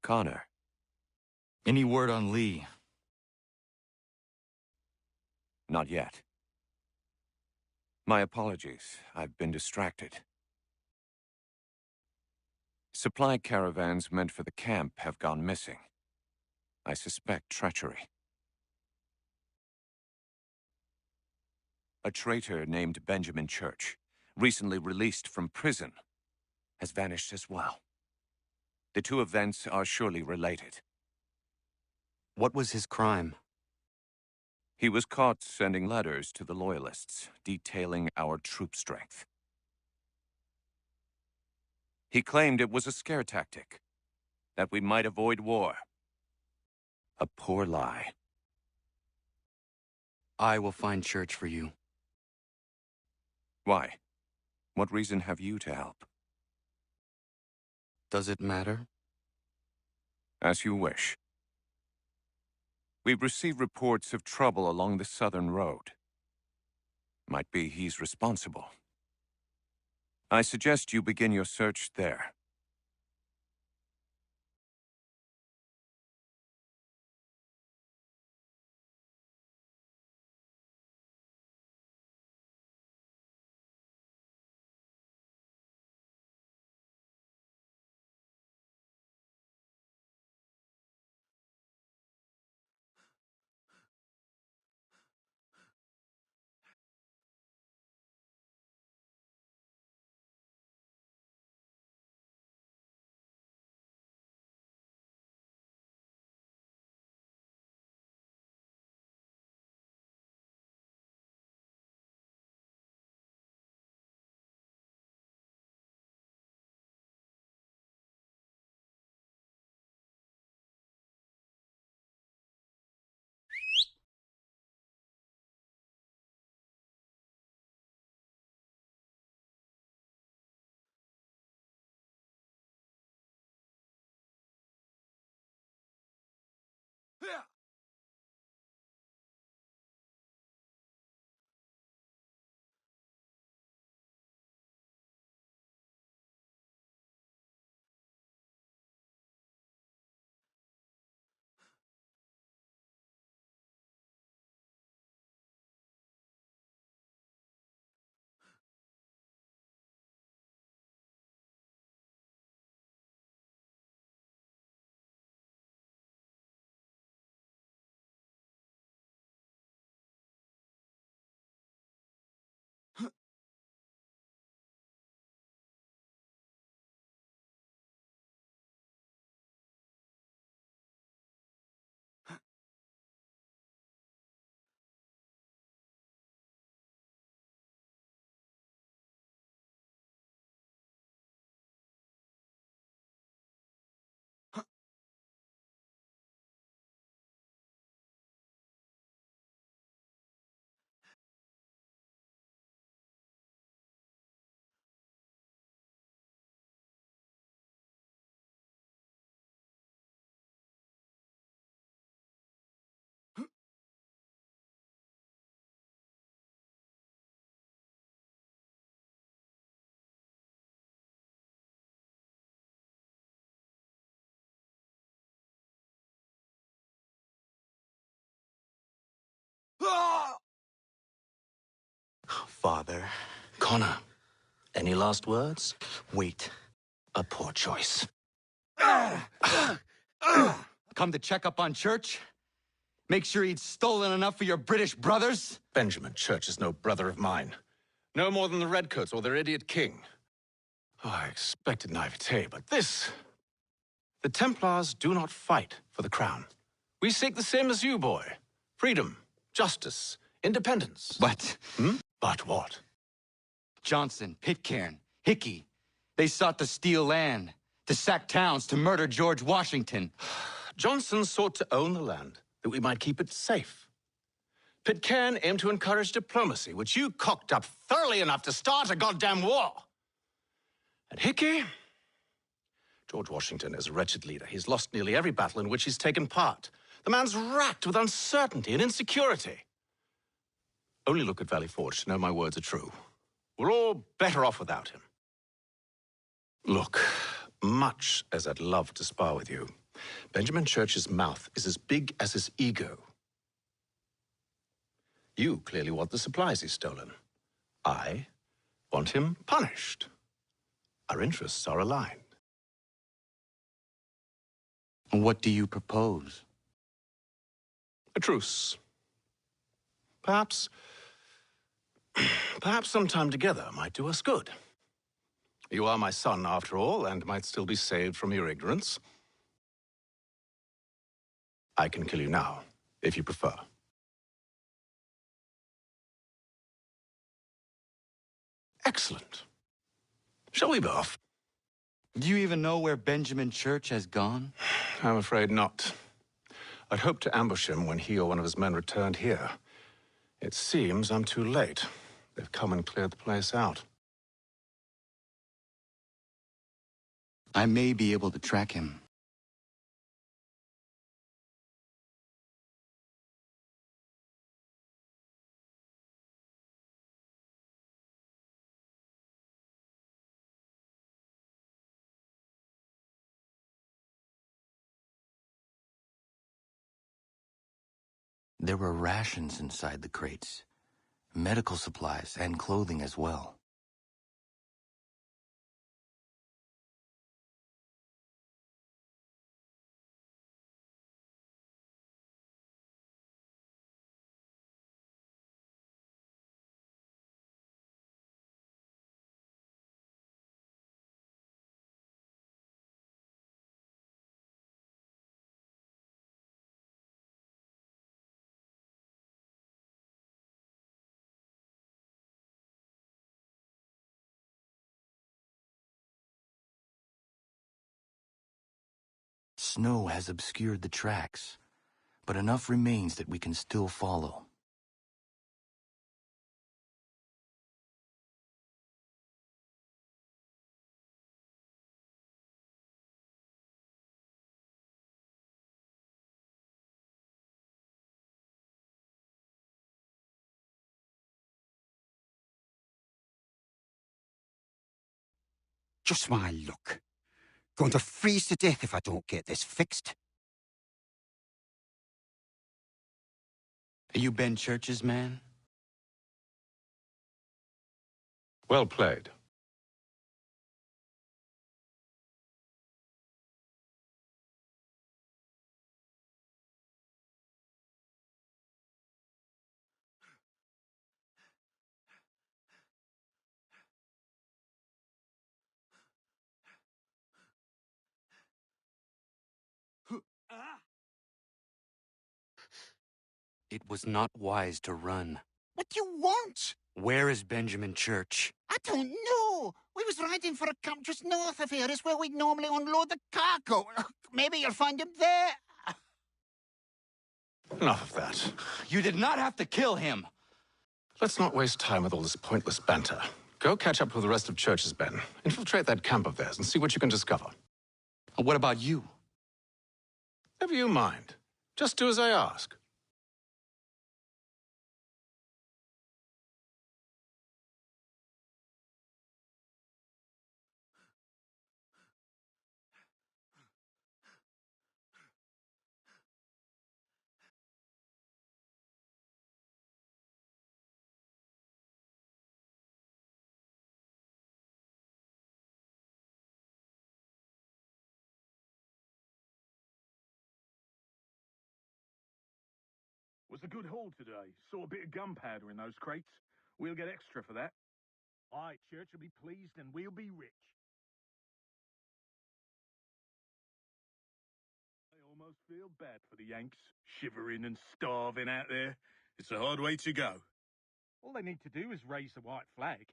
S2: Connor.
S10: any word on Lee?
S2: Not yet. My apologies. I've been distracted. Supply caravans meant for the camp have gone missing. I suspect treachery. A traitor named Benjamin Church, recently released from prison, has vanished as well. The two events are surely related.
S10: What was his crime?
S2: He was caught sending letters to the Loyalists, detailing our troop strength. He claimed it was a scare tactic, that we might avoid war. A poor lie.
S10: I will find Church for you.
S2: Why? What reason have you to help?
S10: Does it matter?
S2: As you wish. We've received reports of trouble along the southern road. Might be he's responsible. I suggest you begin your search there.
S7: Father. Connor, any last words? Wait. A poor choice.
S10: Come to check up on Church? Make sure he'd stolen enough for your British brothers?
S20: Benjamin Church is no brother of mine. No more than the Redcoats or their idiot king. Oh, I expected naivete, but this... The Templars do not fight for the crown. We seek the same as you, boy. Freedom, justice, independence.
S10: But...
S20: But what?
S10: Johnson, Pitcairn, Hickey, they sought to steal land, to sack towns, to murder George Washington.
S20: Johnson sought to own the land, that we might keep it safe. Pitcairn aimed to encourage diplomacy, which you cocked up thoroughly enough to start a goddamn war. And Hickey? George Washington is a wretched leader. He's lost nearly every battle in which he's taken part. The man's racked with uncertainty and insecurity. Only look at Valley Forge to know my words are true. We're all better off without him. Look, much as I'd love to spar with you, Benjamin Church's mouth is as big as his ego. You clearly want the supplies he's stolen. I want him punished. Our interests are aligned.
S10: What do you propose?
S20: A truce. Perhaps some time together might do us good. You are my son, after all, and might still be saved from your ignorance. I can kill you now, if you prefer. Excellent. Shall we be off?
S10: Do you even know where Benjamin Church has gone?
S20: I'm afraid not. I'd hoped to ambush him when he or one of his men returned here. It seems I'm too late. They've come and cleared the place out.
S10: I may be able to track him. There were rations inside the crates, medical supplies and clothing as well. Snow has obscured the tracks, but enough remains that we can still follow.
S6: Just my luck. Going to freeze to death if I don't get this fixed.
S10: Are you Ben Church's man?
S20: Well played.
S10: It was not wise to run.
S6: What do you want?
S10: Where is Benjamin Church?
S6: I don't know. We was riding for a camp just north of here. It's where we'd normally unload the cargo. Maybe you'll find him there.
S20: Enough of that.
S10: You did not have to kill him.
S20: Let's not waste time with all this pointless banter. Go catch up with the rest of Church's men. Infiltrate that camp of theirs and see what you can discover.
S10: What about you?
S20: Never you mind. Just do as I ask.
S12: Was a good haul today. Saw a bit of gunpowder in those crates. We'll get extra for that. Aye, Church will be pleased and we'll be rich. I almost feel bad for the Yanks, shivering and starving out there. It's a hard way to go. All they need to do is raise the white flag.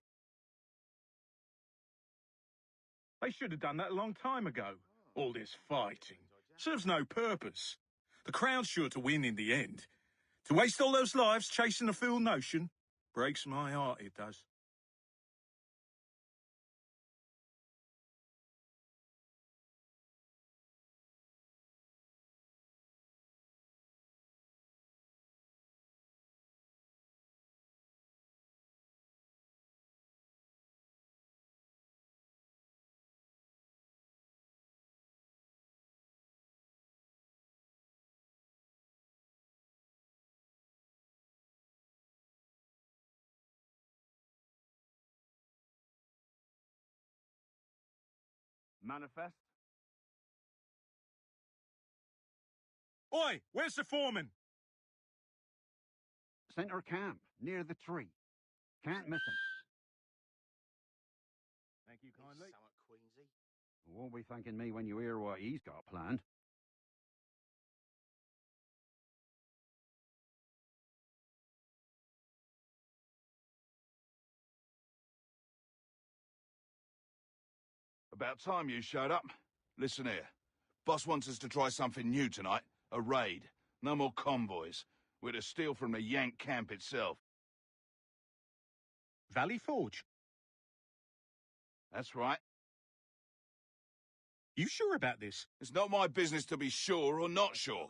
S12: They should have done that a long time ago. All this fighting serves no purpose. The Crown's sure to win in the end. To waste all those lives chasing a fool notion breaks my heart, it does.
S4: Manifest?
S12: Oi, where's the foreman?
S4: Center camp, near the tree. Can't miss him.
S12: Thank you kindly.
S4: Won't be thanking me when you hear what he's got planned.
S14: About time you showed up. Listen here. Boss wants us to try something new tonight. A raid. No more convoys. We're to steal from the Yank camp itself.
S12: Valley Forge?
S14: That's right.
S12: You sure about this?
S14: It's not my business to be sure or not sure.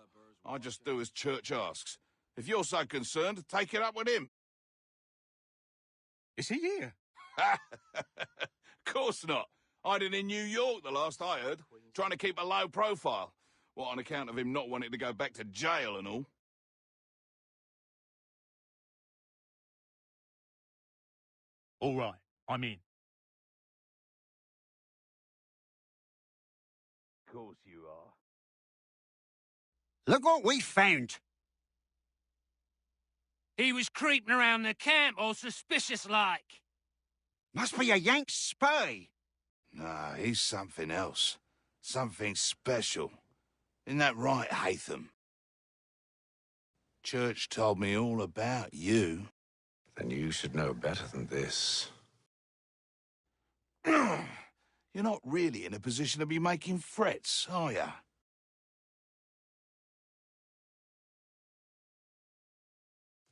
S14: I just do as Church asks. If you're so concerned, take it up with him.
S12: Is he here?
S14: Of course not. Hiding in New York, the last I heard. Trying to keep a low profile. What, on account of him not wanting to go back to jail and all?
S12: All right, I'm in.
S4: Of course you are.
S6: Look what we found.
S13: He was creeping around the camp all suspicious-like.
S6: Must be a Yank spy.
S14: Nah, he's something else. Something special. Isn't that right, Hatham? Church told me all about you.
S2: Then you should know better than this.
S14: You're not really in a position to be making threats, are you?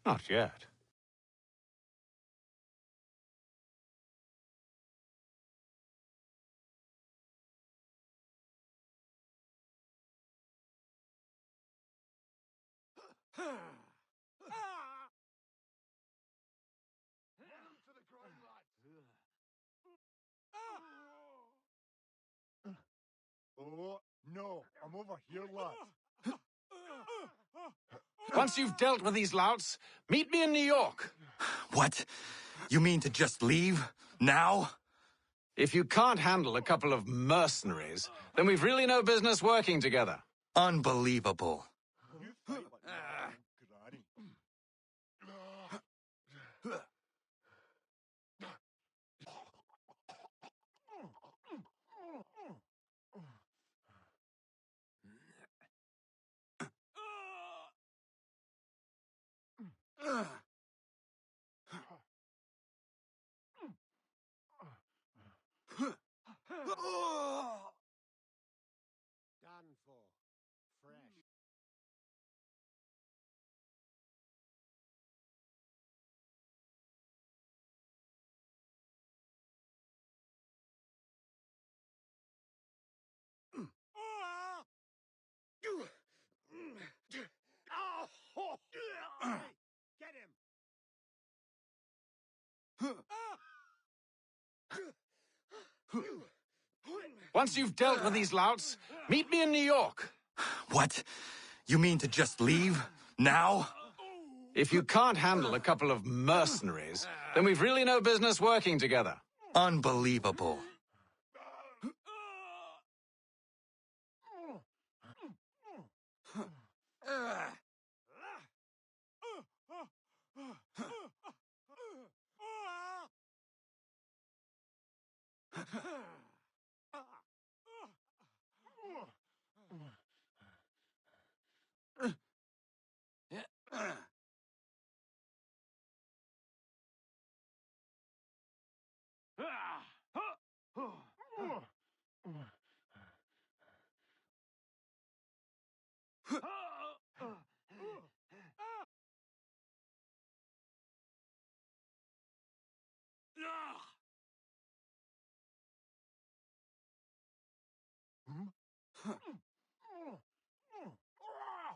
S2: Not yet.
S5: Oh, no, I'm over here, lads.
S20: Once you've dealt with these louts, meet me in New York.
S16: What? You mean to just leave? Now?
S20: If you can't handle a couple of mercenaries, then we've really no business working together.
S16: Unbelievable.
S5: Done for. Fresh. Get him!
S20: Once you've dealt with these louts, meet me in New York.
S16: What? You mean to just leave? Now?
S20: If you can't handle a couple of mercenaries, then we've really no business working together.
S16: Unbelievable.
S23: That one looks a wee bit like...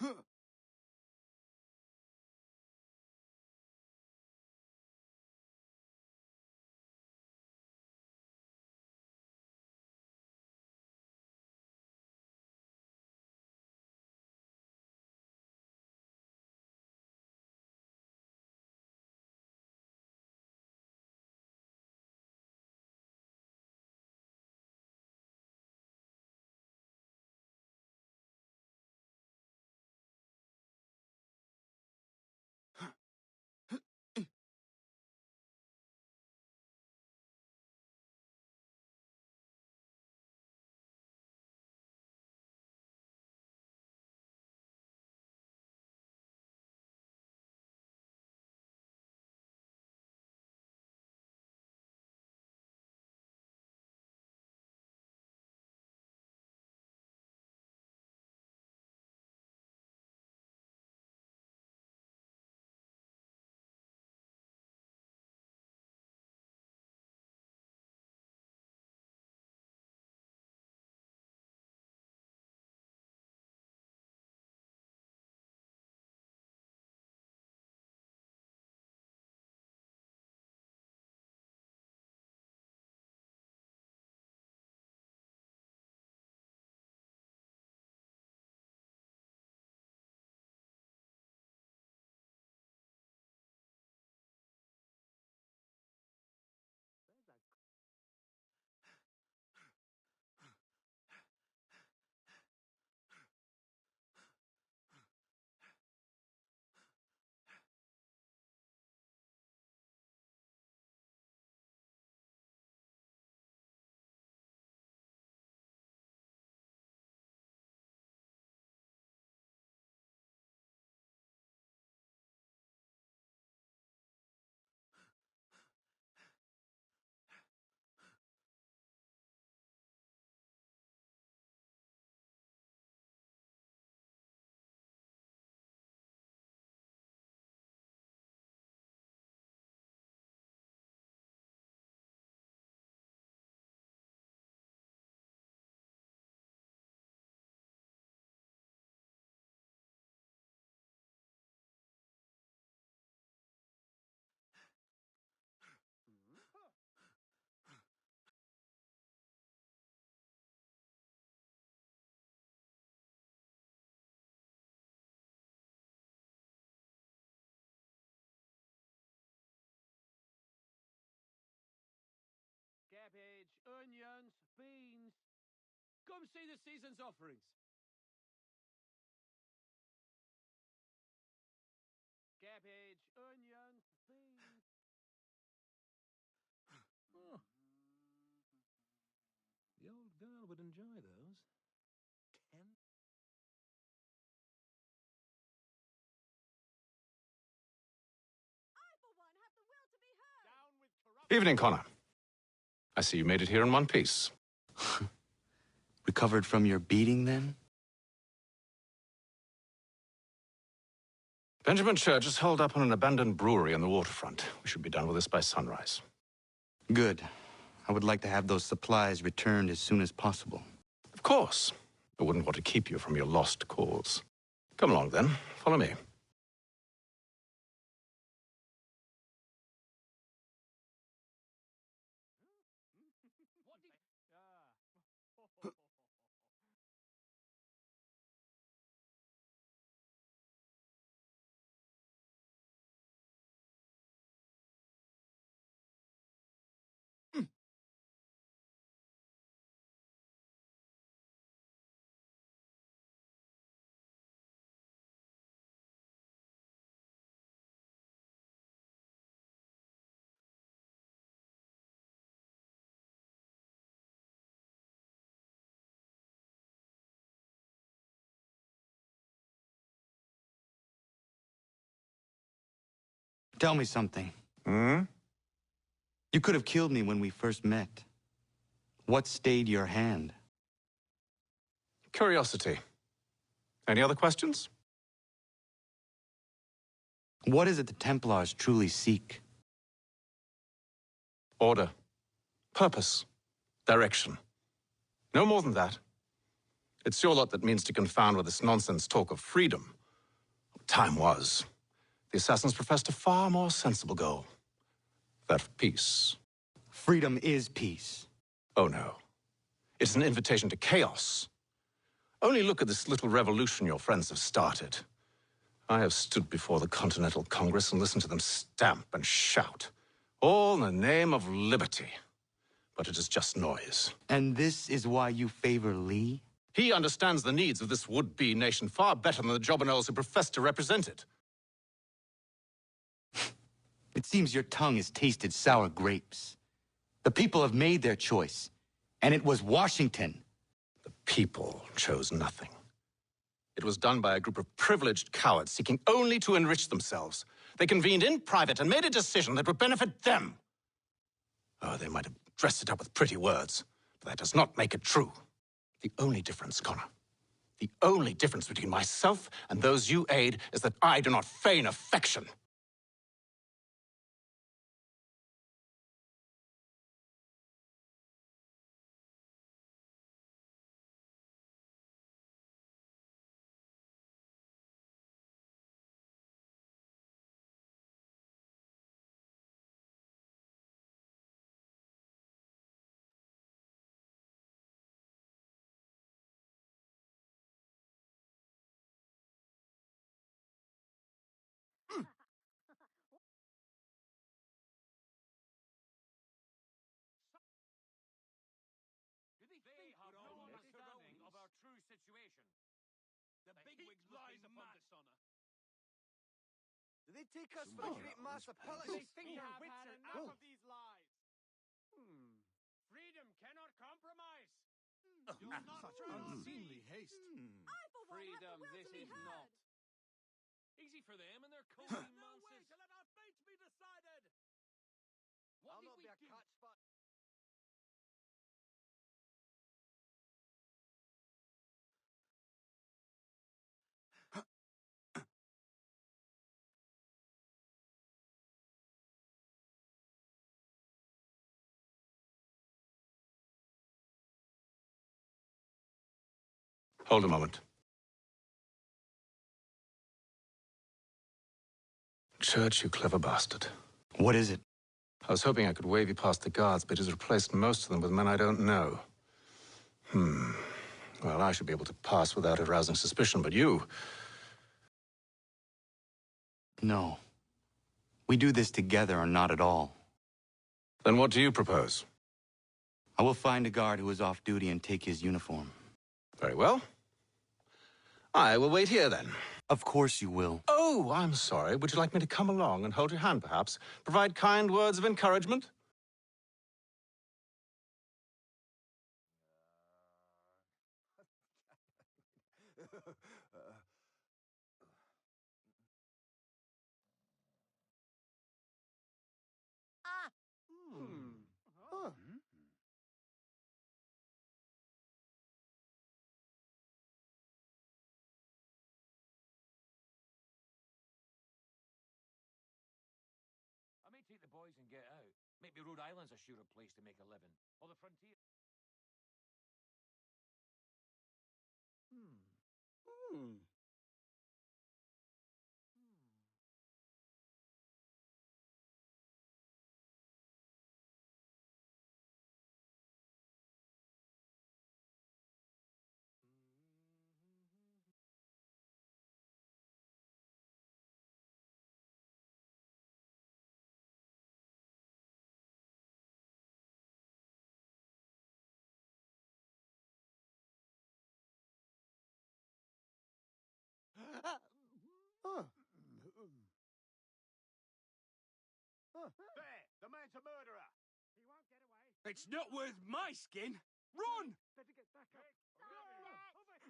S13: Huh.
S15: onions, beans. Come see the season's offerings. Cabbage, onions, beans.
S17: Oh. The old girl would enjoy those. 10.
S3: Evening, Connor. I see you made it here in one piece.
S10: Recovered from your beating, then?
S3: Benjamin Church is holed up on an abandoned brewery on the waterfront. We should be done with this by sunrise.
S10: Good. I would like to have those supplies returned as soon as possible.
S3: Of course. I wouldn't want to keep you from your lost cause. Come along, then. Follow me.
S10: Tell me something.
S3: Hmm?
S10: You could have killed me when we first met. What stayed your hand?
S3: Curiosity. Any other questions?
S10: What is it the Templars truly seek?
S3: Order. Purpose. Direction. No more than that. It's your lot that means to confound with this nonsense talk of freedom. Time was. The assassins professed a far more sensible goal. That of peace.
S10: Freedom is peace.
S3: Oh, no. It's an invitation to chaos. Only look at this little revolution your friends have started. I have stood before the Continental Congress and listened to them stamp and shout, all in the name of liberty. But it is just noise.
S10: And this is why you favor Lee?
S3: He understands the needs of this would-be nation far better than the jobberknolls who profess to represent it.
S10: It seems your tongue has tasted sour grapes. The people have made their choice, and it was Washington.
S3: The people chose nothing. It was done by a group of privileged cowards seeking only to enrich themselves. They convened in private and made a decision that would benefit them. Oh, they might have dressed it up with pretty words, but that does not make it true. The only difference, Connor, the only difference between myself and those you aid is that I do not feign affection.
S15: They have no understanding of our true situation. The bigwigs lies upon dishonor.
S5: Do they take us for a great mass of politics?
S15: They think their wits are enough of these lies. Freedom cannot compromise. Do not
S4: Such unseemly haste.
S15: Freedom, this is not. Easy for them and their cozy no way to let our fates be decided. What
S5: I'll
S15: did
S5: not
S15: we
S5: be a
S15: do?
S5: catch spot.
S3: Hold a moment. Church, you clever bastard.
S10: What is it?
S3: I was hoping I could wave you past the guards, but he's replaced most of them with men I don't know. Well, I should be able to pass without arousing suspicion, but you...
S10: No. We do this together or not at all.
S3: Then what do you propose?
S10: I will find a guard who is off duty and take his uniform.
S3: Very well. I will wait here, then.
S10: Of course you will.
S3: Oh, I'm sorry. Would you like me to come along and hold your hand, perhaps? Provide kind words of encouragement?
S18: I may take the boys and get out. Maybe Rhode Island's a surer place to make a living. Or the frontier.
S13: There! The man's a murderer! He won't get away. It's not worth my skin! Run! Better get back up. Over here!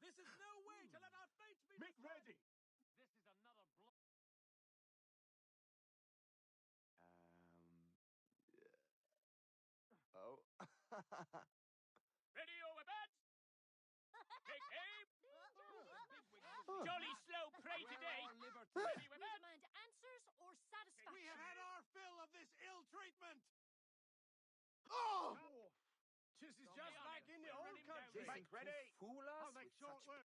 S15: This is no way to let our fates be
S14: Make ready!
S18: This is another blow.
S5: Oh.
S18: Ready your weapons? Take aim! Jolly slow prey today. Ready weapons?
S8: Demand answers or satisfaction.
S15: We have had our fill of this ill treatment.
S5: Oh!
S15: This is just like in the old country.
S13: Make ready!
S7: Fool us
S15: I'll make
S7: with
S15: short
S7: such
S15: work.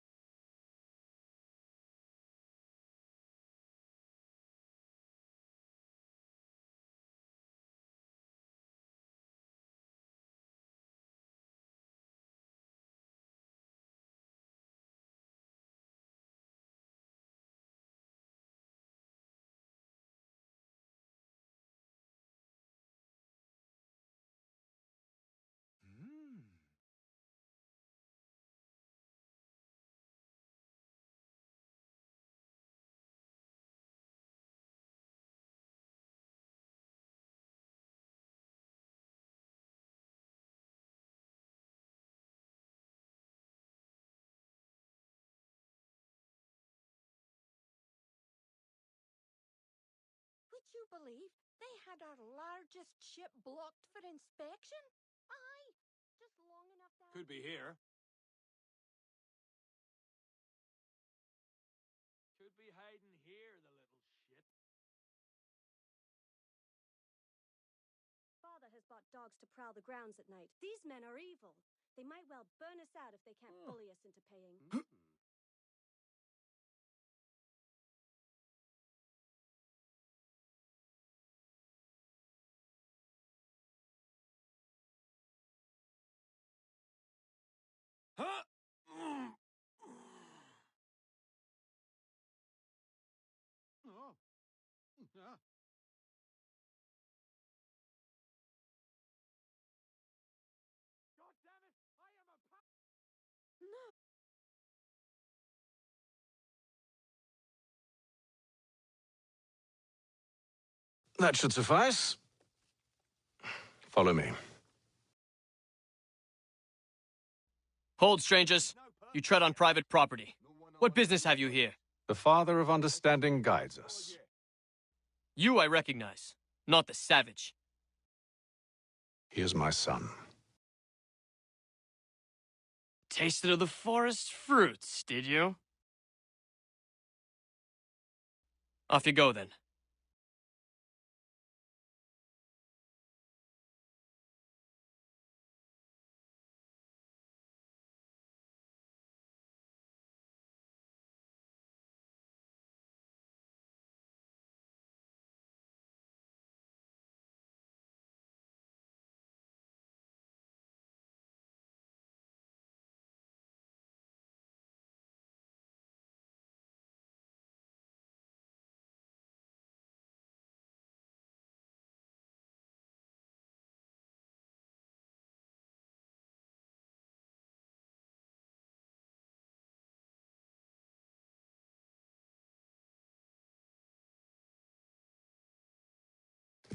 S8: Would you believe they had our largest ship blocked for inspection? Aye, just long enough to...
S23: Could be here.
S18: Could be hiding here, the little shit.
S8: Father has bought dogs to prowl the grounds at night. These men are evil. They might well burn us out if they can't bully us into paying.
S23: Huh?
S15: Oh. Ah.
S18: God damn it! I am a
S8: No.
S3: That should suffice. Follow me.
S19: Hold, strangers. You tread on private property. What business have you here?
S3: The Father of Understanding guides us.
S19: You I recognize, not the savage.
S3: He is my son.
S19: Tasted of the forest fruits, did you? Off you go, then.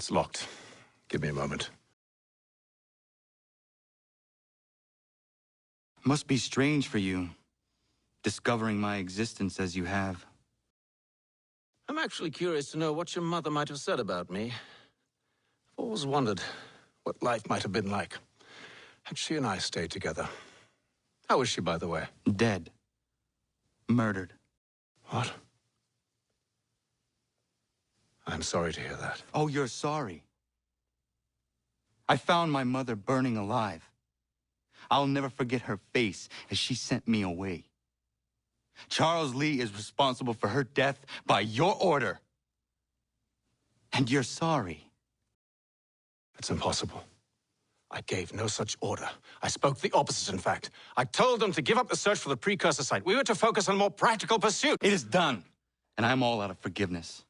S3: It's locked. Give me a moment.
S10: Must be strange for you, discovering my existence as you have.
S3: I'm actually curious to know what your mother might have said about me. I've always wondered what life might have been like had she and I stayed together. How is she, by the way?
S10: Dead. Murdered.
S3: What? I'm sorry to hear that.
S10: Oh, you're sorry. I found my mother burning alive. I'll never forget her face as she sent me away. Charles Lee is responsible for her death by your order. And you're sorry.
S3: It's impossible. I gave no such order. I spoke the opposite, in fact. I told them to give up the search for the precursor site. We were to focus on more practical pursuit.
S10: It is done, and I'm all out of forgiveness.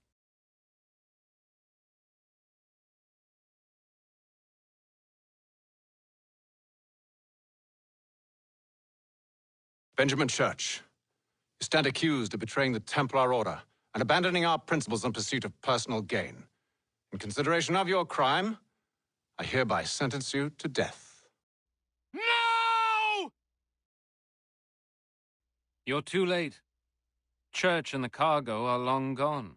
S3: Benjamin Church, you stand accused of betraying the Templar Order and abandoning our principles in pursuit of personal gain. In consideration of your crime, I hereby sentence you to death.
S19: No!
S17: You're too late. Church and the cargo are long gone.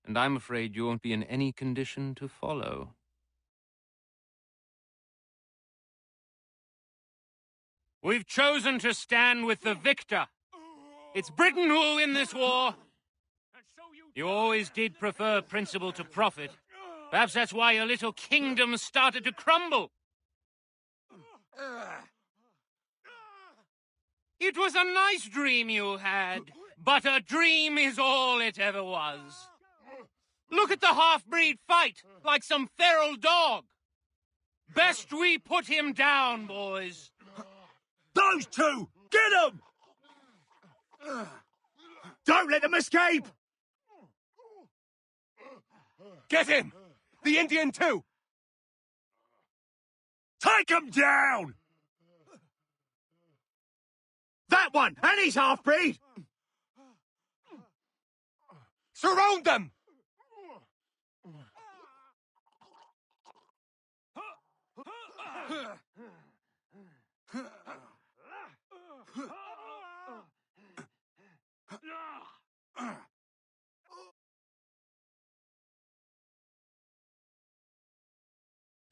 S17: And I'm afraid you won't be in any condition to follow.
S19: We've chosen to stand with the victor. It's Britain who will win this war. You always did prefer principle to profit. Perhaps that's why your little kingdom started to crumble. It was a nice dream you had, but a dream is all it ever was. Look at the half-breed fight, like some feral dog. Best we put him down, boys.
S13: Those two! Get them! Don't let them escape!
S20: Get him! The Indian too!
S13: Take him down! That one! And he's half-breed!
S20: Surround them!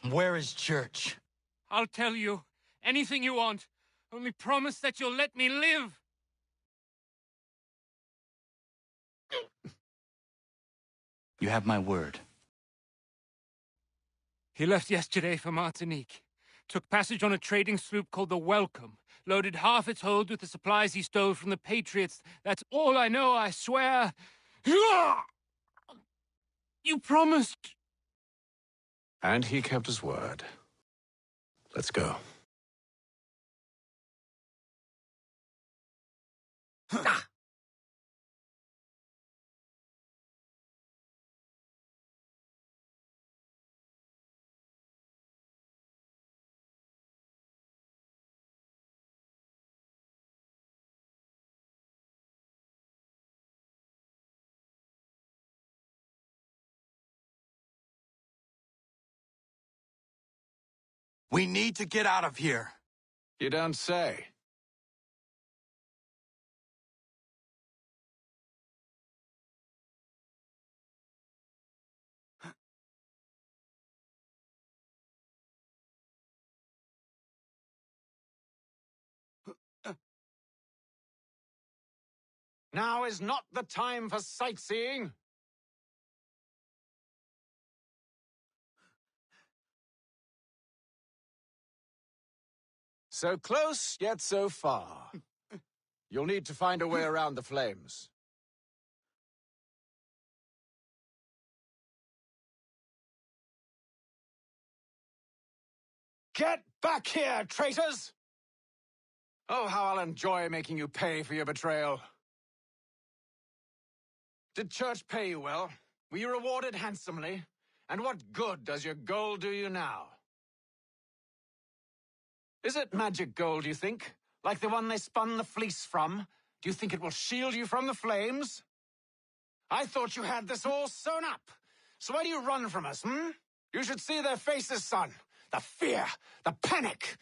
S16: Where is Church?
S19: I'll tell you anything you want. Only promise that you'll let me live.
S10: You have my word.
S19: He left yesterday for Martinique. Took passage on a trading sloop called the Welcome. Loaded half its hold with the supplies he stole from the Patriots. That's all I know, I swear. You promised.
S3: And he kept his word. Let's go.
S16: We need to get out of here.
S3: You don't say. Now is not the time for sightseeing. So close, yet so far. You'll need to find a way around the flames. Get back here, traitors! Oh, how I'll enjoy making you pay for your betrayal. Did Church pay you well? Were you rewarded handsomely? And what good does your gold do you now? Is it magic gold, you think? Like the one they spun the fleece from? Do you think it will shield you from the flames? I thought you had this all sewn up. So why do you run from us, hmm? You should see their faces, son. The fear, the panic.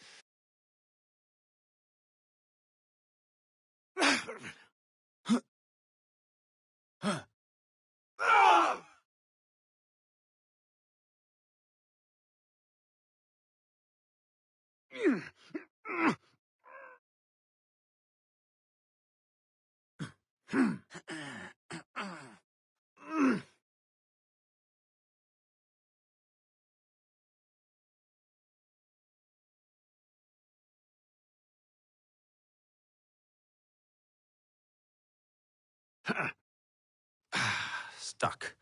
S3: Stuck.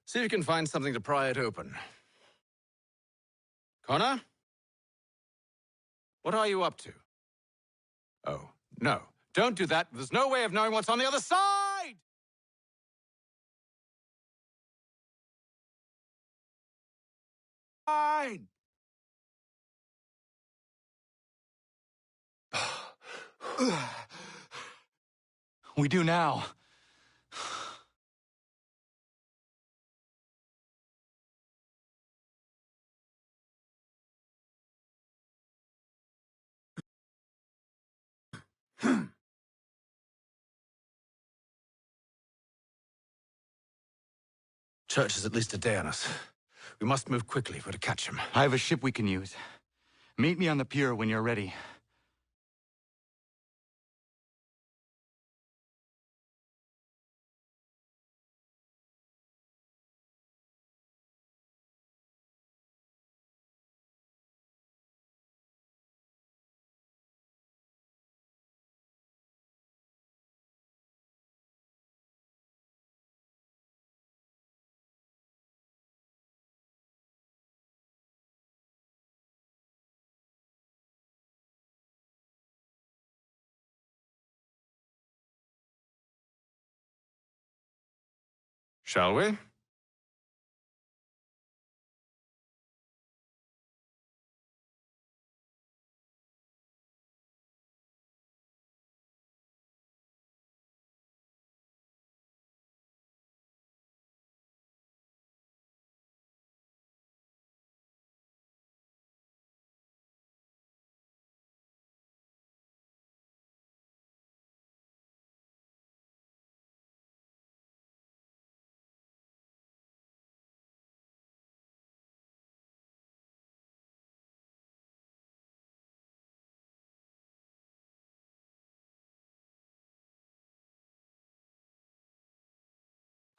S3: See if you can find something to pry it open. Connor? What are you up to? Oh, no. Don't do that. There's no way of knowing what's on the other side! Fine!
S16: We do now.
S3: Church is at least a day on us. We must move quickly if we're to catch him.
S10: I have a ship we can use. Meet me on the pier when you're ready.
S3: Shall we?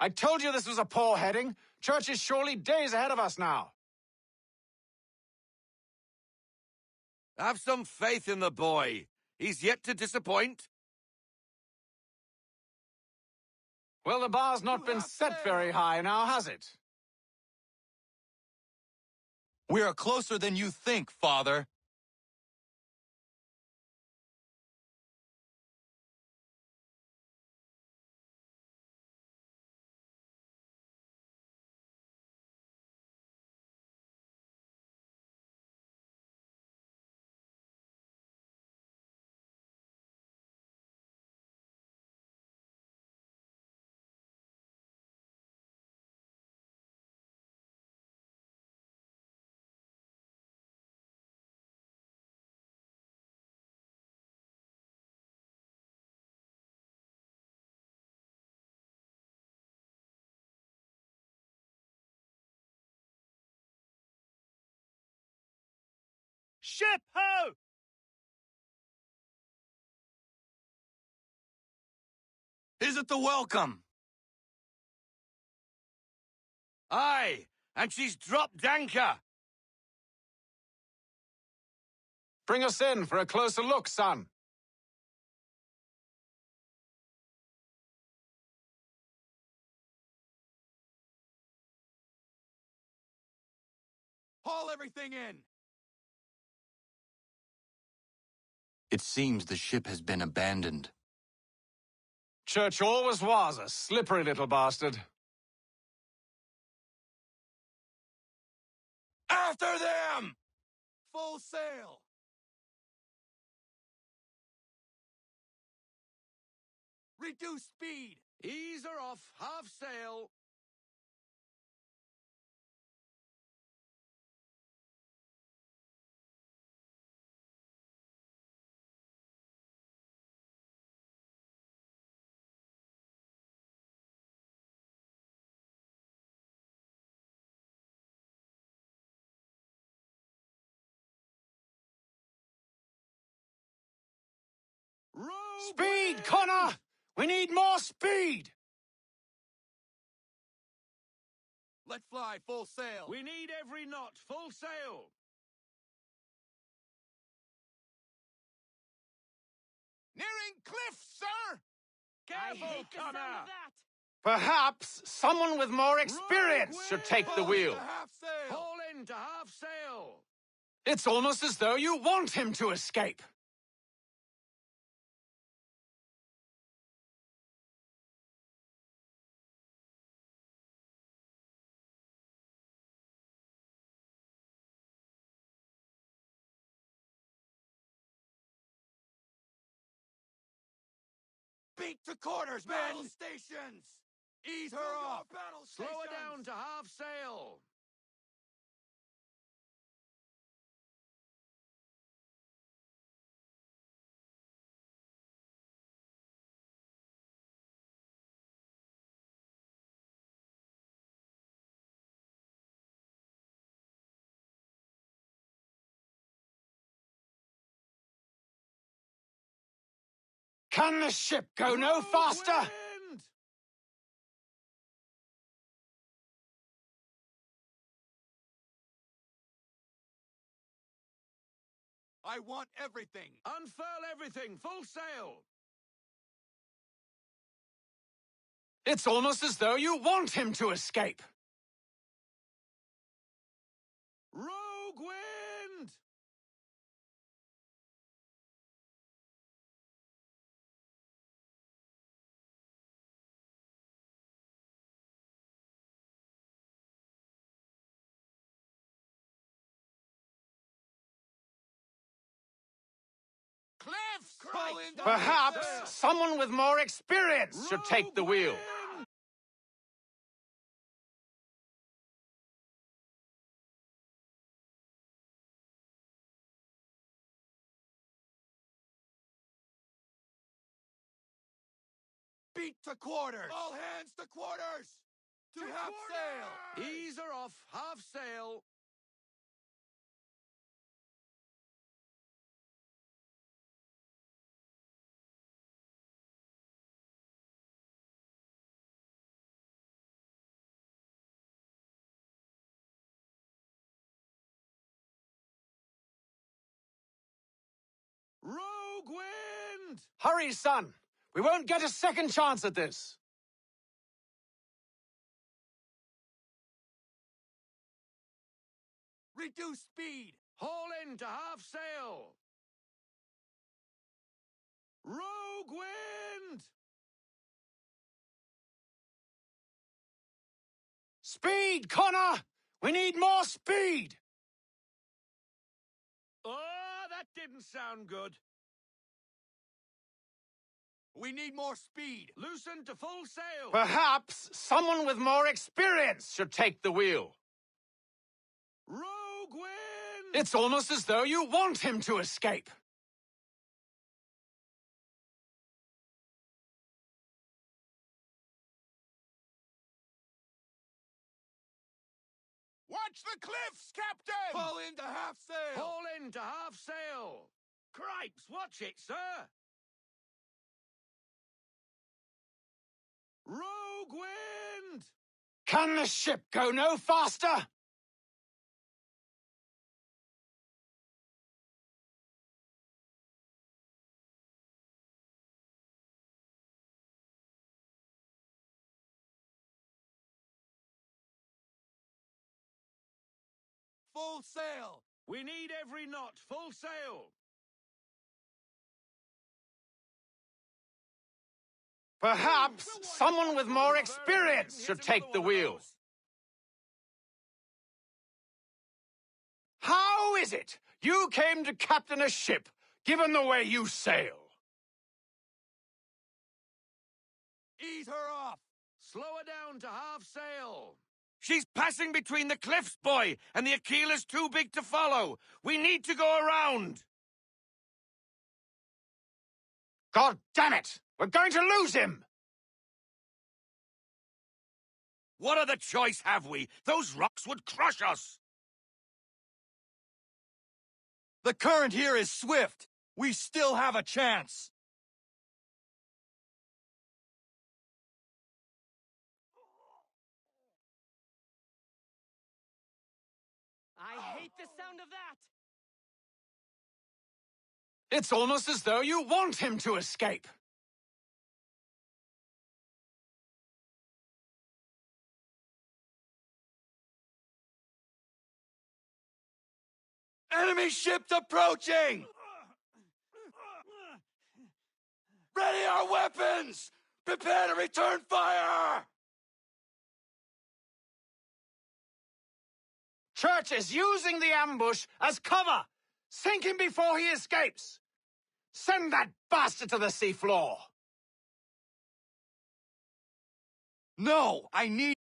S3: I told you this was a poor heading. Church is surely days ahead of us now.
S2: Have some faith in the boy. He's yet to disappoint.
S3: Well, the bar's not been set very high now, has it?
S16: We are closer than you think, Father.
S19: Ship ho!
S16: Is it the Welcome?
S2: Aye, and she's dropped anchor.
S3: Bring us in for a closer look, son.
S16: Haul everything in!
S10: It seems the ship has been abandoned.
S3: Church always was a slippery little bastard.
S16: After them! Full sail! Reduce speed!
S2: Ease her off, half sail.
S3: Speed, Connor! We need more speed!
S16: Let fly, full sail!
S2: We need every knot, full sail.
S16: Nearing cliff, sir!
S2: Careful, Connor!
S3: Perhaps someone with more experience should take the wheel.
S2: Haul in to half sail.
S3: It's almost as though you want him to escape.
S16: Beat to quarters, men! Battle stations! Ease her off!
S2: Slow her down to half sail.
S3: Can the ship go no faster?
S16: Wind! I want everything.
S3: Unfurl everything, full sail. It's almost as though you want him to escape.
S16: Rogue wind!
S3: Cliffs!
S16: Christ!
S3: Perhaps someone with more experience should take the wheel.
S16: Beat to quarters! All hands to quarters! To half sail!
S3: Ease her off, half sail.
S16: Rogue wind!
S3: Hurry, son. We won't get a second chance at this.
S16: Reduce speed!
S3: Haul in to half sail.
S16: Rogue wind!
S3: Speed, Connor! We need more speed!
S16: Oh, that didn't sound good. We need more speed.
S3: Loosen to full sail. Perhaps someone with more experience should take the wheel.
S16: Rogue wind!
S3: It's almost as though you want him to escape.
S16: Watch the cliffs, Captain! Fall into half sail!
S3: Haul in to half sail.
S16: Cripes, watch it, sir! Rogue wind!
S3: Can the ship go no faster?
S16: Full sail!
S3: We need every knot, full sail. Perhaps someone with more experience should take the wheel. How is it you came to captain a ship, given the way you sail?
S16: Ease her off!
S3: Slow her down to half sail.
S13: She's passing between the cliffs, boy, and the Aquila's too big to follow. We need to go around.
S3: God damn it! We're going to lose him!
S13: What other choice have we? Those rocks would crush us.
S16: The current here is swift. We still have a chance.
S15: I hate the sound of that!
S3: It's almost as though you want him to escape.
S16: Enemy ships approaching! Ready our weapons! Prepare to return fire!
S3: Church is using the ambush as cover. Sink him before he escapes. Send that bastard to the seafloor.
S16: No, I need...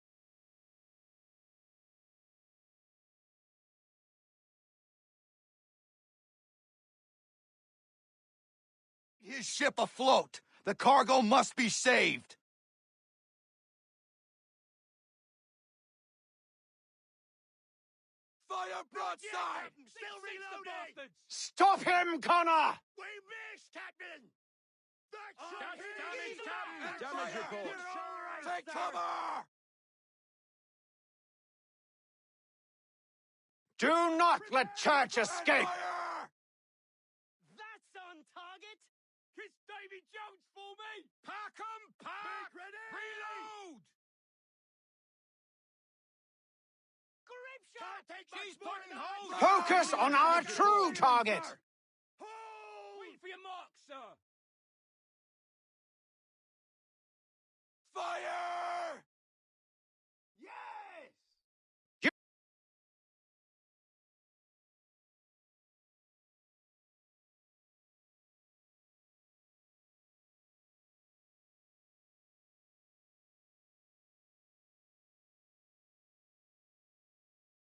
S16: His ship afloat. The cargo must be saved. Fire broadside!
S15: Still reloading!
S3: Stop him, Connor!
S16: We missed, Captain! Damage report.
S13: Take cover!
S7: Do not let Church escape!
S16: That's on target! Kiss Davy Jones for me! Pack 'em! Pack! Ready! Reload! Grip shot! She's putting holes!
S7: Focus on our true target!
S16: Wait for your mark, sir!
S13: Fire!
S16: Yes!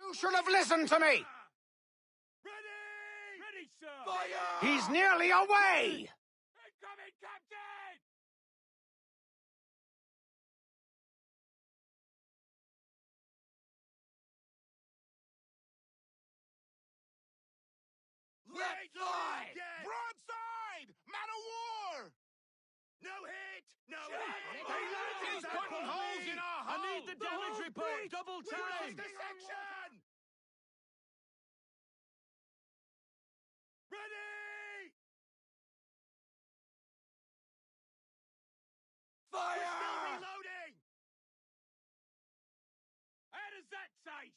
S7: You should have listened to me!
S16: Ready! Ready, sir!
S13: Fire!
S7: He's nearly away!
S16: Incoming, Captain!
S13: Left side! Broadside! Man of war!
S16: No hit! No
S13: Shit!
S16: hit!
S13: He's putting holes in our hull!
S16: I need the damage report! Double time!
S13: The section!
S16: Ready!
S13: Fire!
S16: We're still reloading! How does that taste?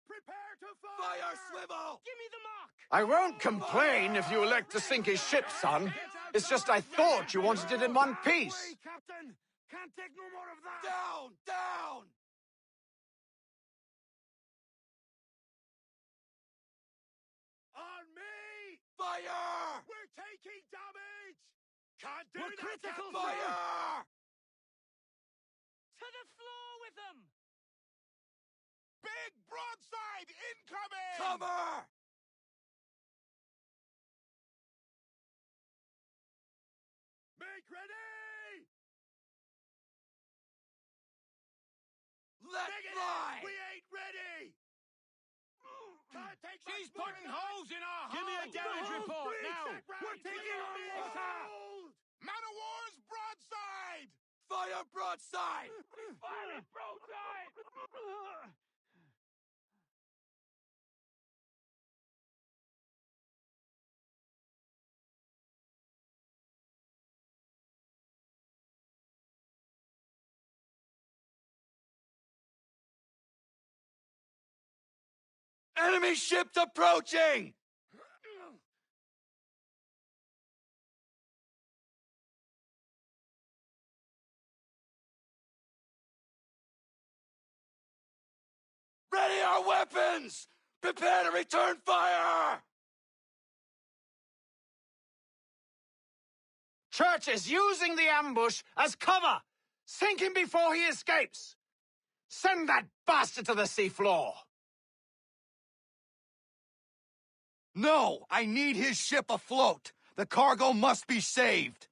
S16: Prepare to fire!
S13: Fire, swivel!
S16: Give me the mark!
S7: I won't complain if you elect to sink his ship, son. It's just I thought you wanted it in one piece.
S16: Captain! Can't take no more of that!
S13: Down! Down!
S16: On me!
S13: Fire!
S16: We're taking damage! Can't do
S13: We're
S16: that,
S13: critical,
S16: Captain!
S13: fire!
S16: To the floor with them!
S13: Big broadside incoming! Cover!
S16: Make ready!
S13: Left
S16: Negative!
S13: fly!
S16: We ain't ready! Can't take
S13: She's
S16: much more
S13: putting
S16: tonight.
S13: holes in our
S16: Give me a
S13: hull!
S16: damage
S13: The
S16: report
S13: whole
S16: now!
S13: fleet,
S16: We're taking hold!
S13: Man of war's broadside! Fire broadside!
S16: Fire broadside!
S13: Enemy ships approaching! Ready our weapons! Prepare to return fire!
S7: Church is using the ambush as cover! Sink him before he escapes! Send that bastard to the seafloor!
S13: No! I need his ship afloat! The cargo must be saved!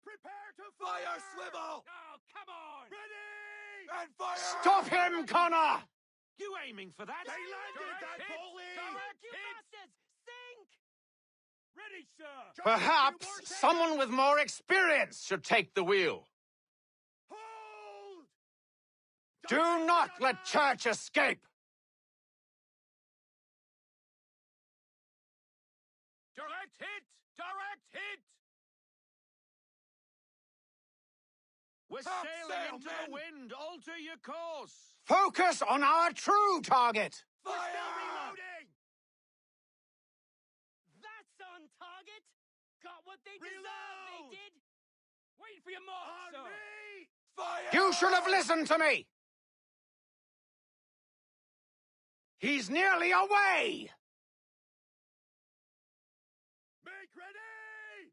S16: Prepare to
S13: Fire, swivel!
S16: Oh, come on! Ready!
S13: And fire!
S7: Stop him, Connor!
S16: You aiming for that? They landed that bully! Correct, you bastards! Sink! Ready, sir!
S7: Perhaps someone with more experience should take the wheel.
S16: Hold!
S7: Do not let Church escape!
S16: Direct hit! Direct hit! We're
S13: Top
S16: sailing
S13: sail,
S16: into
S13: men!
S16: the wind. Alter your course.
S7: Focus on our true target!
S16: We're still reloading. That's on target. Got what they deserve. They did. Wait for your mark, sir. Me.
S13: Fire!
S7: You should have listened to me! He's nearly away!
S16: Make ready.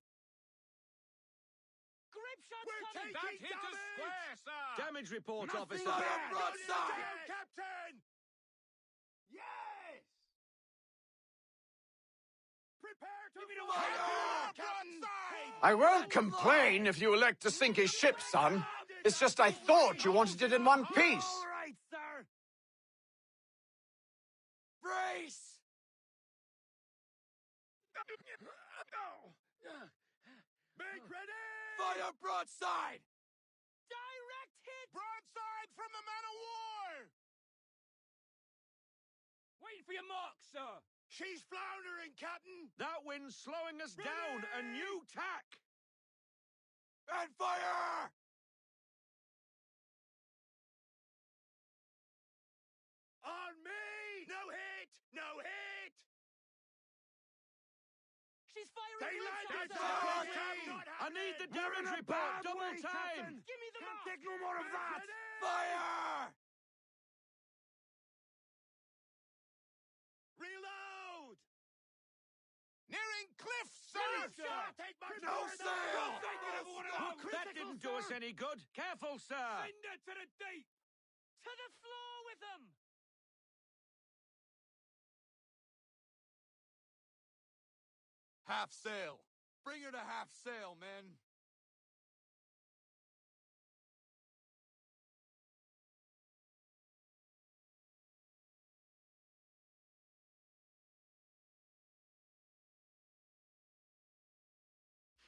S16: Grip shot coming.
S13: That hit us square, sir!
S16: Damage report,
S13: Nothing
S16: officer.
S13: bad. Broadside.
S16: Captain. Yes. Prepare to
S13: Fire! Broadside!
S7: I won't complain if you elect to sink his ship, son. It's just I thought you wanted it in one piece.
S16: All right, sir.
S13: Brace! Make ready! Fire broadside!
S16: Direct hit!
S13: Broadside from the man of war!
S16: Wait for your mark, sir!
S13: She's floundering, Captain! That wind's slowing us down. A new tack! And fire! On me! No hit! No hit!
S16: She's firing
S13: They
S16: glimpse
S13: landed!
S16: on us!
S13: I need the damage report! Double time!
S16: Give me the mark!
S13: Take no more of that! Fire! Reload! Nearing cliff, sir! No sail! That didn't do us any good. Careful, sir!
S16: Send her to the deep! To the floor with them!
S13: Half sail. Bring her to half sail, men.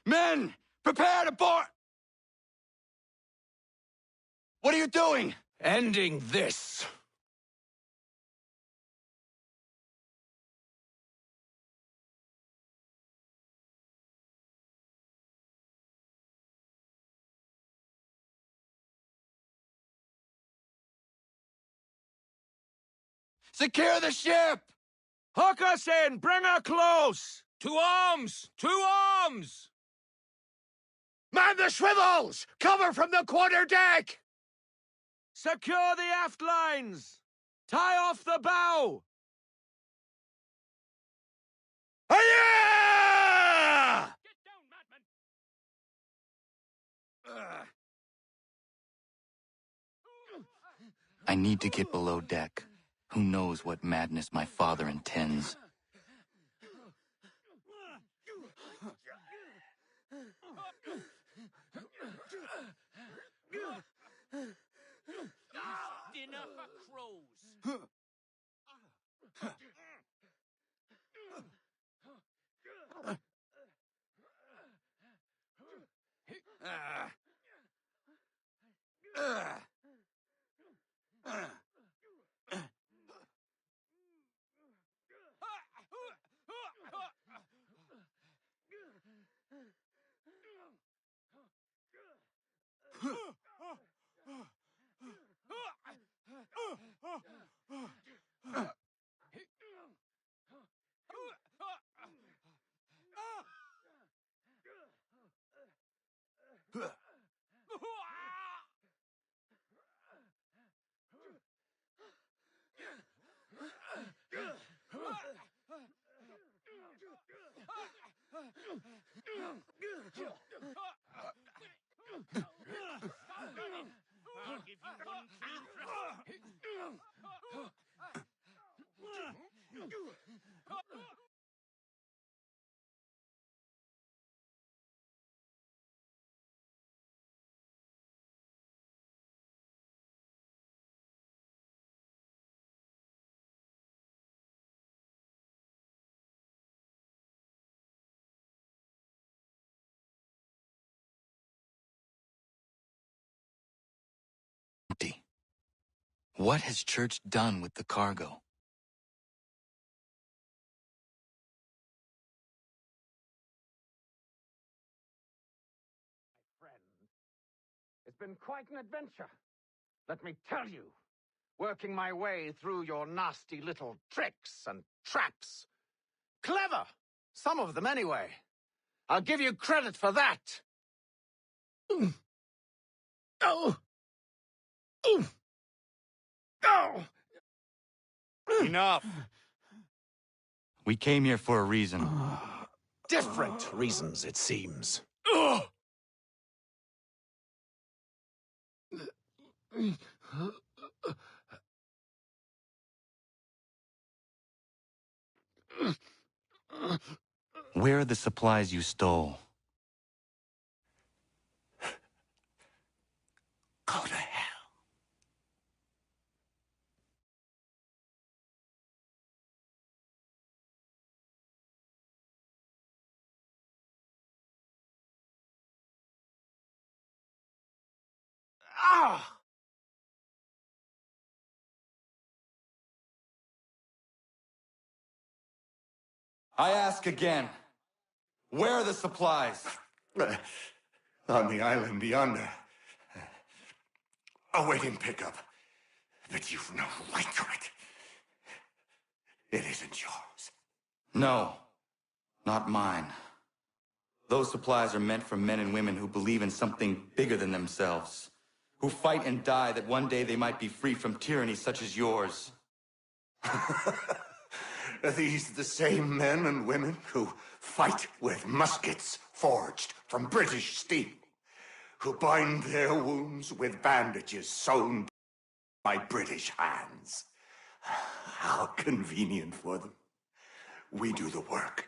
S13: Men! Prepare to board! What are you doing? Ending this. Secure the ship! Hook us in! Bring her close!
S19: To arms! To arms!
S13: Man the swivels! Cover from the quarterdeck! Secure the aft lines! Tie off the bow! Hiya!
S16: Get down, madman!
S10: I need to get below deck. Who knows what madness my father intends?
S16: Dinner for crows! I'll give you one clean
S10: Empty. What has Church done with the cargo?
S1: Friend, it's been quite an adventure. Let me tell you, working my way through your nasty little tricks and traps. Clever! Some of them, anyway. I'll give you credit for that. Oh! Oh!
S3: Enough!
S10: We came here for a reason.
S3: Different reasons, it seems.
S10: Where are the supplies you stole?
S13: Go to hell.
S1: Ah!
S10: I ask again, where are the supplies?
S13: On the island yonder. Awaiting pickup. But you've no right to it. It isn't yours.
S10: No, not mine. Those supplies are meant for men and women who believe in something bigger than themselves, who fight and die that one day they might be free from tyranny such as yours.
S13: Are these the same men and women who fight with muskets forged from British steel, who bind their wounds with bandages sewn by British hands? How convenient for them. We do the work.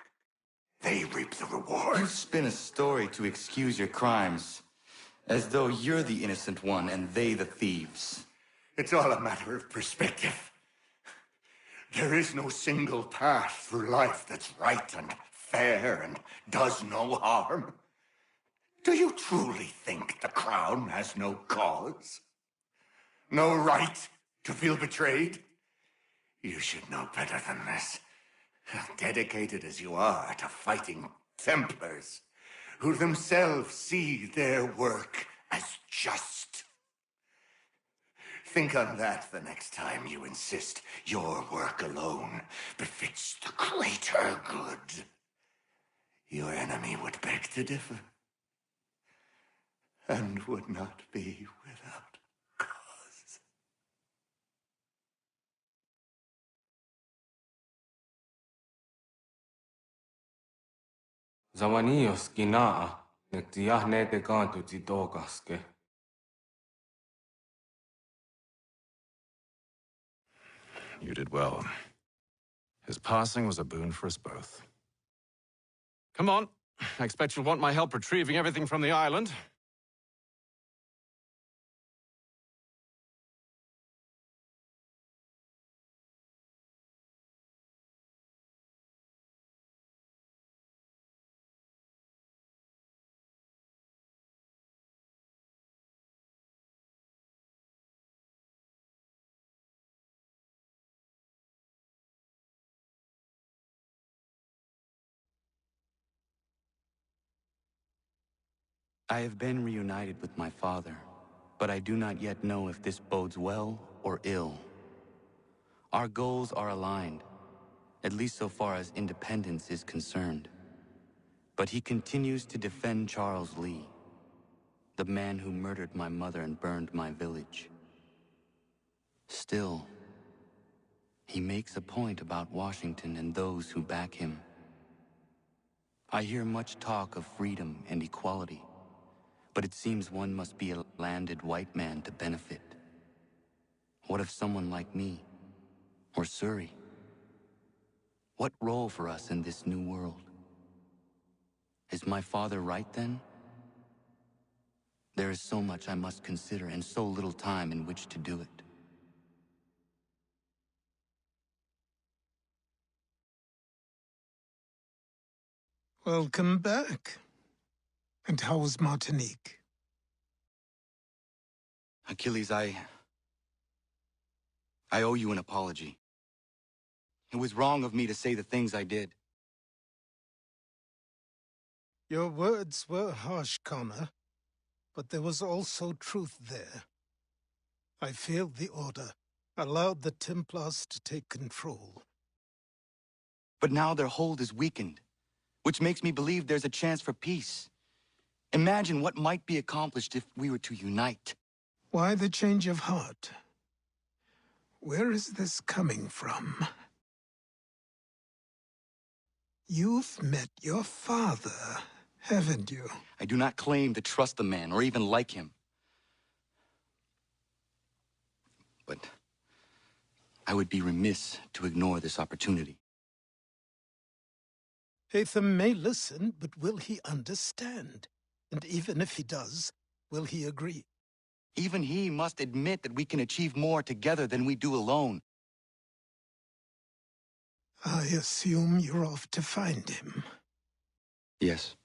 S13: They reap the reward.
S10: You spin a story to excuse your crimes, as though you're the innocent one and they the thieves.
S13: It's all a matter of perspective. There is no single path through life that's right and fair and does no harm. Do you truly think the Crown has no cause? No right to feel betrayed? You should know better than this. Dedicated as you are to fighting Templars, who themselves see their work as just. Think on that the next time you insist your work alone befits the greater good. Your enemy would beg to differ, and would not be without cause.
S9: Zawanios kinaa, nektiahne te kantu titokaske.
S1: You did well. His passing was a boon for us both. Come on. I expect you'll want my help retrieving everything from the island.
S10: I have been reunited with my father, but I do not yet know if this bodes well or ill. Our goals are aligned, at least so far as independence is concerned. But he continues to defend Charles Lee, the man who murdered my mother and burned my village. Still, he makes a point about Washington and those who back him. I hear much talk of freedom and equality, but it seems one must be a landed white man to benefit. What of someone like me, or Surrey? What role for us in this new world? Is my father right then? There is so much I must consider and so little time in which to do it.
S11: Welcome back. And how was Martinique?
S10: Achilles, I owe you an apology. It was wrong of me to say the things I did.
S11: Your words were harsh, Connor, but there was also truth there. I failed the order, allowed the Templars to take control.
S10: But now their hold is weakened, which makes me believe there's a chance for peace. Imagine what might be accomplished if we were to unite.
S11: Why the change of heart? Where is this coming from? You've met your father, haven't you?
S10: I do not claim to trust the man or even like him. But I would be remiss to ignore this opportunity.
S11: Hatham may listen, but will he understand? And even if he does, will he agree?
S10: Even he must admit that we can achieve more together than we do alone.
S11: I assume you're off to find him.
S10: Yes.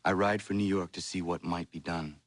S10: I ride for New York to see what might be done.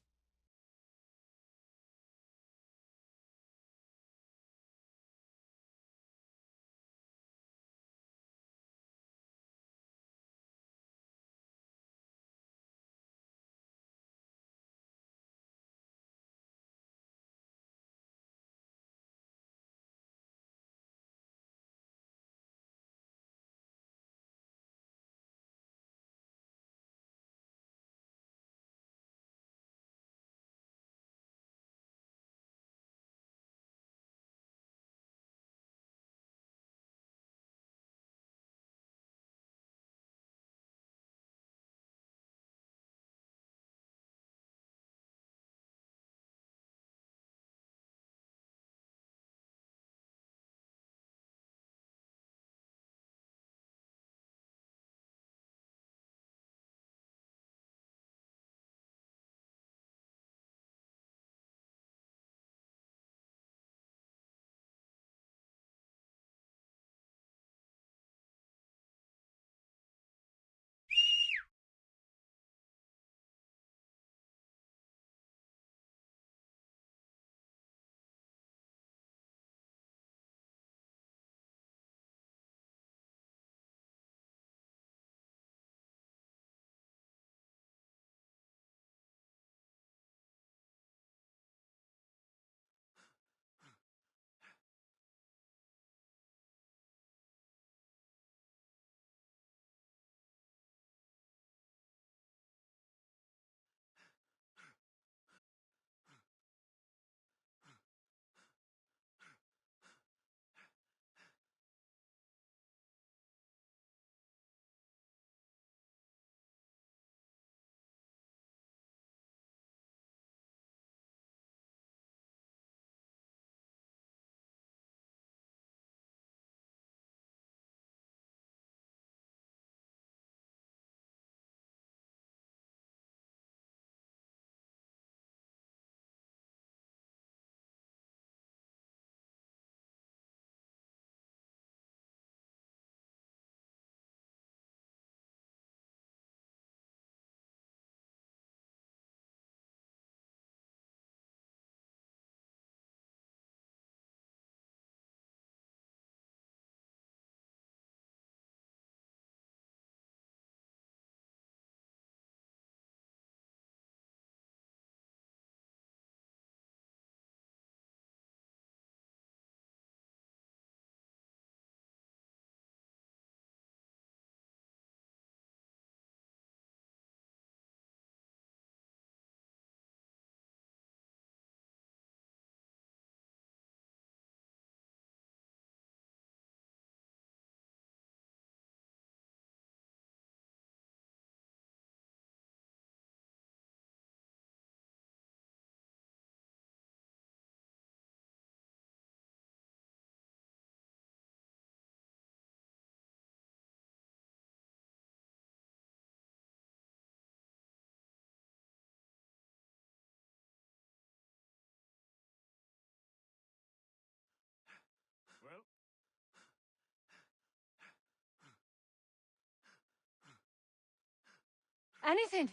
S8: Anything.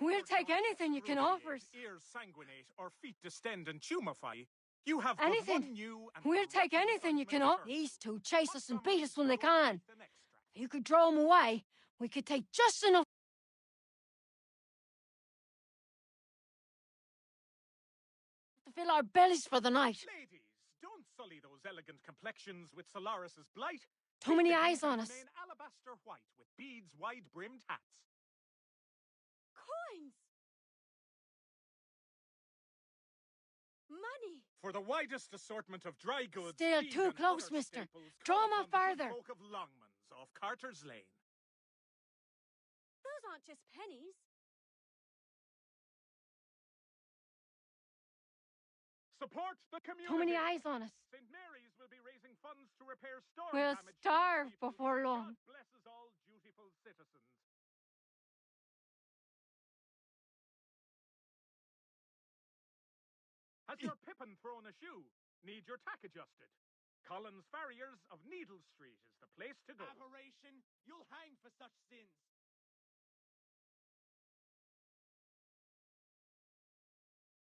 S8: We'll take anything you can offer us.
S12: Ears sanguinate or feet distend and tumefy. You have but
S8: Anything.
S12: one new and
S8: We'll take anything you can offer. These two chase us and beat us when they can. If you could draw them away, we could take just enough to fill our bellies for the night.
S12: Ladies, don't sully those elegant complexions with Solaris's blight.
S8: Too many eyes on us.
S12: Remain alabaster white with beads wide-brimmed hats.
S8: Coins! Money!
S12: For the widest assortment of dry goods.
S8: Still
S12: feed
S8: too
S12: and
S8: close,
S12: other
S8: mister.
S12: staples,
S8: Draw
S12: call
S8: 'em off
S12: upon the
S8: farther.
S12: folk of Longmans off Carter's Lane.
S8: Those aren't just pennies.
S12: Support the community.
S8: Too many eyes on us.
S12: St. Mary's will be raising funds to repair storm
S8: We'll
S12: damage.
S8: starve before long.
S12: God blesses all dutiful citizens. Has your pippin thrown a shoe? Need your tack adjusted? Collins Farriers of Needle Street is the place to go.
S16: Aberration! You'll hang for such sins!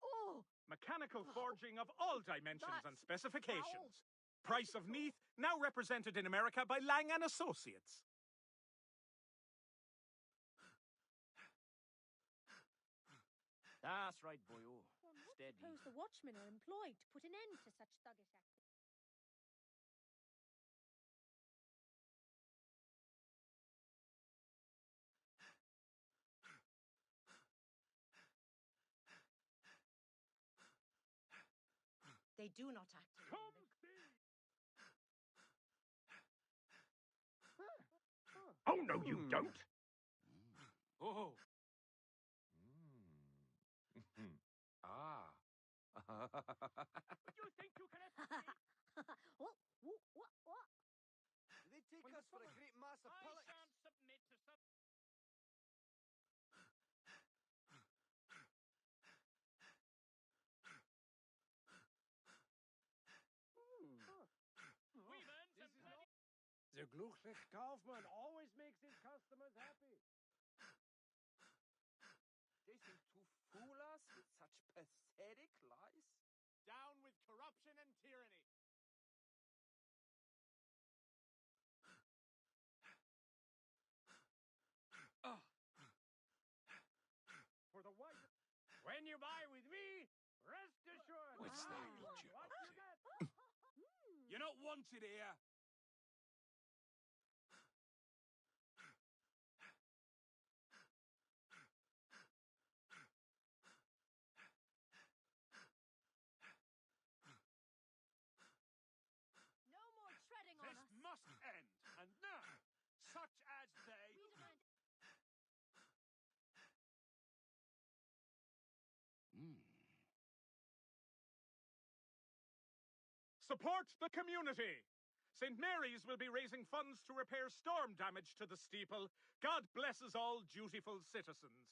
S8: Oh!
S12: Mechanical forging of all dimensions and specifications. Price of Neath, now represented in America by Lang & Associates.
S18: That's right, boyo. Steady.
S8: Suppose the watchmen are employed to put an end to such thuggish activity.
S21: They do not act.
S12: Oh, no, you don't.
S18: Oh. Ah.
S16: You think you can
S8: What? What?
S5: They take us for a great mass of
S16: I
S5: pilots.
S16: shan't submit to such...
S15: The glücklich Kaufmann always makes his customers happy.
S18: They think to fool us with such pathetic lies?
S16: Down with corruption and tyranny.
S12: For the white...
S15: When you buy with me, rest assured.
S23: What's that you're up to?
S16: You're not wanted here.
S8: No more treading on
S16: This
S8: us.
S16: must end. And none, such as they...
S8: We demand
S12: Support the community. St. Mary's will be raising funds to repair storm damage to the steeple. God blesses all dutiful citizens.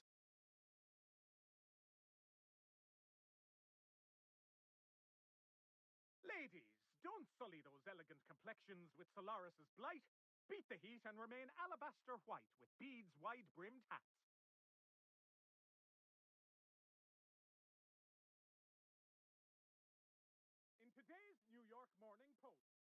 S12: Ladies, don't sully those elegant complexions with Solaris's blight. Beat the heat and remain alabaster white with beads wide-brimmed hats. In today's New York Morning Post.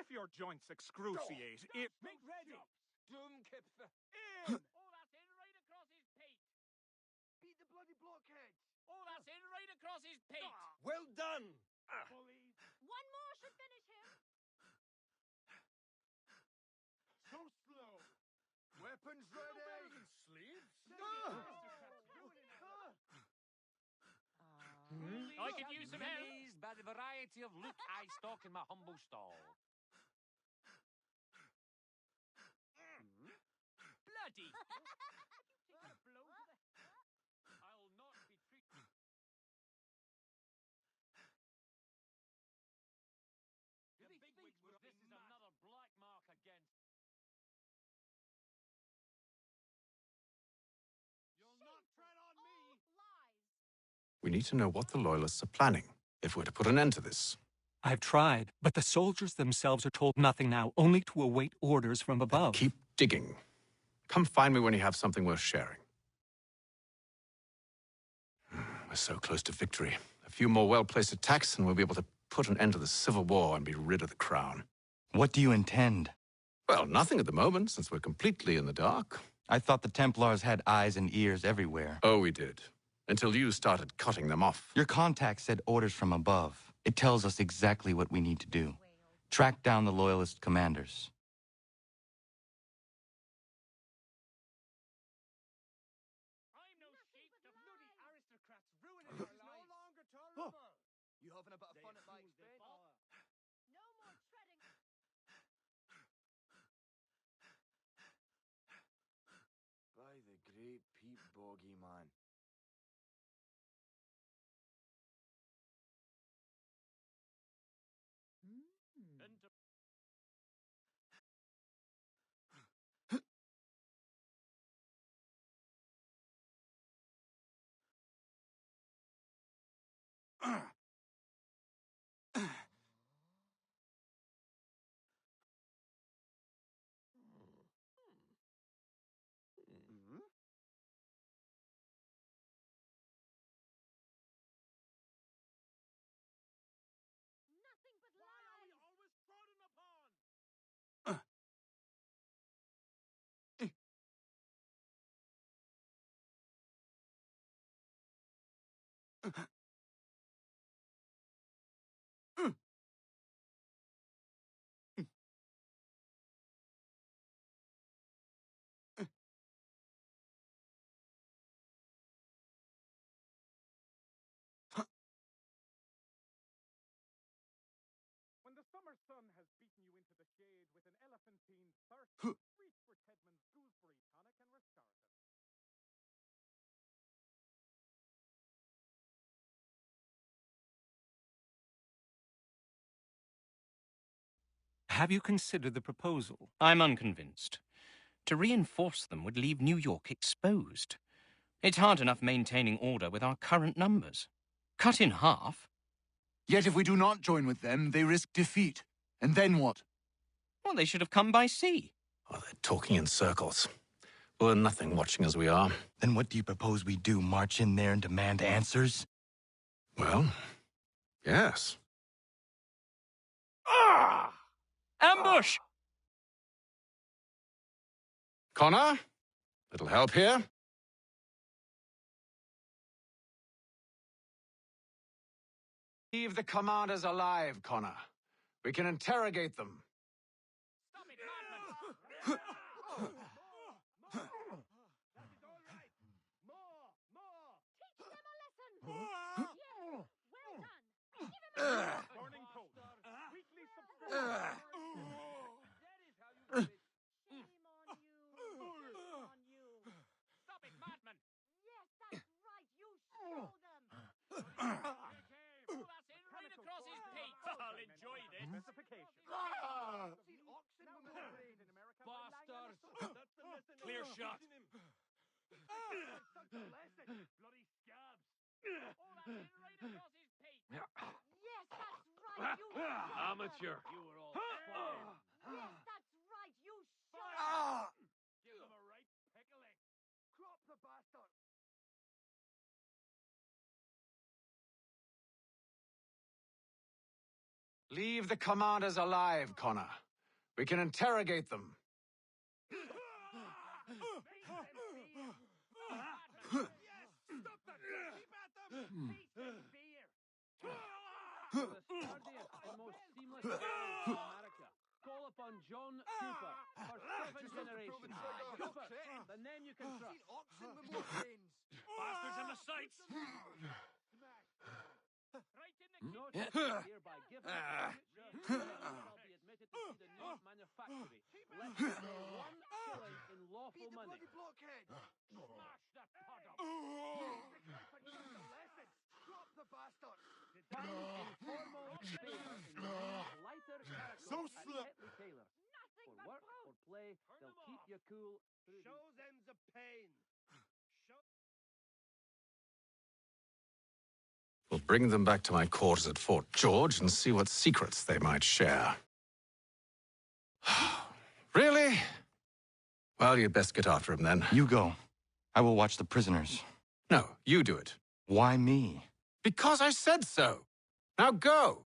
S12: If your joints excruciate, it...
S16: Make ready!
S18: Dummköpfe.
S16: In! Oh, that's in right across his pate.
S5: Beat the bloody blockheads.
S18: Oh, that's in right across his pate.
S16: Well done!
S8: One more should finish him.
S5: So slow. Weapons ready.
S16: Sleeves?
S18: I could use some help. Amazed by the variety of loot I stock in my humble stall. Bloody! I'll not be treated. Do they think this is another black mark against?
S12: You'll not tread on me!
S3: We need to know what the Loyalists are planning, if we're to put an end to this.
S4: I've tried, but the soldiers themselves are told nothing now, only to await orders from above.
S3: Keep digging. Come find me when you have something worth sharing. We're so close to victory. A few more well-placed attacks and we'll be able to put an end to the Civil War and be rid of the crown.
S10: What do you intend?
S3: Well, nothing at the moment, since we're completely in the dark.
S10: I thought the Templars had eyes and ears everywhere.
S3: Oh, we did. Until you started cutting them off.
S10: Your contact said orders from above. It tells us exactly what we need to do. Track down the Loyalist commanders.
S12: I'm no sheep. The bloody aristocrats ruining our lives. No longer tolerable.
S5: You having a bit of fun at my expense?
S8: No more treading.
S5: By the great Pete Bogey, man.
S8: Nothing but lies.
S12: Why are we always trodden upon? When the summer sun has beaten you into the shade with an elephantine thirst, reach for Tedman's gooseberry tonic and restart it.
S4: Have you considered the proposal?
S19: I'm unconvinced. To reinforce them would leave New York exposed. It's hard enough maintaining order with our current numbers. Cut in half.
S13: Yet if we do not join with them, they risk defeat. And then what?
S19: Well, they should have come by sea.
S3: Oh, they're talking in circles. We'll learn nothing watching as we are.
S10: Then what do you propose we do? March in there and demand answers?
S3: Well, yes.
S19: Ambush!
S3: Connor? Little help here? Leave the commanders alive, Connor. We can interrogate them.
S18: Stop it, madman!
S12: Burning coal. Weekly subscription. That is how you do it.
S18: Stop it, madman!
S8: Yes, that's right. You show them.
S18: Oh, that's in right across his pate. I'll enjoy this.
S12: Specification.
S18: Bastards!
S16: Clear shot.
S12: Bloody scabs.
S18: Oh, that's in right across his pate.
S8: Yes, that's right. You show
S16: Amateur.
S18: You were all spoiled.
S8: Yes, that's right. You show
S12: Give them a right pickling. Crop the bastard.
S3: Leave the commanders alive, Connor. We can interrogate them.
S15: For the sturdiest and most seamless balance in America, call upon John Cooper for 7 generations. Cooper, the name you can trust.
S16: Bastards in the sights!
S15: No tickets hereby given. Shall be admitted to see the new manufactory. Let me pay 1 shilling in lawful money.
S16: Smash that pod up!
S5: Drop the bastard!
S15: Done in formal favor in the lighter character
S5: So
S15: at
S5: slip.
S15: Tetley Taylor. For work or play, they'll keep you cool through
S16: Shows ends of pain.
S3: We'll bring them back to my quarters at Fort George and see what secrets they might share. Really? Well, you'd best get after him then.
S10: You go. I will watch the prisoners.
S3: No, you do it.
S10: Why me?
S3: Because I said so. Now go.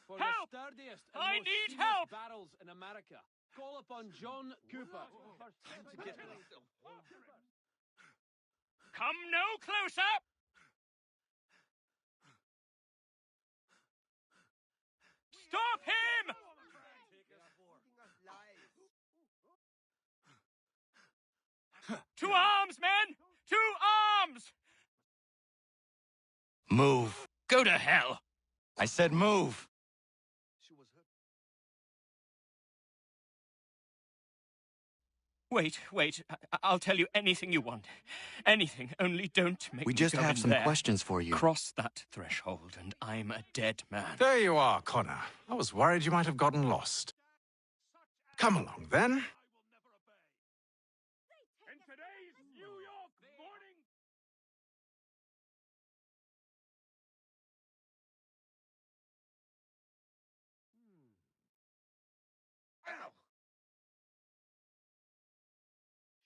S15: For
S19: Help!
S15: the sturdiest and
S19: I
S15: most
S19: need
S15: seamless
S19: help!
S15: barrels in America, call upon John Cooper for 7 generations.
S19: Come no closer! Stop him! To arms, men! To arms!
S10: Move.
S19: Go to hell!
S10: I said move.
S19: Wait. I'll tell you anything you want. Anything, only don't make
S10: We
S19: me
S10: just
S19: go
S10: have
S19: in
S10: some
S19: there.
S10: questions for you.
S19: Cross that threshold and I'm a dead man.
S3: There you are, Connor. I was worried you might have gotten lost. Come along, then.
S12: In today's New York morning.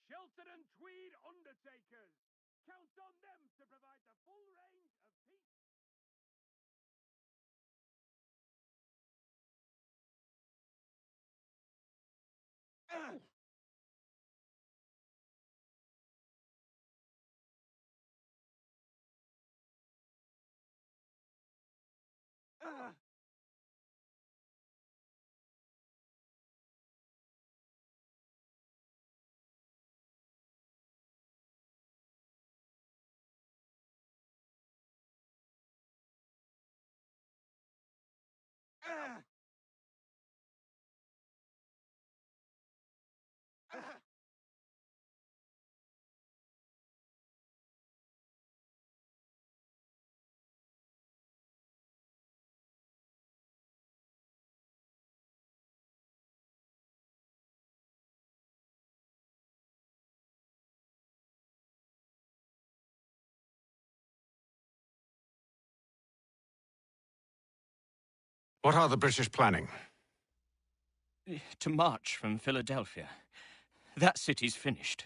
S12: Shelton and Tweed Undertakers. Count on them to provide the full range of peace.
S3: What are the British planning?
S19: To march from Philadelphia. That city's finished.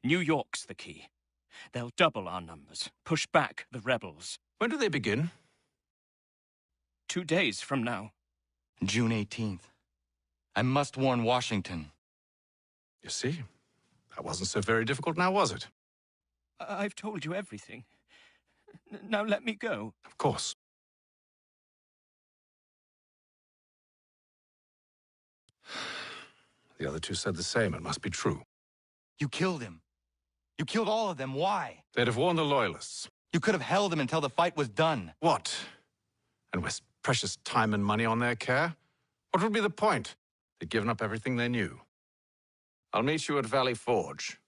S19: New York's the key. They'll double our numbers, push back the rebels.
S3: When do they begin?
S19: 2 days from now.
S10: June 18th. I must warn Washington.
S3: You see, that wasn't so very difficult now, was it?
S19: I've told you everything. Now let me go.
S3: Of course. The other two said the same. It must be true.
S10: You killed him. You killed all of them. Why?
S3: They'd have warned the Loyalists.
S10: You could have held him until the fight was done.
S3: What? And waste precious time and money on their care? What would be the point? They'd given up everything they knew. I'll meet you at Valley Forge.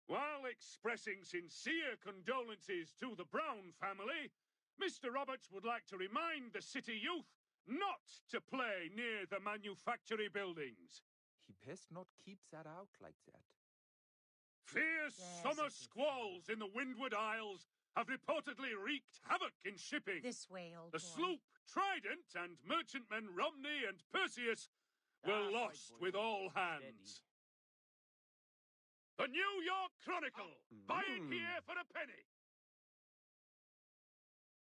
S12: While expressing sincere condolences to the Brown family, Mr. Roberts would like to remind the city youth not to play near the manufactory buildings.
S5: He best not keep that out like that.
S12: Fierce summer squalls in the Windward Isles have reportedly wreaked havoc in shipping.
S21: This way, old
S12: The
S21: boy.
S12: sloop Trident and merchantmen Romney and Perseus were lost with all hands. The New York Chronicle. Buy it here for a penny.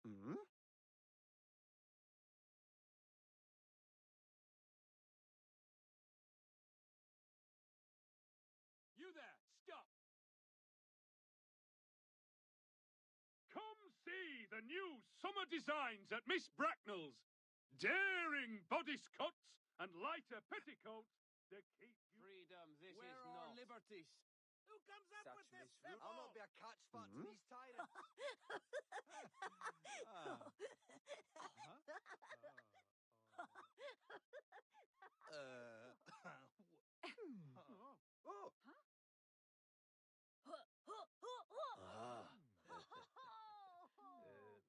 S5: Hmm?
S12: You there, stop! Come see the new summer designs at Miss Bracknell's. Daring bodice cuts and lighter petticoats to keep you...
S15: Freedom, this
S16: Where
S15: is
S16: are
S15: not.
S16: liberties? Who comes up
S5: Such
S16: with this?
S5: misrule. I'll not be a catchfat to these tyrants. Oh.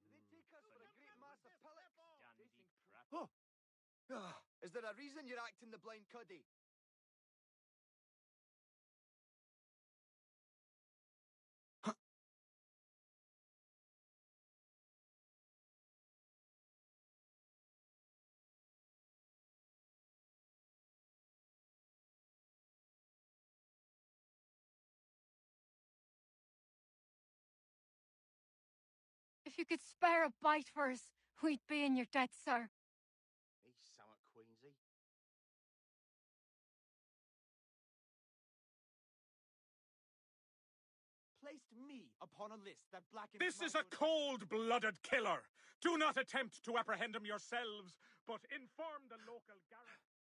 S5: They take us for a great mass of pillocks. Oh. Is there a reason you're acting the blind cuddy?
S8: If you could spare a bite for us, we'd be in your debt, sir.
S5: He's somewhat Queensy.
S16: Placed me upon a list that blackens
S12: This
S16: my
S12: is a
S16: good-
S12: cold-blooded killer. Do not attempt to apprehend him yourselves, but inform the local garrison.